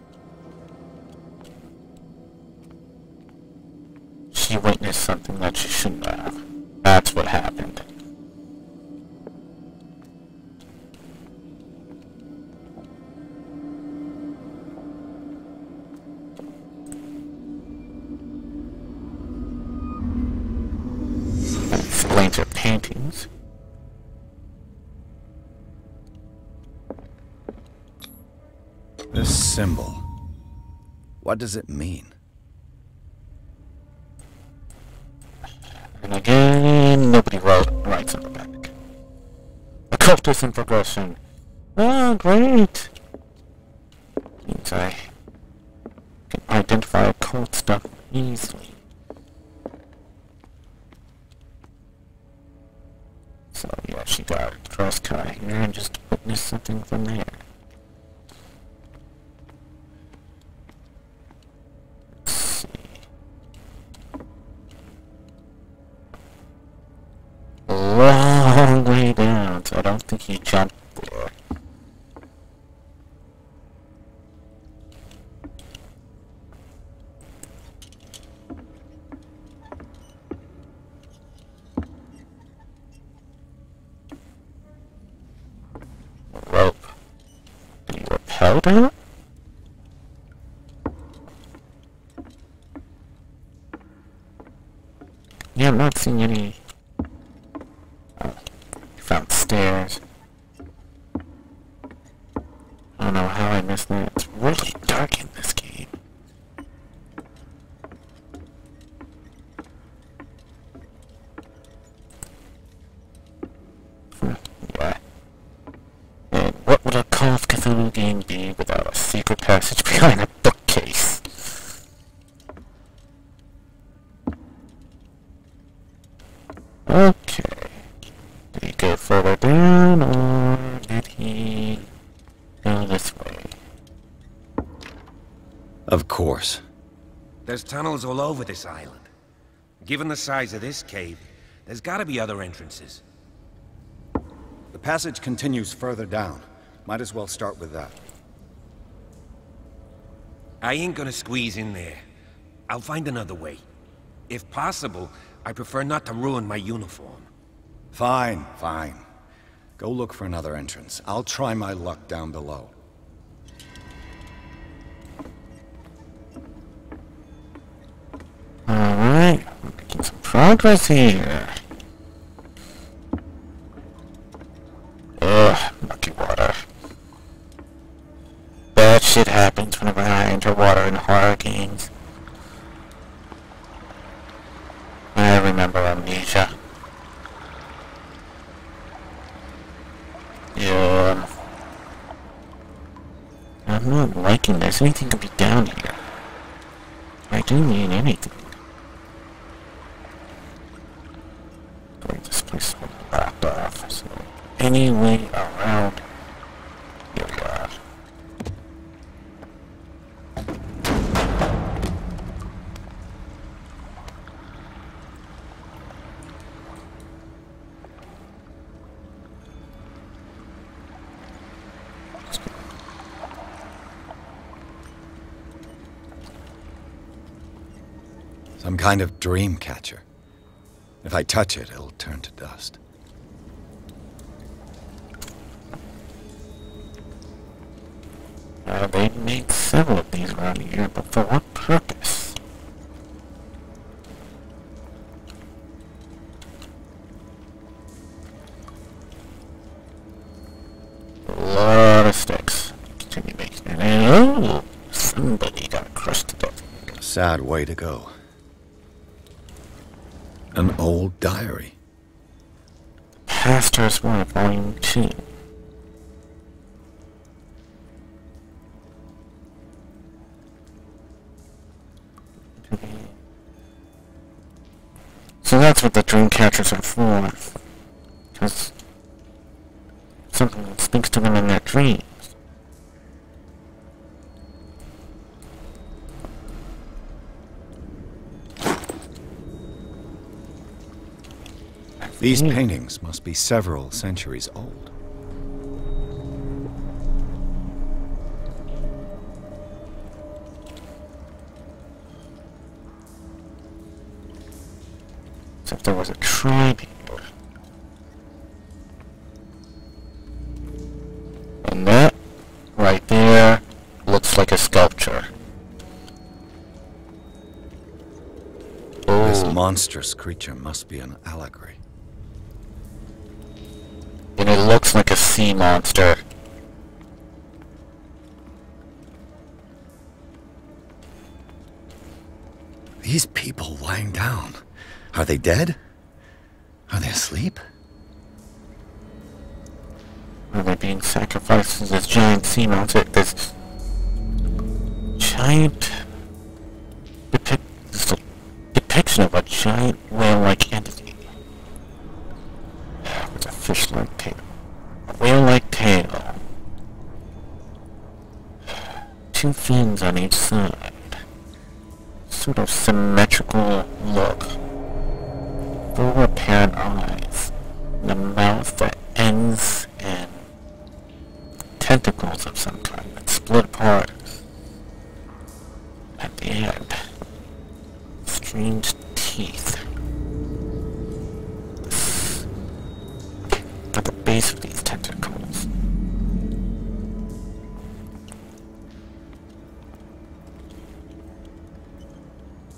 She witnessed something that she shouldn't have. That's what happened. That explains her paintings. This symbol. What does it mean? And again, nobody writes on the back. Occultism progression. Oh, great! Means I can identify occult stuff easily. So yeah, she got a dress cut here and just witnessed something from there. Long way down, so I don't think he jumped there. Rope. Did he rappel down? Yeah, I'm not seeing any. Found stairs. I don't know how I missed that. It's really dark in this game. Yeah. And what would a Call of Cthulhu game be without a secret passage behind a bookcase? Okay. Did he go further down, or did he go this way? Of course. There's tunnels all over this island. Given the size of this cave, there's gotta be other entrances. The passage continues further down. Might as well start with that. I ain't gonna squeeze in there. I'll find another way. If possible, I prefer not to ruin my uniform. Fine, fine. Go look for another entrance. I'll try my luck down below. Alright, we're making some progress here. Ugh, mucky water. Bad shit happens whenever I enter water in horror games. I remember Amnesia. Yeah. I'm not liking this. Anything could be down here. I do mean anything. This place is blocked off, so any way around. Here we are. Some kind of dream catcher. If I touch it, it'll turn to dust. They made several of these around here, but for what purpose? A lot of sticks. Continue making it. And oh, somebody got crushed to death. Sad way to go. An old diary. Pastors 1, Volume 2. So that's what the dream catchers are for. Because something that speaks to them in their dreams. These paintings must be several centuries old. So if there was a tribe here. And that, right there, looks like a sculpture. This monstrous creature must be an allegory. And it looks like a sea monster. These people lying down. Are they dead? Are they asleep? Are they being sacrificed to this giant sea monster? This giant depiction of a giant whale-like entity. With a fish-like tail. A whale-like tail. 2 fins on each side. Sort of symmetrical look. 4 apparent eyes. And a mouth that ends in tentacles of some kind that split apart at the end. Strange teeth. At the base of these tentacles.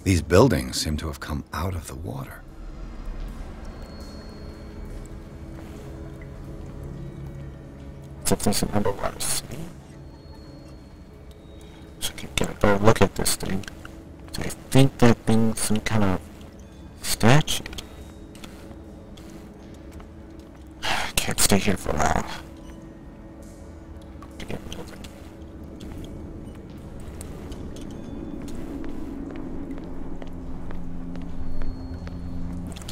These buildings seem to have come out of the water. As if there's an underwater sea. So I can get a better look at this thing. So I think that thing's some kind of statue. I can't stay here for long. To get moving.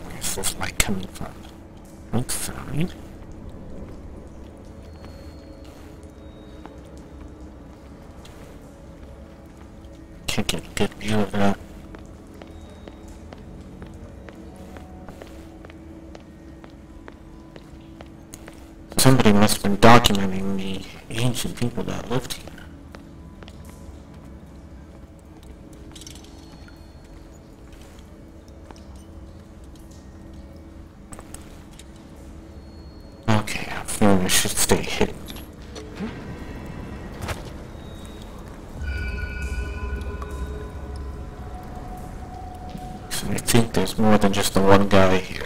Where's this light coming from? Outside? Can't get a good view of that. Somebody must have been documenting the ancient people that lived here. Okay, I feel I should stay hidden. I think there's more than just the one guy here.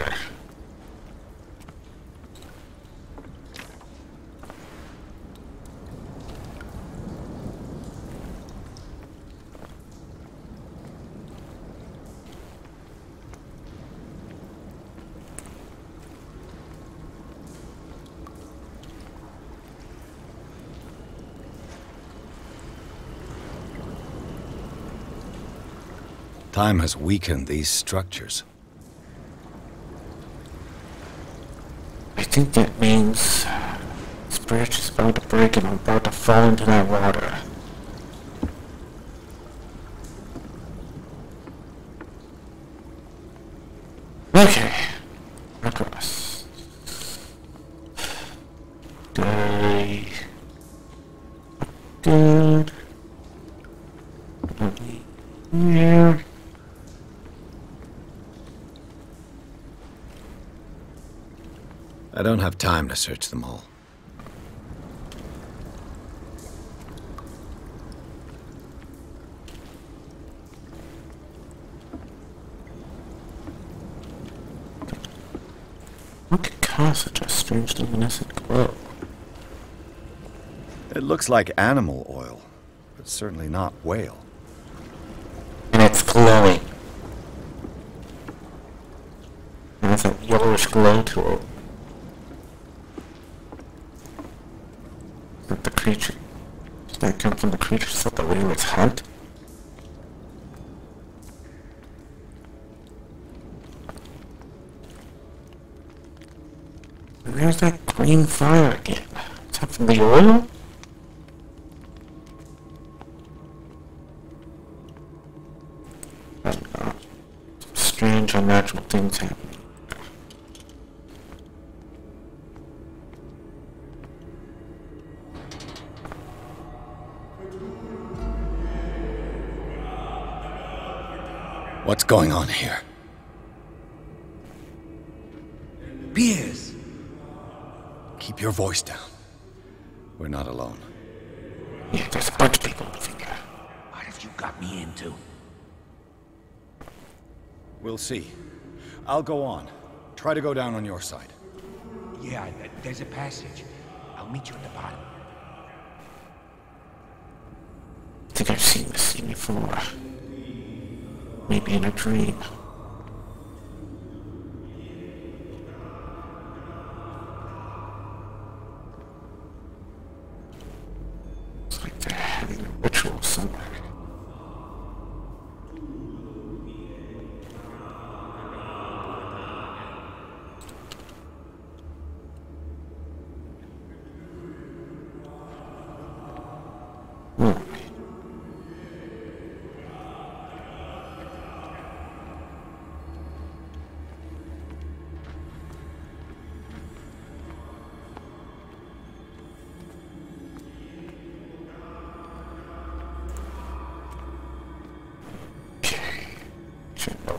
Time has weakened these structures. I think that means this bridge is about to break and I'm about to fall into that water. Okay. Across. Good. Good. Yeah. I don't have time to search them all. What could cause such a strange luminescent glow? It looks like animal oil, but certainly not whale. And it's glowing. And it's a yellowish glow to it. But the creature... Did that come from the creatures of the whaler's heart? And there's that green fire again. Is that from the oil? I don't know. Some strange, unnatural things happening. What's going on here? Piers! Keep your voice down. We're not alone. Yeah, there's a bunch of people over here. What have you got me into? We'll see. I'll go on. Try to go down on your side. Yeah, there's a passage. I'll meet you at the bottom. I think I've seen this scene before. Maybe in a dream. It's like they're having a ritual somewhere.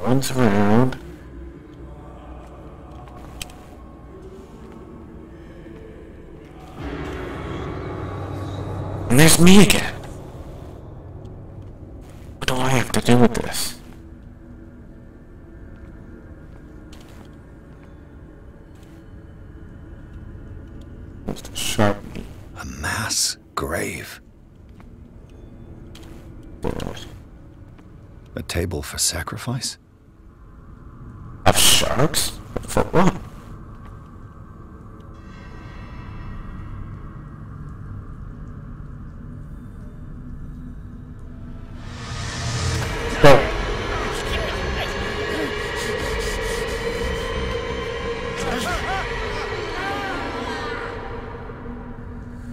One's around. And there's me again. What do I have to do with this? Just a sharp meat. A mass grave. A table for sacrifice? Of sharks? For what?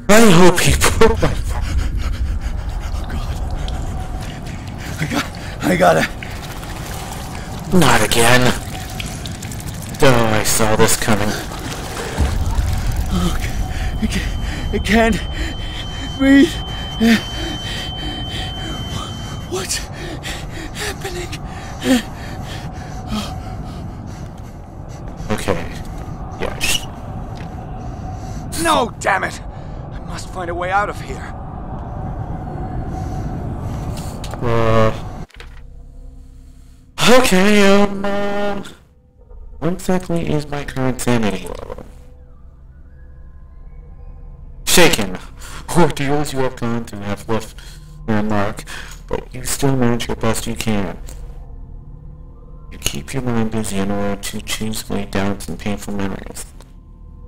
I hope people... I got it. Not again. Oh, I saw this coming. Oh, it can't breathe. What's happening? Okay. Yes. No, damn it! I must find a way out of here. Okay, what exactly is my current sanity level? Shaken. Ordeals you have gone through have left their mark, but you still manage your best you can. You keep your mind busy in order to choose way doubts and painful memories.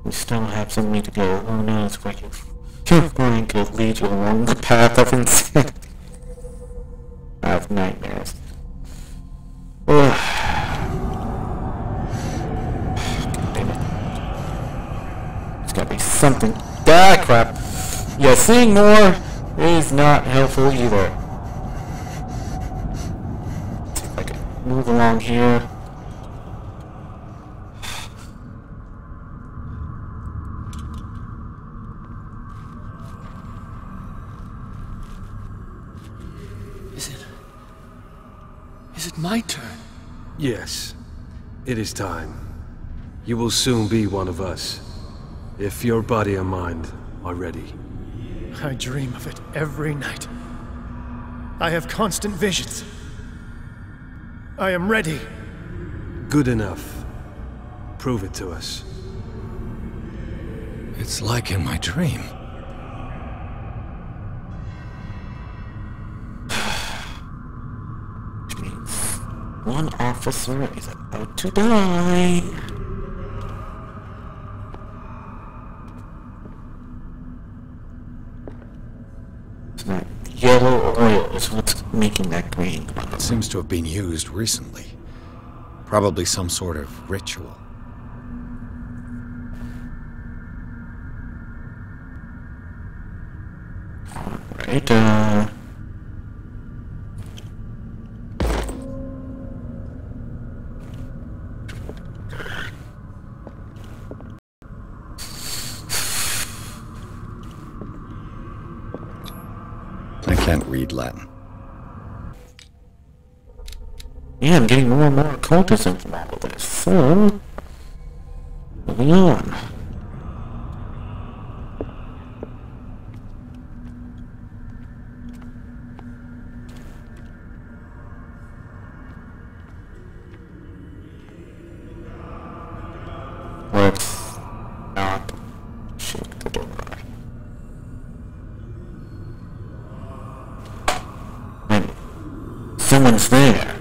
You still have some way to go. Who knows where your mind could lead you along the path of insanity. I have nightmares. Ugh. God damn it. There's gotta be something. Ah, crap. Yeah, seeing more is not helpful either. Let's see if I can move along here. Is it my turn? Yes. It is time. You will soon be one of us, if your body and mind are ready. I dream of it every night. I have constant visions. I am ready. Good enough. Prove it to us. It's like in my dream. Which means one officer is about to die. yellow oil is what's making that green. It seems to have been used recently. Probably some sort of ritual. Right, I can't read Latin. yeah, I'm getting more and more occultism from all of this. So, moving on. Let's not shake the door. Wait, someone's there.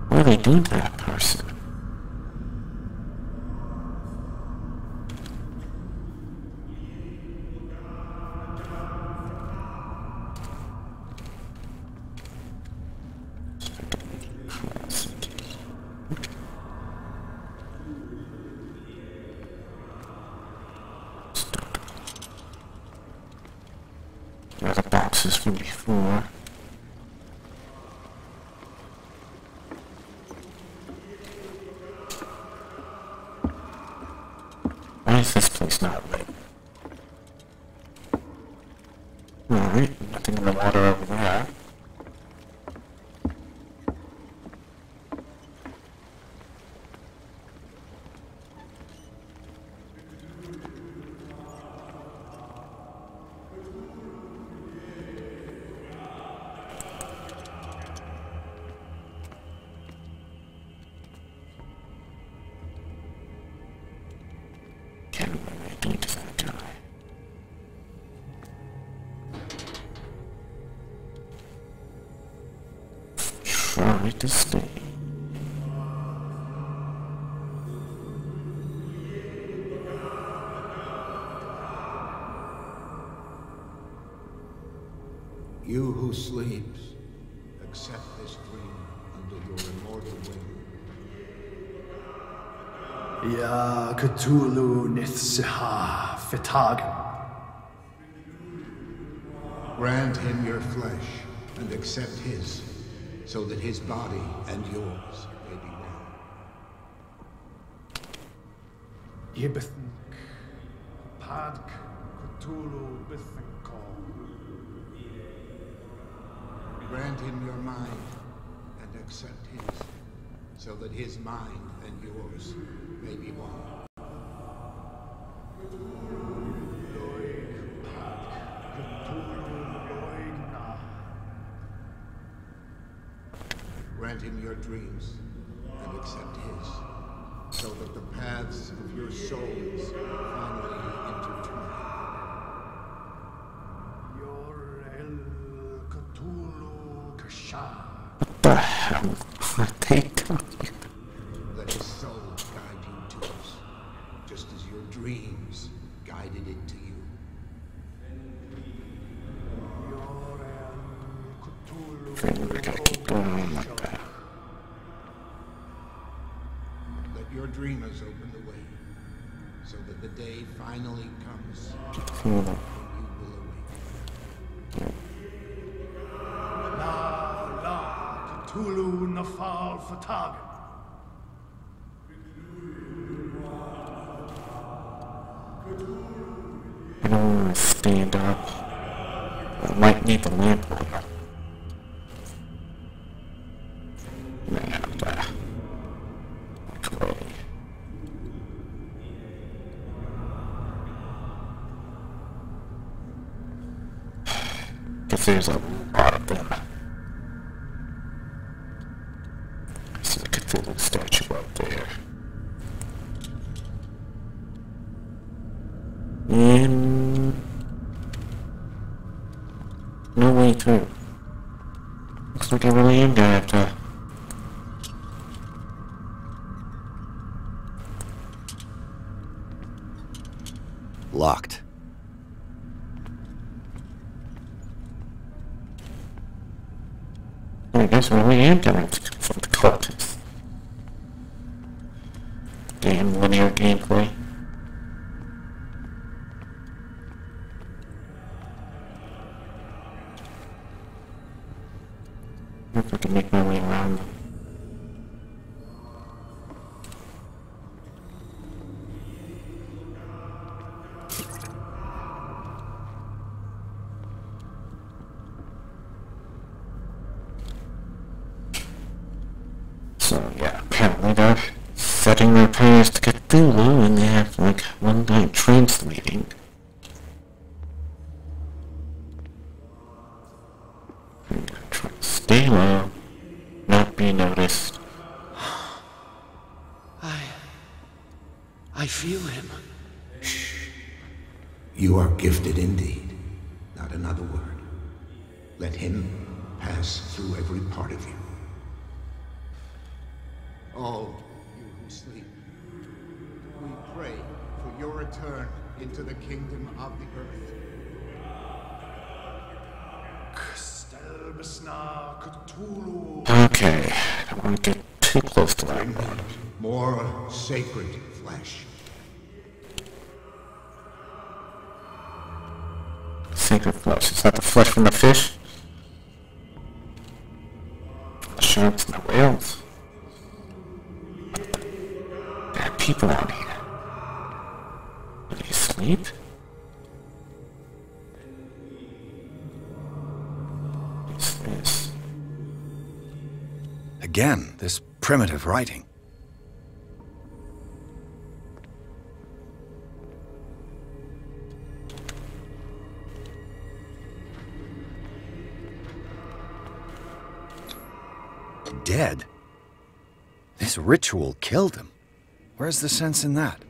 What are they doing to that person? Where the boxes from before. Why is this place not lit? Alright, nothing in the water over there. Can't remember what I did to that guy. Try to stay. You who sleeps, accept this dream under your immortal wing. Ya Cthulhu Nithsiha Fitagan. Grant him your flesh and accept his, so that his body and yours may be one. Yibithink Padk Cthulhu Bithinko. Grant him your mind and accept his, so that his mind and yours may be one. Grant him your dreams and accept his, so that the paths of your souls finally intertwine. What the hell are they doing? Let his soul guide you to us, just as your dreams guided it to you. We gotta keep going on like that. Let your dreamers open the way, so that the day finally comes Further. when you will awake. La Cthulhu Nafal Fitagan. I don't want to stand up. I might need the lamp oil. And, okay. Guess there's a lot of them. This is a Cthulhu statue up there. And no way through. Looks like I really am gonna have to. Locked. guess we really am getting from the cultists. Damn linear gameplay. If I can make my way around them. So yeah, apparently they're setting their prayers to Cthulhu and they have like one guy translating. Try to stay low, not be noticed. I feel him. Shh. You are gifted indeed. Not another word. Let him pass through every part of you. All you who sleep, we pray for your return into the kingdom of the earth. Okay, I don't want to get too close to that. More sacred flesh. Sacred flesh. Is that the flesh from the fish? The sharks and the whales. There are people out here. Do they sleep? What's this? Again, this primitive writing. Dead? This ritual killed him. Where's the sense in that?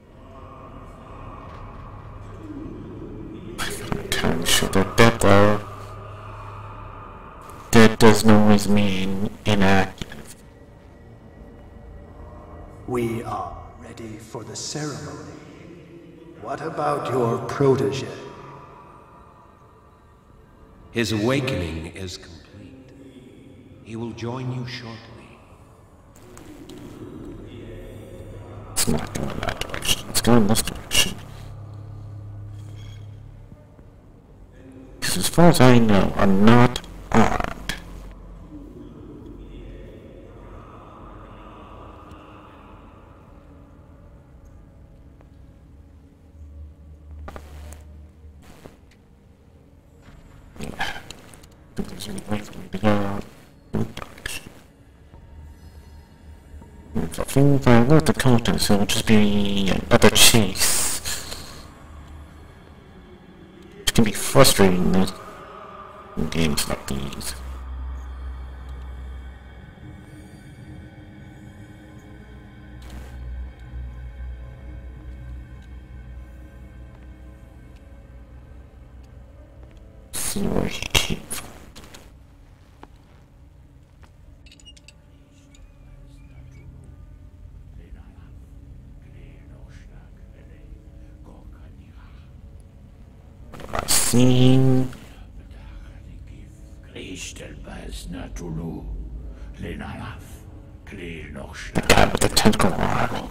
I'm sure they're dead though. Dead doesn't always mean inactive. We are ready for the ceremony. What about your protege? His awakening is complete. He will join you shortly. It's not going that direction. It's going this direction. Because as far as I know, I'm not armed. Yeah. I think there's any way for me to go that direction. If I think I load the contents, it would just be another chase. It can be frustrating in games like these. See where he came from. Seen the guy with the tentacle arm.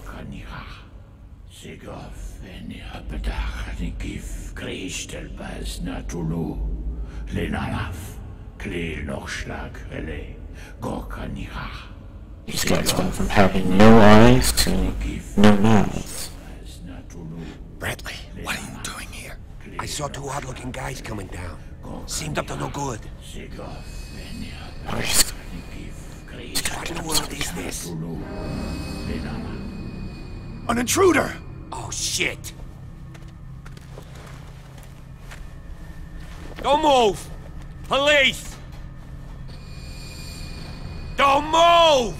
These guys went from having no eyes to no mouths. Bradley, what are you doing here? I saw two odd-looking guys coming down. Seemed up to no good. What in the world is this? An intruder! Oh, shit! Don't move! Police! Don't move!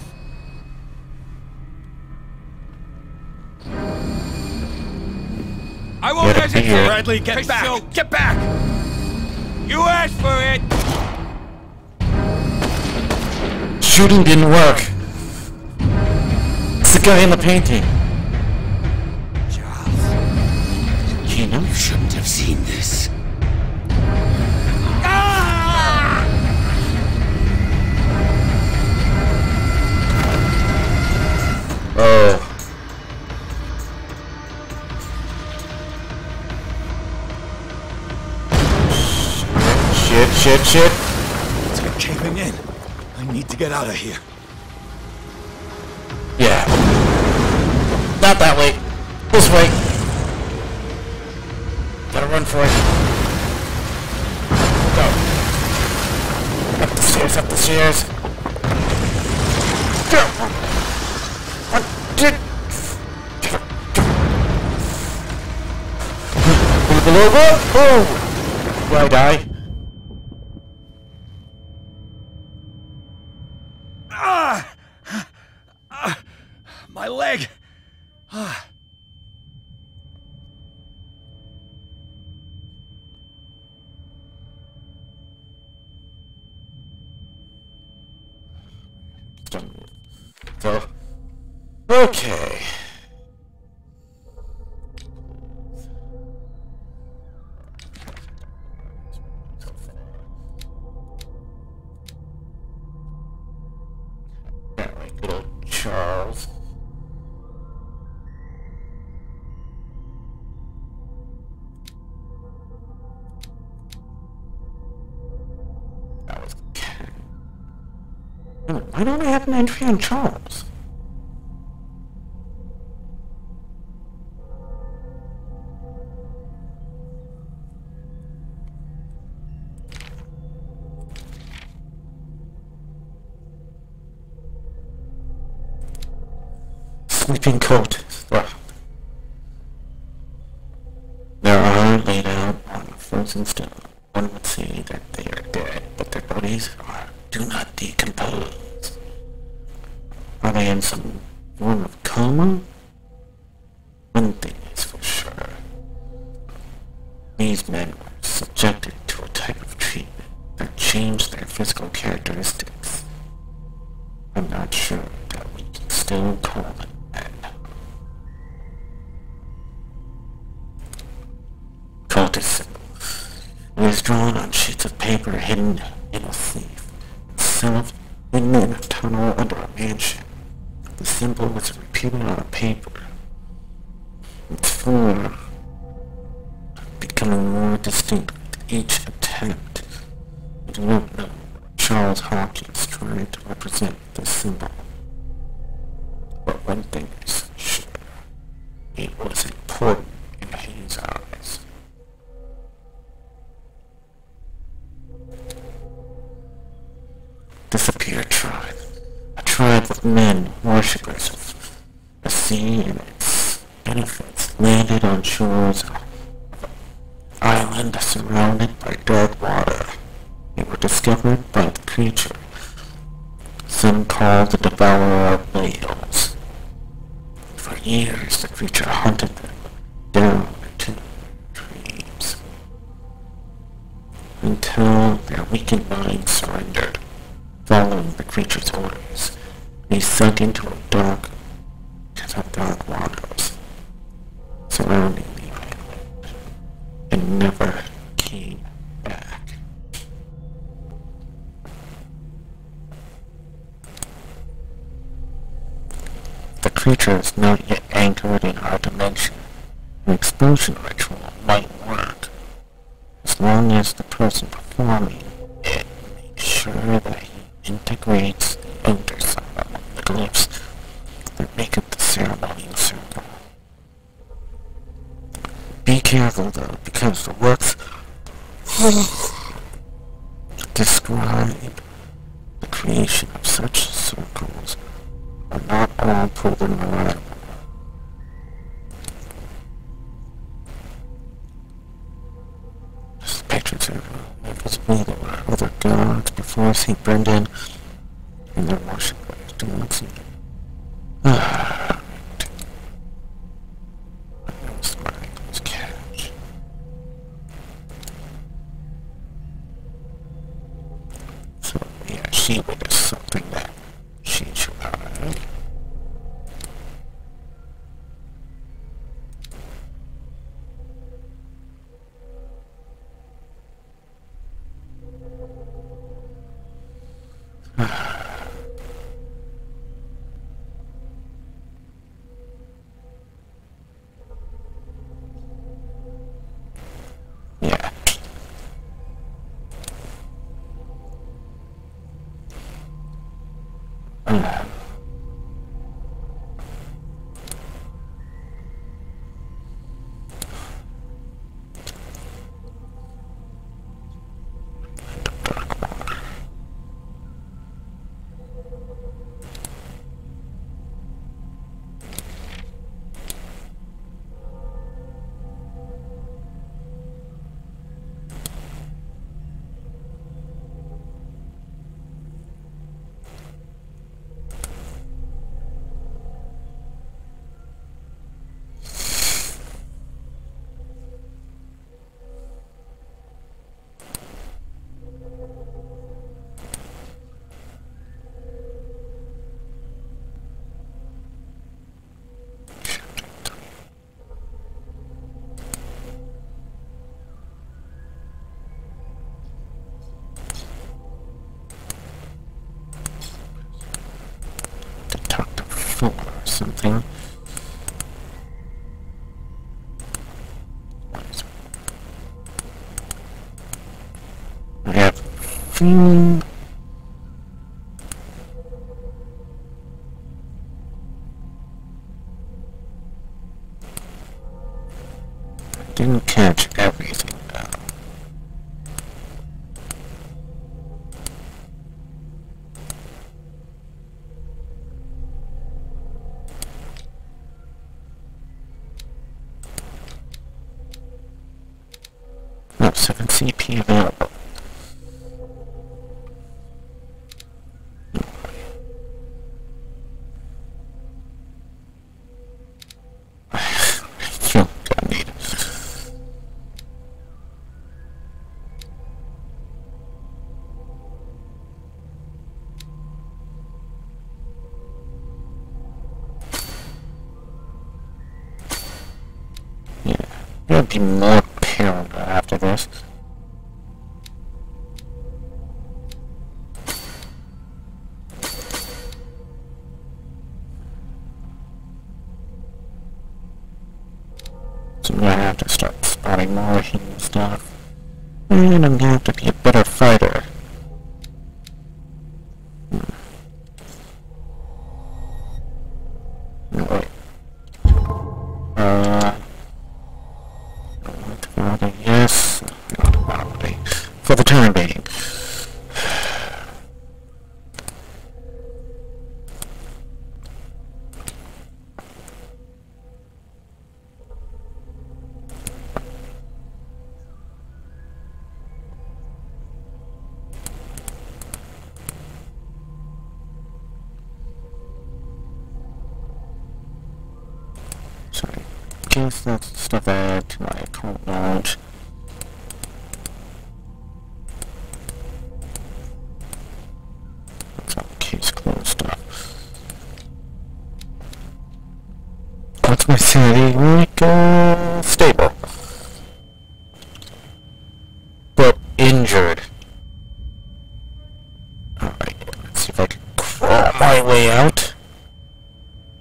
I won't hesitate! Bradley, get back! Shoot. Get back! You asked for it! Shooting didn't work. It's the guy in the painting. Charles. You shouldn't have seen this. Shit. It's caving in. I need to get out of here. Yeah. Not that way. This way. Gotta run for it. Go. Up the stairs. Go. One, two. Oh! Will I die? My leg. So, okay. Good old Charles. That was Ken. Why don't I have an entry on Charles? Sleeping coat. There are laid out on the frozen stone. One would say that they are dead, but their bodies do not decompose. Are they in some form of coma? One thing is for sure. These men were subjected to a type of treatment that changed their physical characteristics. I'm not sure that we can still call them men. Cultist symbol. It is drawn on sheets of paper hidden in a sleeve, itself hidden in a tunnel under a mansion. The symbol was repeated on a paper, its form becoming more distinct with each attempt. I do not know what Charles Hawkins tried to represent this symbol, but one thing is sure, it was important in his eyes. Disappeared tribe. A tribe of men, worshippers of the sea and its benefits, landed on shores of an island surrounded by dark water. They were discovered by the creature, some called the devourer of whales. For years the creature hunted them down into dreams, until their weakened minds surrendered. Following the creature's orders, they sunk into a dark waters surrounding the island and never came back. The creature is not yet anchored in our dimension. An expulsion ritual might work, as long as the person performing it makes sure that he integrates the underside of the glyphs that make up the ceremonial circle. Be careful though, because the works describe the creation of such circles are not all proven reliable. This patron circle invisible, there were other gods before St. Brendan, and their worshippers do not see them. So, yeah, she witnessed something that she should have. Or something. I have feeling. I didn't catch everything though. No, 7 CP available. I feel like I need it. Yeah, there'll be more paranoia after this. So I'm gonna have to start spotting more hidden stuff. And I'm gonna have to be a better fighter. No, wait. Yes. For the time being. Sorry. Guess that's stuff I add to my occult knowledge. That's all case closed stuff. What's my sanity like? Stable. But injured. Alright, let's see if I can crawl my way out.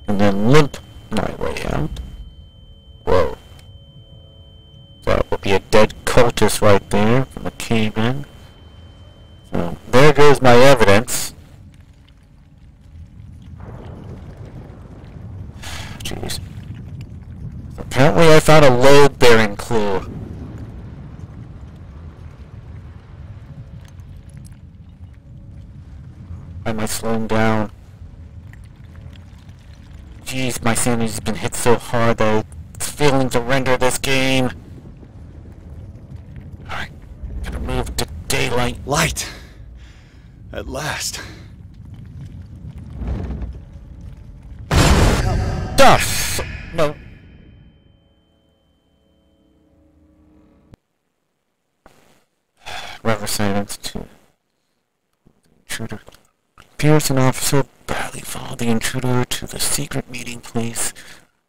And then limp my way out. Whoa. That would be a dead cultist right there from the cave-in. So, there goes my evidence. Jeez. Apparently I found a load-bearing clue. Why am I slowing down? Jeez, my sanity's been hit so hard that it's failing to render this game. Alright, gotta move to daylight. Light! At last. Duff! No. Rubber silence to intruder. Pearson officer barely followed the intruder to the secret meeting place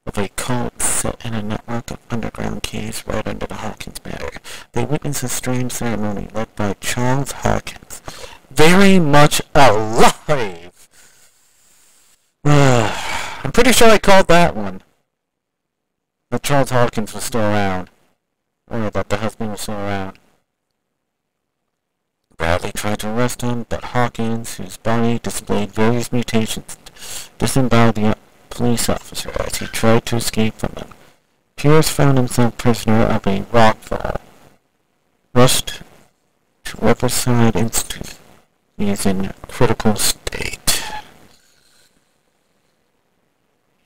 of a cult set in a network of underground caves right under the Hawkins Manor. They witnessed a strange ceremony led by Charles Hawkins, very much alive. I'm pretty sure I called that one. That Charles Hawkins was still around. Or that the husband was still around. Bad Bradley tried to arrest him, but Hawkins, whose body displayed various mutations, disemboweled the police officer as he tried to escape from him. Pierce found himself prisoner of a rockfall, rushed to Riverside Institute. He is in a critical state.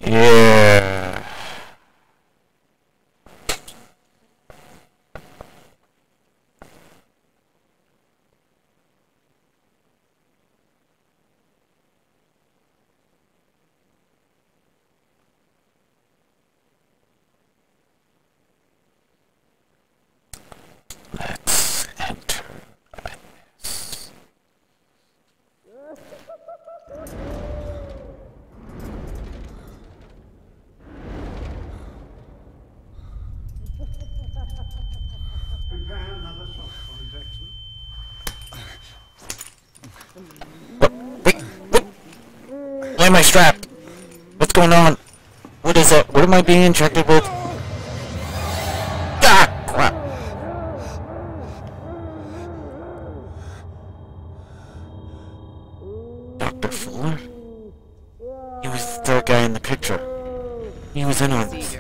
Yeah. Let's enter this. Why am I strapped? What's going on? What is it? What am I being injected with? Ah! Crap! Dr. Fuller? He was the third guy in the picture. He was in on this. He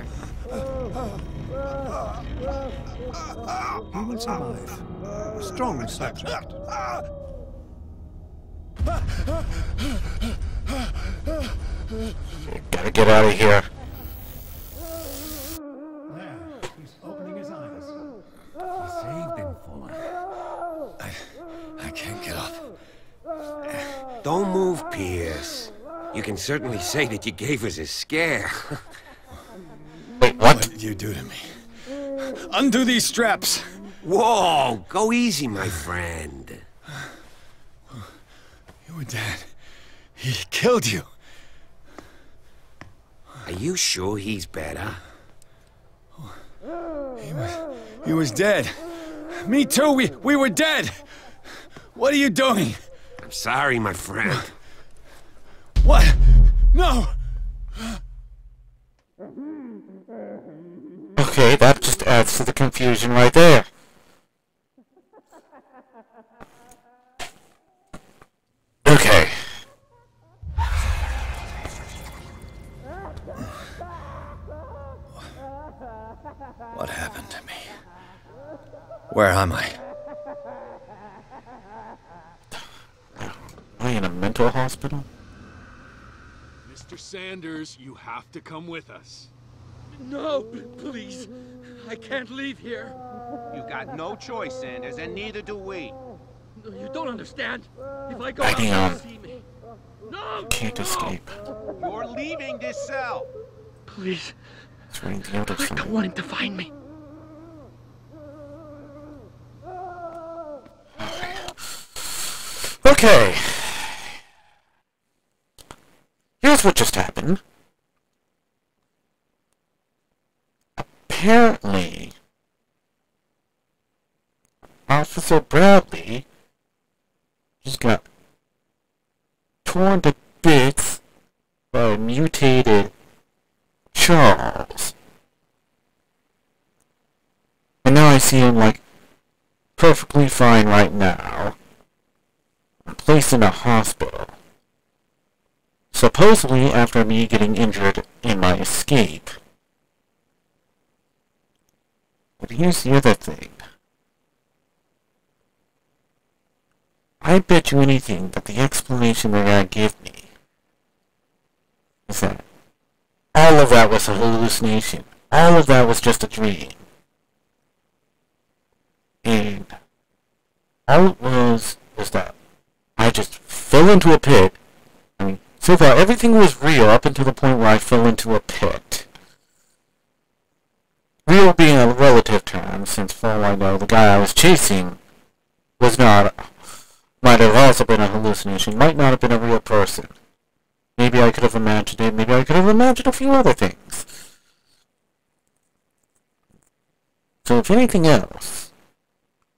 will survive. Strong subject. Gotta get out of here. There, he's opening his eyes. He saved him, Fuller. I can't get up. Don't move, Pierce. You can certainly say that you gave us a scare. Wait, what? What did you do to me? Undo these straps! Whoa, go easy, my friend. You were dead. He killed you. Are you sure he's better? He was dead. Me too, we were dead! What are you doing? I'm sorry, my friend. What? No! Okay, that just adds to the confusion right there. Okay. What happened to me? Where am I? Am I in a mental hospital? Mr. Sanders, you have to come with us. No, please. I can't leave here. You got no choice, Sanders, and neither do we. No, you don't understand. If I go I out, they'll can't. see me. No! Can't escape. You're leaving this cell. Please. It's right the other I side. don't want him to find me. Okay. Here's what just happened. Apparently, Officer Bradley just got torn to bits by a mutated Charles. And now I see him like perfectly fine right now. Placed in a hospital. Supposedly after me getting injured in my escape. But here's the other thing. I bet you anything that the explanation they're gonna give me is that all of that was a hallucination. All of that was just a dream. And all it was that I just fell into a pit. I mean, so far everything was real up until the point where I fell into a pit. Real being a relative term, since for all I know, the guy I was chasing was not, might have also been a hallucination, might not have been a real person. Maybe I could have imagined it, maybe I could have imagined a few other things. So if anything else,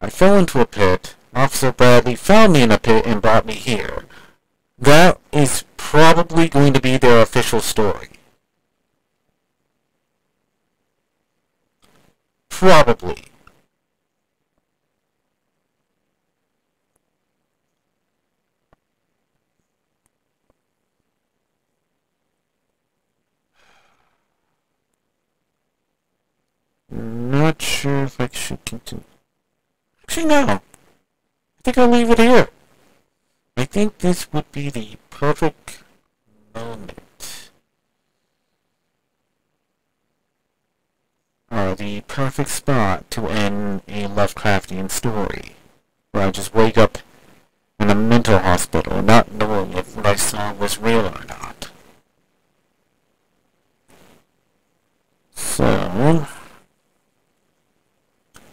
I fell into a pit, Officer Bradley found me in a pit and brought me here. That is probably going to be their official story. Probably. continue. Actually, no. I think I'll leave it here. I think this would be the perfect moment. Or the perfect spot to end a Lovecraftian story. Where I just wake up in a mental hospital not knowing if what I saw was real or not. So,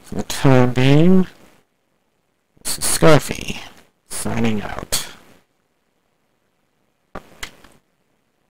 for the time being, this is Scarfy, signing out.